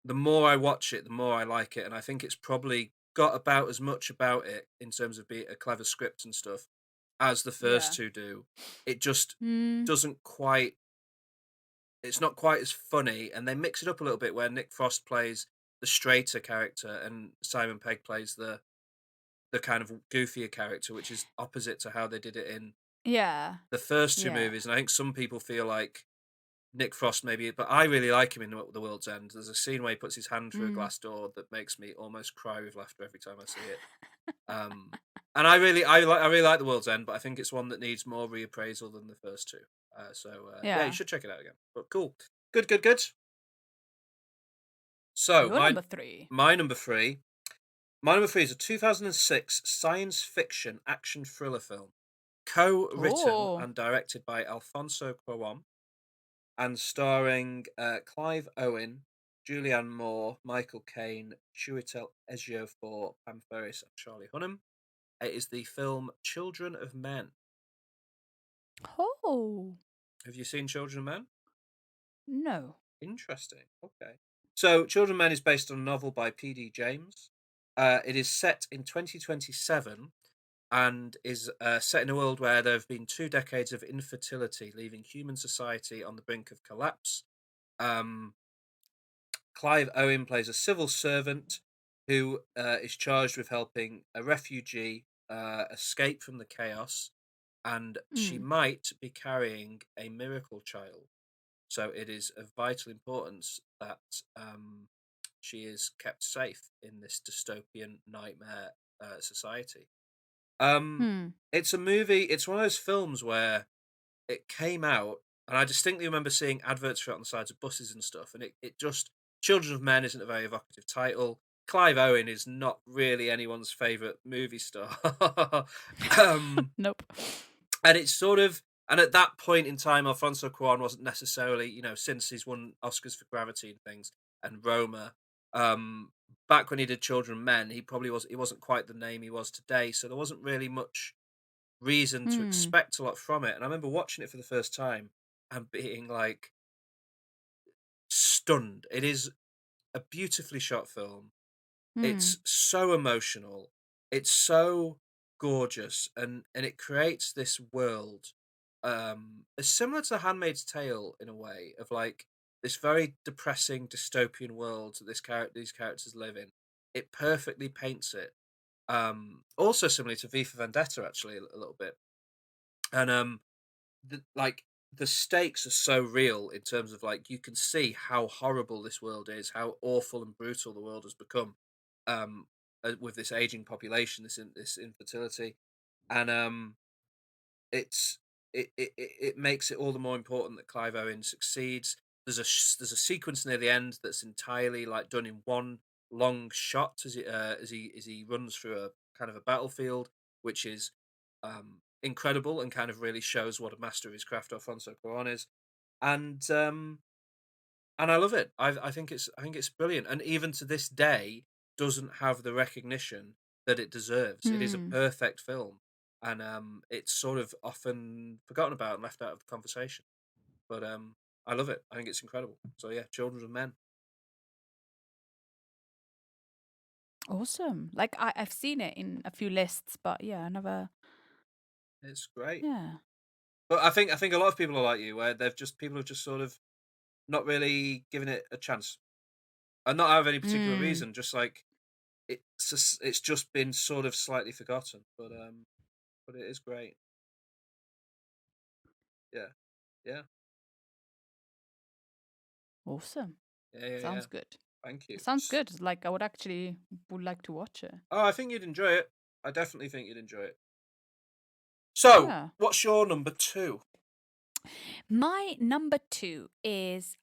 the more I watch it, the more I like it, and I think it's probably got about as much about it in terms of being a clever script and stuff as the first yeah. two do. It just Mm, doesn't quite. It's not quite as funny, and they mix it up a little bit where Nick Frost plays the straighter character and Simon Pegg plays the kind of goofier character, which is opposite to how they did it in yeah. the first two Yeah. movies. And I think some people feel like Nick Frost maybe, but I really like him in The World's End. There's a scene where he puts his hand through a Mm. glass door that makes me almost cry with laughter every time I see it. And I really like The World's End, but I think it's one that needs more reappraisal than the first two. Yeah, you Yeah. should check it out again. But cool, good, good, good. So Your number 3. my number three, my number three is a 2006 science fiction action thriller film, co-written Oh. and directed by Alfonso Cuarón, and starring Clive Owen, Julianne Moore, Michael Caine, Chiwetel Ejiofor, Pam Ferris, and Charlie Hunnam. It is the film Children of Men. Oh. Have you seen Children of Men? No. Interesting. Okay. So, Children of Men is based on a novel by P.D. James. It is set in 2027 and is set in a world where there have been 2 decades of infertility, leaving human society on the brink of collapse. Um, Clive Owen plays a civil servant who is charged with helping a refugee escape from the chaos, and she Mm. might be carrying a miracle child. So it is of vital importance that she is kept safe in this dystopian nightmare society. Um, Hmm. it's a movie. It's one of those films where it came out, and I distinctly remember seeing adverts for it on the sides of buses and stuff. And it just Children of Men isn't a very evocative title. Clive Owen is not really anyone's favorite movie star. um, Nope. and it's sort of, and at that point in time, Alfonso Cuarón wasn't necessarily, since he's won Oscars for Gravity and things and Roma. Back when he did Children of Men, he wasn't quite the name he was today, so there wasn't really much reason to Hmm. expect a lot from it. And I remember watching it for the first time and being like stunned. It is a beautifully shot film. Hmm. It's so emotional. It's so gorgeous, and it creates this world. It's similar to Handmaid's Tale in a way of like this very depressing dystopian world that these characters live in. It perfectly paints it. Also similar to V for Vendetta, actually, a little bit. And like the stakes are so real in terms of like you can see how horrible this world is, how awful and brutal the world has become, with this aging population, this infertility, and it's it makes it all the more important that Clive Owen succeeds. There's a sequence near the end that's entirely like done in one long shot as he runs through a kind of a battlefield, which is incredible and kind of really shows what a master of his craft Alfonso Cuarón is, and I love it. I think it's brilliant, and even to this day doesn't have the recognition that it deserves. It is a Hmm. perfect film, and it's sort of often forgotten about and left out of the conversation. But I love it. I think it's incredible. So yeah, Children of Men. Awesome. Like I've seen it in a few lists, but yeah, I never. It's great. Yeah. But I think a lot of people are like you, where people have just sort of not really given it a chance, and not out of any particular Hmm. reason. Just like it's just been sort of slightly forgotten. But it is great. Yeah, yeah. Awesome. Yeah. Sounds good. Thank you. Sounds good. Like I would like to watch it. Oh, I think you'd enjoy it. I definitely think you'd enjoy it. So, Yeah. what's your number 2? My number 2 is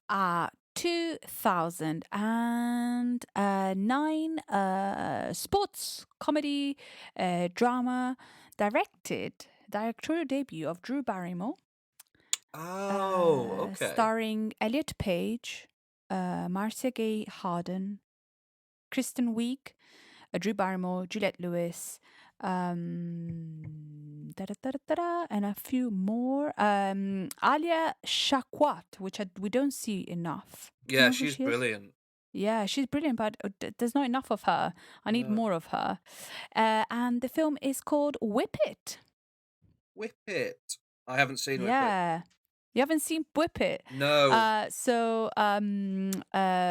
2009 sports comedy drama directorial debut of Drew Barrymore. Oh, okay. Starring Elliot Page, Marcia Gay Harden, Kristen Wiig, Drew Barrymore, Juliette Lewis, and a few more. Alia Shawkat, which we don't see enough. Do you Yeah, know who she's she is? brilliant. Yeah, she's brilliant, but there's not enough of her. I need No. more of her. And the film is called Whip It. Whip It. I haven't seen Whip It. Yeah. You haven't seen Whip It? No.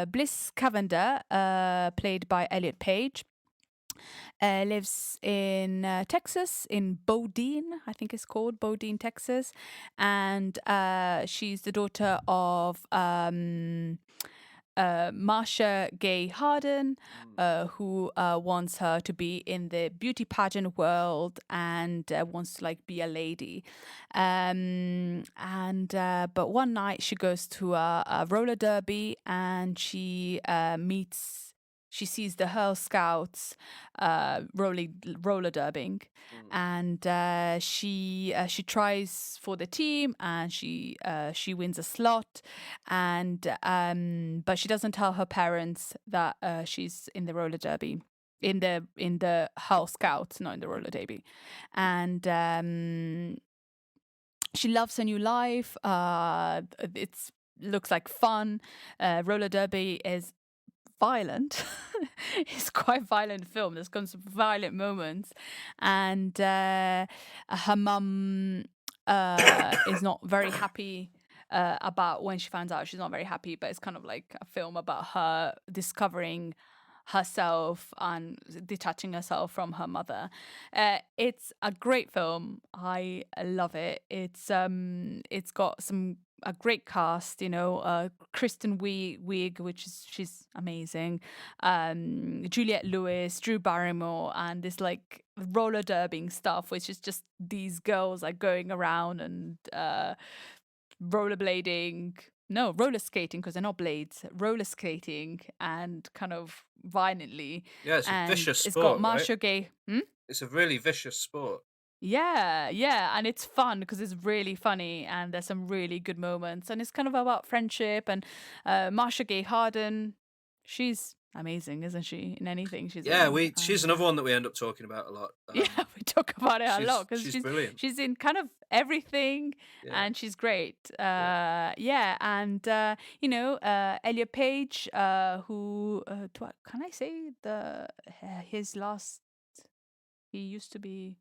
Bliss Cavender, played by Elliot Page, lives in Texas, in Bodine, I think it's called, Bodine, Texas. And she's the daughter of Marcia Gay Harden, who wants her to be in the beauty pageant world and wants to like be a lady. But one night she goes to a roller derby and she sees the Girl Scouts roller derbying, and she tries for the team and she wins a slot, and but she doesn't tell her parents that she's in the roller derby, in the Girl Scouts, not in the roller derby, and she loves her new life. It's looks like fun. Roller derby is violent. It's quite violent film. There's some violent moments, and her mum is not very happy about when she finds out. She's not very happy, but it's kind of like a film about her discovering herself and detaching herself from her mother. It's a great film. I love it. It's got a great cast, Kristen Wiig, she's amazing, Juliette Lewis, Drew Barrymore, and this like roller derbying stuff, which is just these girls like going around and roller skating, because they're not blades, roller skating and kind of violently. Yeah, it's a And vicious it's sport, got Marcia right? Gay. It's a really vicious sport. Yeah, and it's fun because it's really funny and there's some really good moments, and it's kind of about friendship. And Marcia Gay Harden, she's amazing, isn't she? In anything she's in. She's another one that we end up talking about a lot. Yeah, we talk about it a lot because she's brilliant. She's in kind of everything, and she's great. And Elliot Page, who can I say his last? He used to be.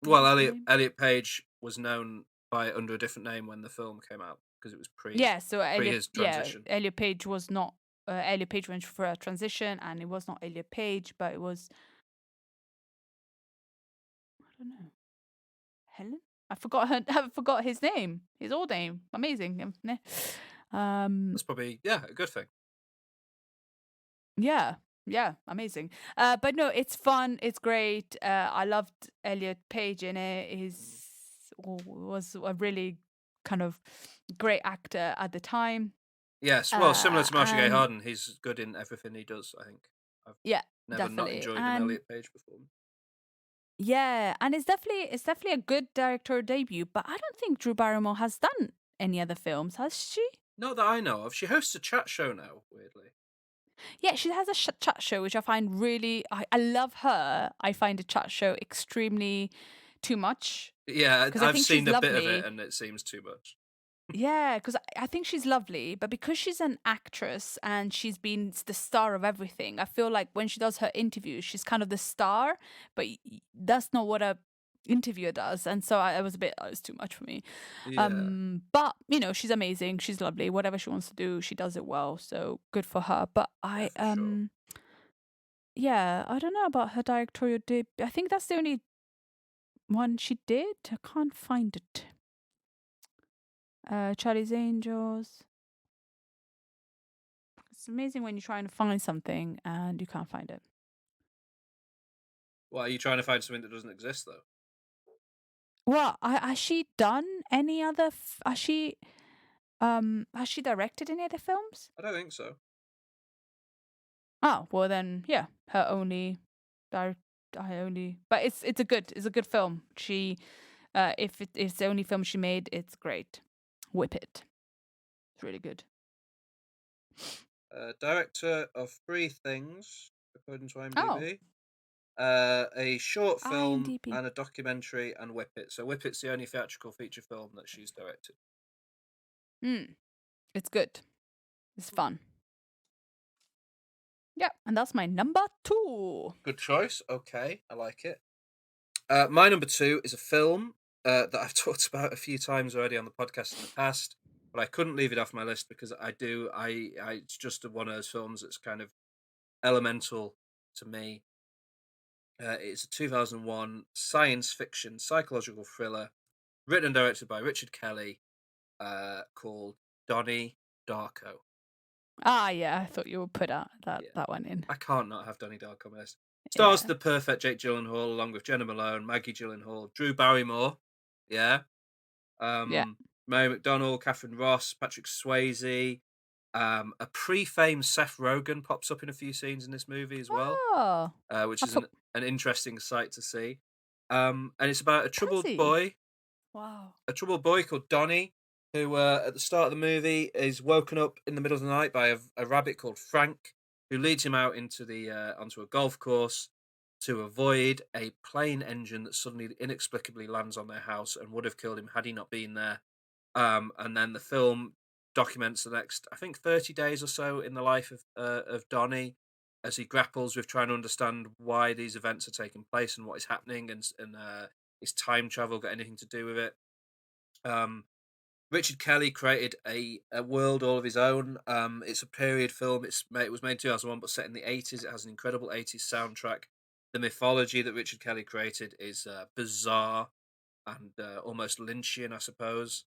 Elliot Page was known by under a different name when the film came out because it was pre his transition. Elliot Page was not. Elliot Page went for a transition, and it was not Elliot Page, but it was. I don't know. Helen? I forgot his name. His old name. Amazing. That's probably a good thing. Yeah, amazing. But no, it's fun. It's great. I loved Elliot Page in it. Was a really kind of great actor at the time. Yes, well, similar to Marcia Gay Harden, he's good in everything he does, I think. I've never definitely. not enjoyed an Elliot Page performance. Yeah, and it's definitely a good director debut, but I don't think Drew Barrymore has done any other films, has she? Not that I know of. She hosts a chat show now, weirdly. Yeah, she has a chat show, which I find really... I love her. I find the chat show extremely too much. Yeah, I've seen a bit of it and it seems too much. Yeah, because I think she's lovely, but because she's an actress and she's been the star of everything, I feel like when she does her interviews, she's kind of the star, but that's not what a interviewer does, and so I was a bit, it's too much for me. Yeah. But she's amazing, she's lovely. Whatever she wants to do, she does it well. So good for her. But I don't know about her directorial debut. I think that's the only one she did. I can't find it. Charlie's Angels. It's amazing when you're trying to find something and you can't find it. Well, are you trying to find something that doesn't exist though? Well, has she done any other? Has she directed any other films? I don't think so. Oh, well then, yeah, her only, I only, but it's a good film. She, if it's the only film she made, it's great. Whip it. It's really good. Director of 3 things, according to Oh. IMDb. A short film IMDb. and a documentary and Whip It. So Whip It's the only theatrical feature film that she's directed. It's good. It's fun. Yeah, and that's my number 2. Good choice. Okay, I like it. My number 2 is a film that I've talked about a few times already on the podcast in the past, but I couldn't leave it off my list because it's just one of those films that's kind of elemental to me. It's a 2001 science fiction psychological thriller written and directed by Richard Kelly, called Donnie Darko. Ah, yeah, I thought you would put that one in. I can't not have Donnie Darko on my list. Stars the perfect Jake Gyllenhaal along with Jenna Malone, Maggie Gyllenhaal, Drew Barrymore, yeah, Mary McDonnell, Catherine Ross, Patrick Swayze. A pre-famed Seth Rogen pops up in a few scenes in this movie as well, which is an interesting sight to see. And it's about a troubled boy. Wow. A troubled boy called Donnie, who at the start of the movie is woken up in the middle of the night by a rabbit called Frank, who leads him out into onto a golf course to avoid a plane engine that suddenly inexplicably lands on their house and would have killed him had he not been there. And then the film documents the next, I think, 30 days or so in the life of Donnie as he grapples with trying to understand why these events are taking place and what is happening, and is time travel got anything to do with it? Richard Kelly created a world all of his own. It's a period film. It was made in 2001, but set in the 80s. It has an incredible 80s soundtrack. The mythology that Richard Kelly created is bizarre and almost Lynchian, I suppose.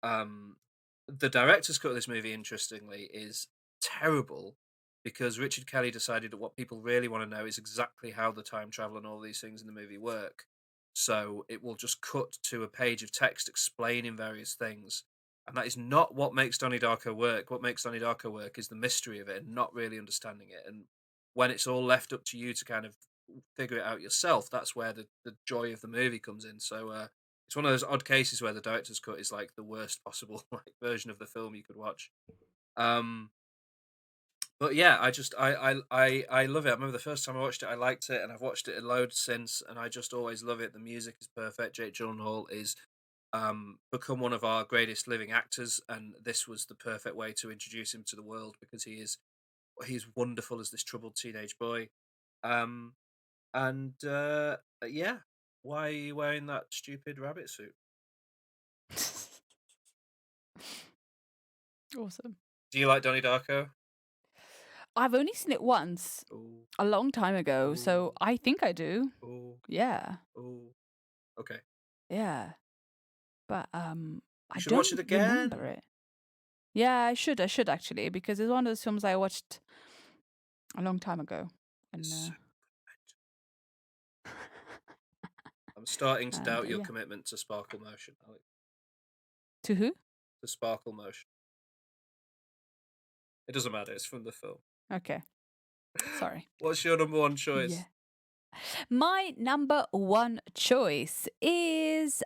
The director's cut of this movie, interestingly, is terrible because Richard Kelly decided that what people really want to know is exactly how the time travel and all these things in the movie work. So it will just cut to a page of text explaining various things. And that is not what makes Donnie Darko work. What makes Donnie Darko work is the mystery of it and not really understanding it. And when it's all left up to you to kind of figure it out yourself, that's where the joy of the movie comes in. So it's one of those odd cases where the director's cut is like the worst possible version of the film you could watch. But yeah, I love it. I remember the first time I watched it, I liked it, and I've watched it a load since, and I just always love it. The music is perfect. Jake Gyllenhaal is become one of our greatest living actors, and this was the perfect way to introduce him to the world because he's wonderful as this troubled teenage boy. Yeah, why are you wearing that stupid rabbit suit? Awesome. Do you like Donnie Darko? I've only seen it once, a long time ago, so I think I do. Yeah. Okay. Yeah. But I should don't watch it again. remember it. Yeah, I should actually, because it's one of those films I watched a long time ago. And I'm starting to doubt your commitment to Sparkle Motion, Alex. To who? To Sparkle Motion. It doesn't matter. It's from the film. Okay. Sorry. What's your number 1 choice? Yeah. My number 1 choice is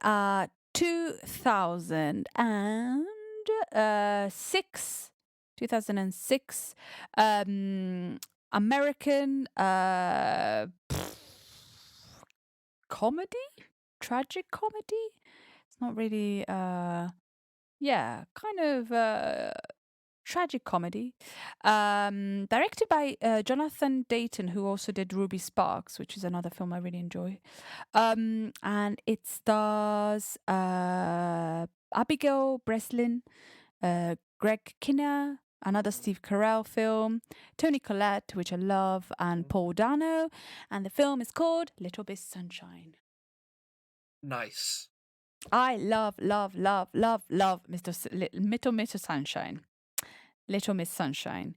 2006 American comedy, tragic comedy. It's not really kind of tragic comedy, directed by Jonathan Dayton, who also did Ruby Sparks, which is another film I really enjoy. And it stars Abigail Breslin, Greg Kinnear, another Steve Carell film, Toni Collette, which I love, and Paul Dano. And the film is called Little Miss Sunshine. Nice. I love Little Miss Sunshine. Little Miss Sunshine.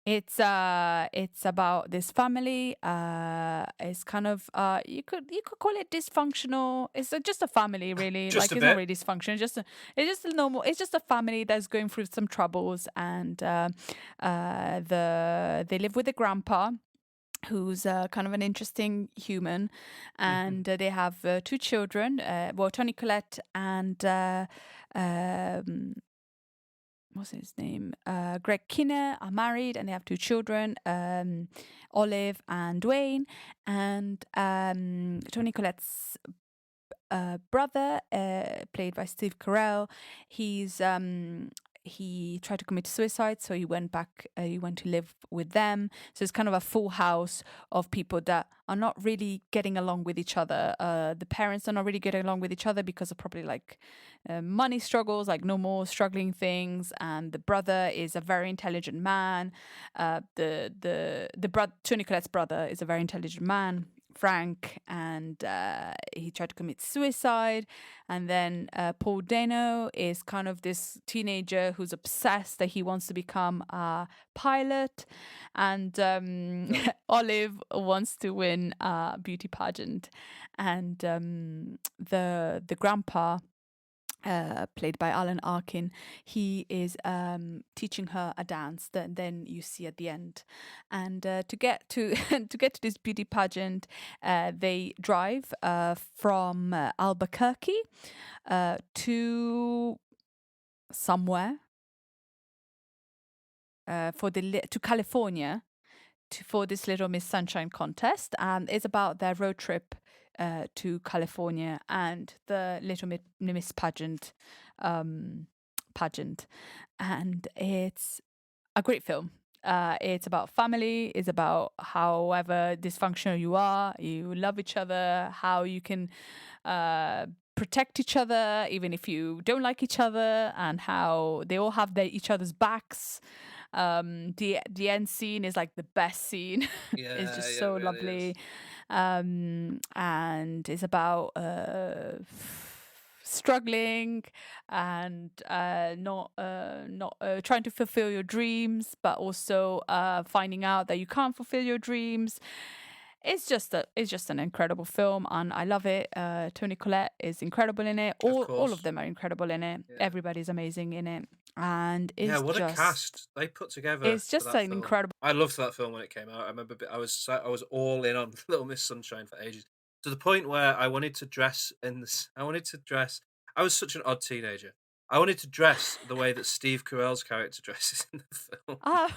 It's about this family. It's kind of you could call it dysfunctional. It's just a family, really. Just Like a it's not bit. really dysfunction. It's just a normal. It's just a family that's going through some troubles, and they live with a grandpa who's kind of an interesting human, and they have two children. Well, Tony Collette and what's his name? Greg Kinnear are married and they have two children, Olive and Dwayne. And Tony Collette's brother, played by Steve Carell, he tried to commit suicide, so he went back. He went to live with them. So it's kind of a full house of people that are not really getting along with each other. The parents are not really getting along with each other because of probably like money struggles, like normal struggling things. And the brother is a very intelligent man. Tony Collette's brother is a very intelligent man, Frank, and he tried to commit suicide. And then Paul Dano is kind of this teenager who's obsessed that he wants to become a pilot, and Olive wants to win a beauty pageant, and the grandpa, played by Alan Arkin, he is teaching her a dance that then you see at the end. And to get to to get to this beauty pageant, they drive from Albuquerque to somewhere to California for this Little Miss Sunshine contest, and it's about their road trip to California and the Little Miss pageant, and it's a great film. It's about family. It's about however dysfunctional you are, you love each other, how you can protect each other even if you don't like each other, and how they all have each other's backs. The end scene is like the best scene. Yeah, It's just yeah, so it really lovely. is. And it's about struggling and not trying to fulfill your dreams, but also finding out that you can't fulfill your dreams. It's just an incredible film, and I love it. Toni Collette is incredible in it. Of All course. of them are incredible in it. Yeah. Everybody's amazing in it, and Yeah, it's what a just cast they put together. it's for just that an film. incredible. I loved that film when it came out. I remember I was all in on Little Miss Sunshine for ages, to the point where I wanted to dress in this. I wanted to dress. I was such an odd teenager. I wanted to dress the way that Steve Carell's character dresses in the film. What?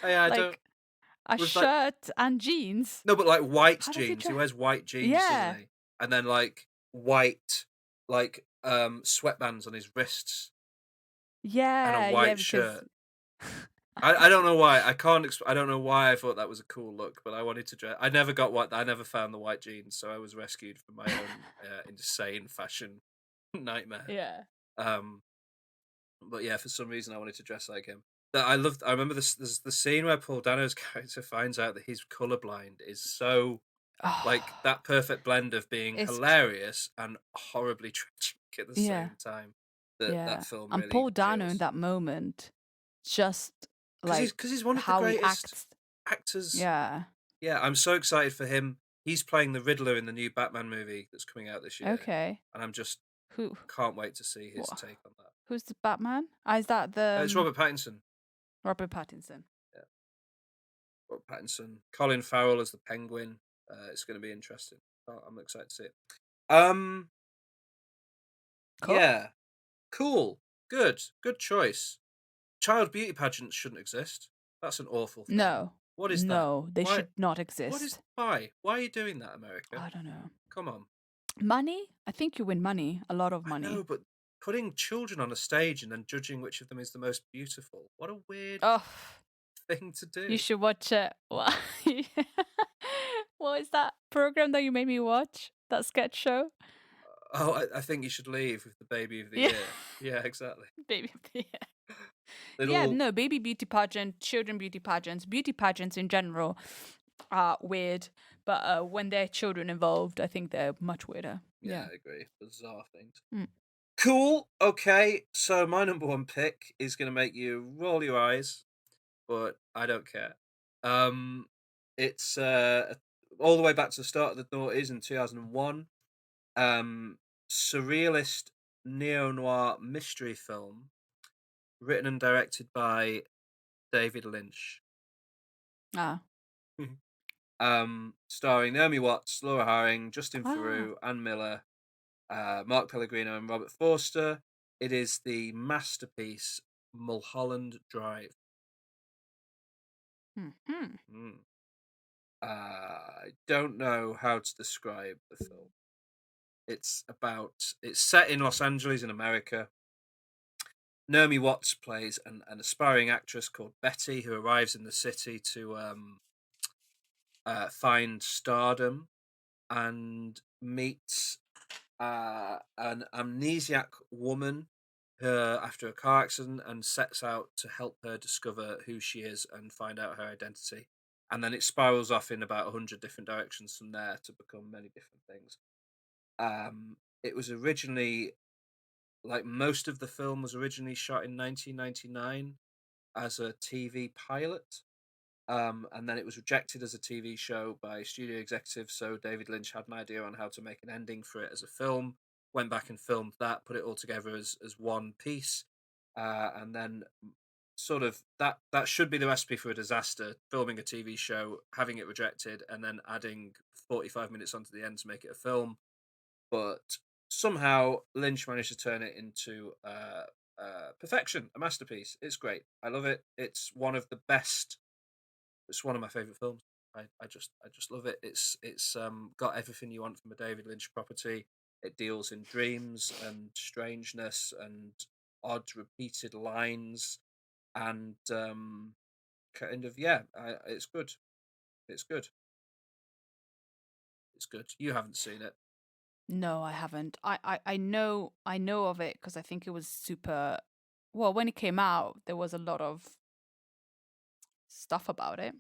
Yeah, I don't. Like a with, like- shirt and jeans? No, but like white How does he jeans. He dress? wears white jeans, Yeah. doesn't he? And then like white, like sweatbands on his wrists Yeah, and a white because shirt. I don't know why. I don't know why I thought that was a cool look, but I wanted to dress. I never got white. I never found the white jeans, so I was rescued from my own insane fashion nightmare. yeah. But yeah, for some reason I wanted to dress like him. I remember this. There's the scene where Paul Dano's character finds out that he's colorblind is so like that perfect blend of being It's- hilarious and horribly tragic at the Yeah. same time. That film And really Paul Dano in nails. that moment, just like because he's one of the how he greatest acts. actors. Yeah. Yeah, I'm so excited for him. He's playing the Riddler in the new Batman movie that's coming out this year. Okay. And I'm just Who? can't wait to see his What? take on that. Who's the Batman? Is that the It's Robert Pattinson. Robert Pattinson? Robert Pattinson. Colin Farrell as the Penguin. It's going to be interesting. I'm excited to see it. Cool. Yeah. Cool. Good choice. Child beauty pageants shouldn't exist. That's an awful thing. No. What is that? No, they Why- should not exist. What is why? Why are you doing that, America? I don't know. Come on. Money? I think you win money. A lot of money. No, but putting children on a stage and then judging which of them is the most beautiful. What a weird Oh, thing to do. you should watch it. What is that program that you made me watch? That sketch show? Oh, I think you should leave with the baby of the Yeah. year. Yeah, exactly. Baby of the year. Little, Yeah, no, baby beauty pageant, children beauty pageants in general are weird. But when there are children involved, I think they're much weirder. Yeah, I agree. Bizarre things. Mm. Cool. Okay, so my number one pick is going to make you roll your eyes. but I don't care. It's all the way back to the start of the noughties in 2001. Surrealist neo-noir mystery film written and directed by David Lynch. Ah. Starring Naomi Watts, Laura Harring, Justin Ah. Theroux, Ann Miller, Mark Pellegrino, and Robert Forster. It is the masterpiece Mulholland Drive. Mm-hmm. I don't know how to describe the film. It's set in Los Angeles in America. Naomi Watts plays an aspiring actress called Betty who arrives in the city to find stardom and meets an amnesiac woman after a car accident and sets out to help her discover who she is and find out her identity. And then it spirals off in about 100 different directions from there to become many different things. It was originally, like most of the film was originally shot in 1999 as a TV pilot. And then it was rejected as a TV show by studio executives. So David Lynch had an idea on how to make an ending for it as a film. Went back and filmed that, put it all together as one piece, and then sort of that should be the recipe for a disaster: filming a TV show, having it rejected, and then adding 45 minutes onto the end to make it a film. But somehow Lynch managed to turn it into perfection, a masterpiece. It's great. I love it. It's one of the best. It's one of my favorite films. I just love it. It's got everything you want from a David Lynch property. It deals in dreams and strangeness and odd repeated lines and kind of it's good. It's good. It's good. You haven't seen it. No, I haven't. I know of it because I think it was super. Well, when it came out, there was a lot of stuff about it.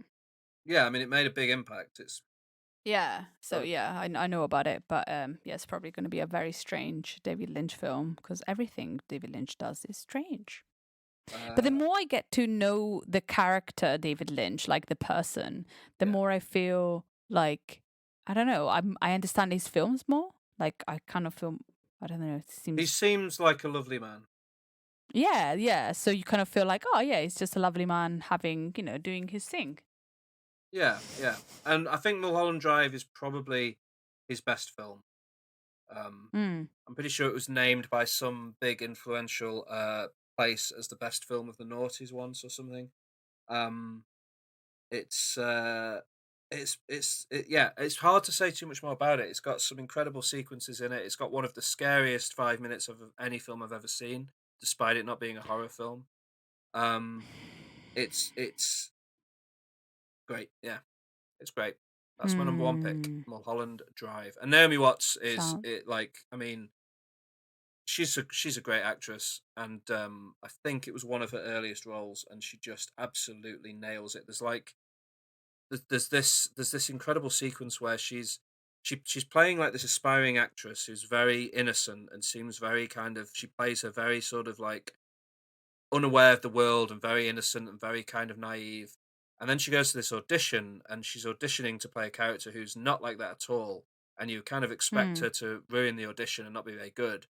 Yeah, I mean, it made a big impact. It's Yeah. So Oh. yeah, I know about it, but yeah, it's probably going to be a very strange David Lynch film because everything David Lynch does is strange. But the more I get to know the character David Lynch, like the person, the Yeah. more I feel like I don't know. I understand his films more. Like I kind of feel I don't know. It seems he seems like a lovely man. yeah. So you kind of feel like oh yeah, he's just a lovely man having doing his thing. Yeah, and I think Mulholland Drive is probably his best film. I'm pretty sure it was named by some big influential place as the best film of the noughties once or something. It's hard to say too much more about it. It's got some incredible sequences in it. It's got one of the scariest 5 minutes of any film I've ever seen, despite it not being a horror film. It's great. Yeah, it's great. That's my number one pick, Mulholland Drive. And Naomi Watts is she's a great actress, and I think it was one of her earliest roles, and she just absolutely nails it. There's this incredible sequence where she's playing like this aspiring actress who's very innocent and seems very she plays her very sort of like unaware of the world and very innocent and very kind of naive. And then she goes to this audition and she's auditioning to play a character who's not like that at all. And you kind of expect her to ruin the audition and not be very good.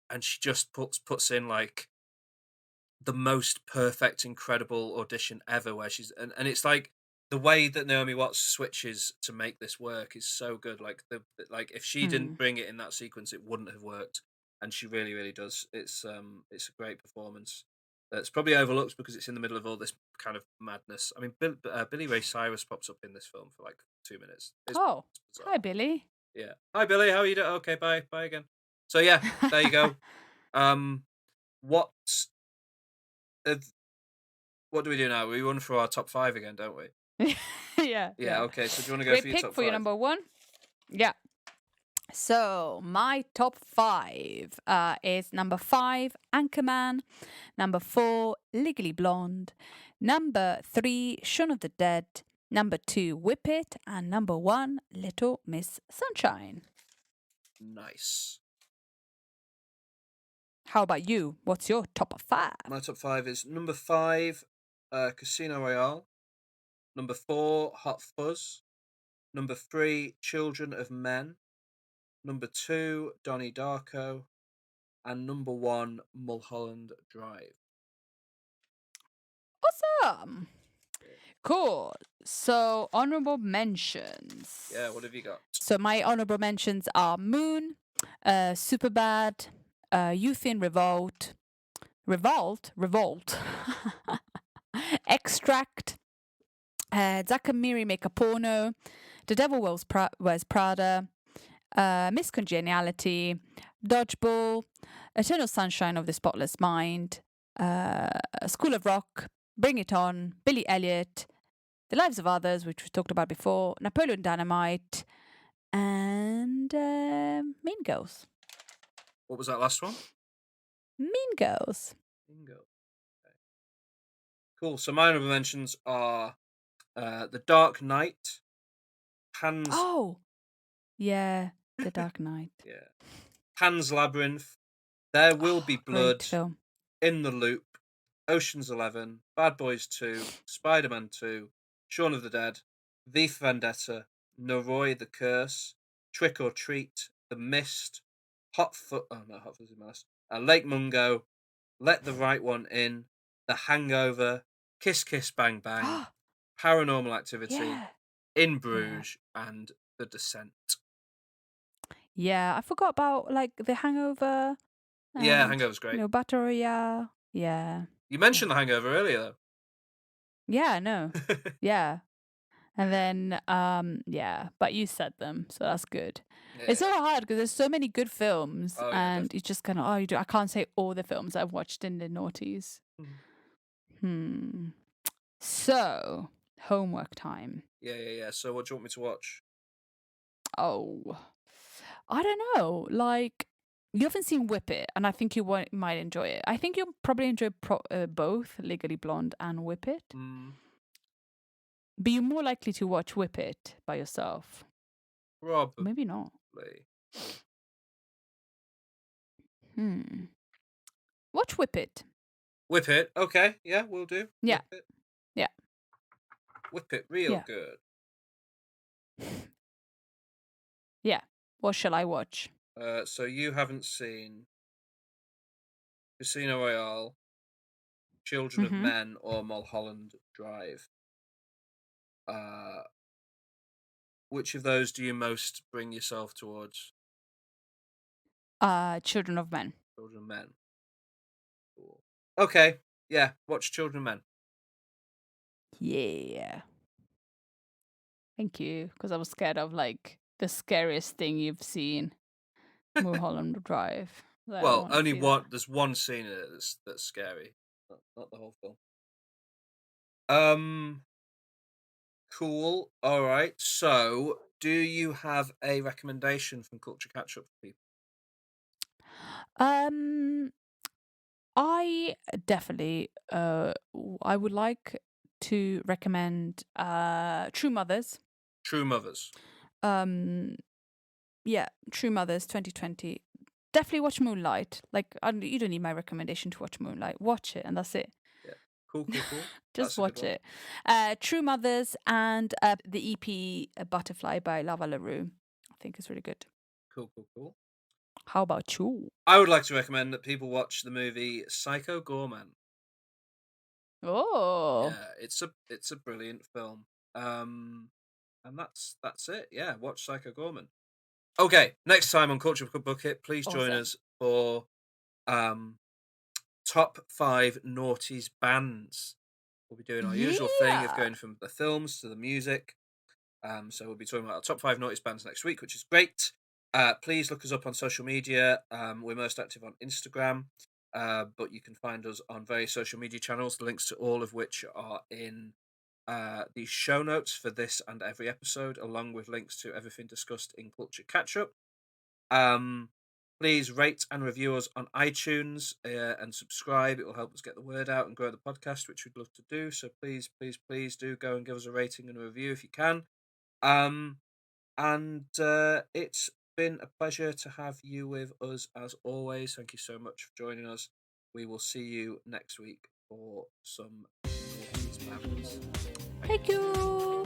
And she just puts in like the most perfect, incredible audition ever where and it's like the way that Naomi Watts switches to make this work is so good. Like if she didn't bring it in that sequence, it wouldn't have worked. And she really, really does. It's a great performance. It's probably overlooked because it's in the middle of all this kind of madness. I mean, Billy Ray Cyrus pops up in this film for like 2 minutes. It's bizarre. Hi Billy. Yeah, hi Billy. How are you doing? Okay, bye again. So yeah, there you go. What do we do now? We run through our top 5 again, don't we? Yeah. Okay. So do you want to go Great for your pick top for 5? your number 1. Yeah. So my top 5 is number 5, Anchorman. Number 4, Legally Blonde. Number 3, Shaun of the Dead. Number 2, Whip It. And number 1, Little Miss Sunshine. Nice. How about you? What's your top 5? My top 5 is number 5, Casino Royale. Number 4, Hot Fuzz. Number 3, Children of Men. Number 2, Donnie Darko. And number 1, Mulholland Drive. Awesome. Cool. So, honorable mentions. Yeah, what have you got? So, my honorable mentions are Moon, Superbad, Youth in Revolt, Extract, Zack and Miri Make a Porno, The Devil Wears Prada, Miss Congeniality, Dodgeball, Eternal Sunshine of the Spotless Mind, School of Rock, Bring It On, Billy Elliot, The Lives of Others, which we talked about before, Napoleon Dynamite, and Mean Girls. What was that last one? Mean Girls. Bingo. Okay. Cool. So my honorable mentions are The Dark Knight, Pan's Oh, yeah, The Dark Knight. yeah, Pan's Labyrinth, There Will Be Great Blood, film. In the Loop, Ocean's 11, Bad Boys 2, Spider-Man 2, Shaun of the Dead, V for Vendetta, Noroi the Curse, Trick or Treat, The Mist, Hot Fuzz is my list, Lake Mungo, Let the Right One In, The Hangover, Kiss Kiss Bang Bang, Paranormal Activity, Yeah. In Bruges, and The Descent. Yeah, I forgot about like The Hangover. Yeah, and, Hangover's great. You know, Battle Royale. Yeah. You mentioned The Hangover earlier, Yeah, I know. though. Yeah. And then, yeah, but you said them, so that's good. Yeah. It's so hard because there's so many good films, Oh, yeah, and you just kind of, I can't say all the films I've watched in the noughties. Mhm. So, homework time. Yeah. So what do you want me to watch? Oh, I don't know. Like, you haven't seen Whip It, and I think you might enjoy it. I think you'll probably enjoy both Legally Blonde and Whip It. But you're more likely to watch Whip It by yourself. Probably. Maybe not. Watch Whip It. Whip It. Okay. Yeah, we'll do. Yeah. Whip It. Yeah. Whip It real Yeah. good. Yeah. What shall I watch? So you haven't seen Casino Royale, Children of Men, or Mulholland Drive. Which of those do you most bring yourself towards? Children of Men. Children of Men. Cool. Okay. Yeah. Watch Children of Men. Yeah. Thank you, because I was scared of like the scariest thing you've seen, Mulholland Drive. I don't Well, wanna only see one. that. There's one scene in it that's scary. Not the whole film. Cool. All right. So, do you have a recommendation from Culture Catch Up for people? I definitely I would like to recommend True Mothers. True Mothers. Yeah, True Mothers 2020. Definitely watch Moonlight. Like, you don't need my recommendation to watch Moonlight. Watch it, and that's it. Yeah. Cool. Just That's a good watch one. it. True Mothers and the EP Butterfly by Lava LaRue. I think it's really good. Cool. How about you? I would like to recommend that people watch the movie Psycho Goreman. Oh. Yeah, it's a brilliant film. And that's it. Yeah, watch Psycho Goreman. Okay, next time on Culture Bucket, please join Awesome. us for top 5 noughties bands. We'll be doing our usual thing of Yeah. going from the films to the music. So we'll be talking about our top 5 noughties bands next week, which is great. Please look us up on social media. We're most active on Instagram, but you can find us on various social media channels, the links to all of which are in the show notes for this and every episode, along with links to everything discussed in Culture Catch Up. Please rate and review us on iTunes and subscribe. It will help us get the word out and grow the podcast, which we'd love to do. So please do go and give us a rating and a review if you can. And it's been a pleasure to have you with us as always. Thank you so much for joining us. We will see you next week for some Spammers. Thank you.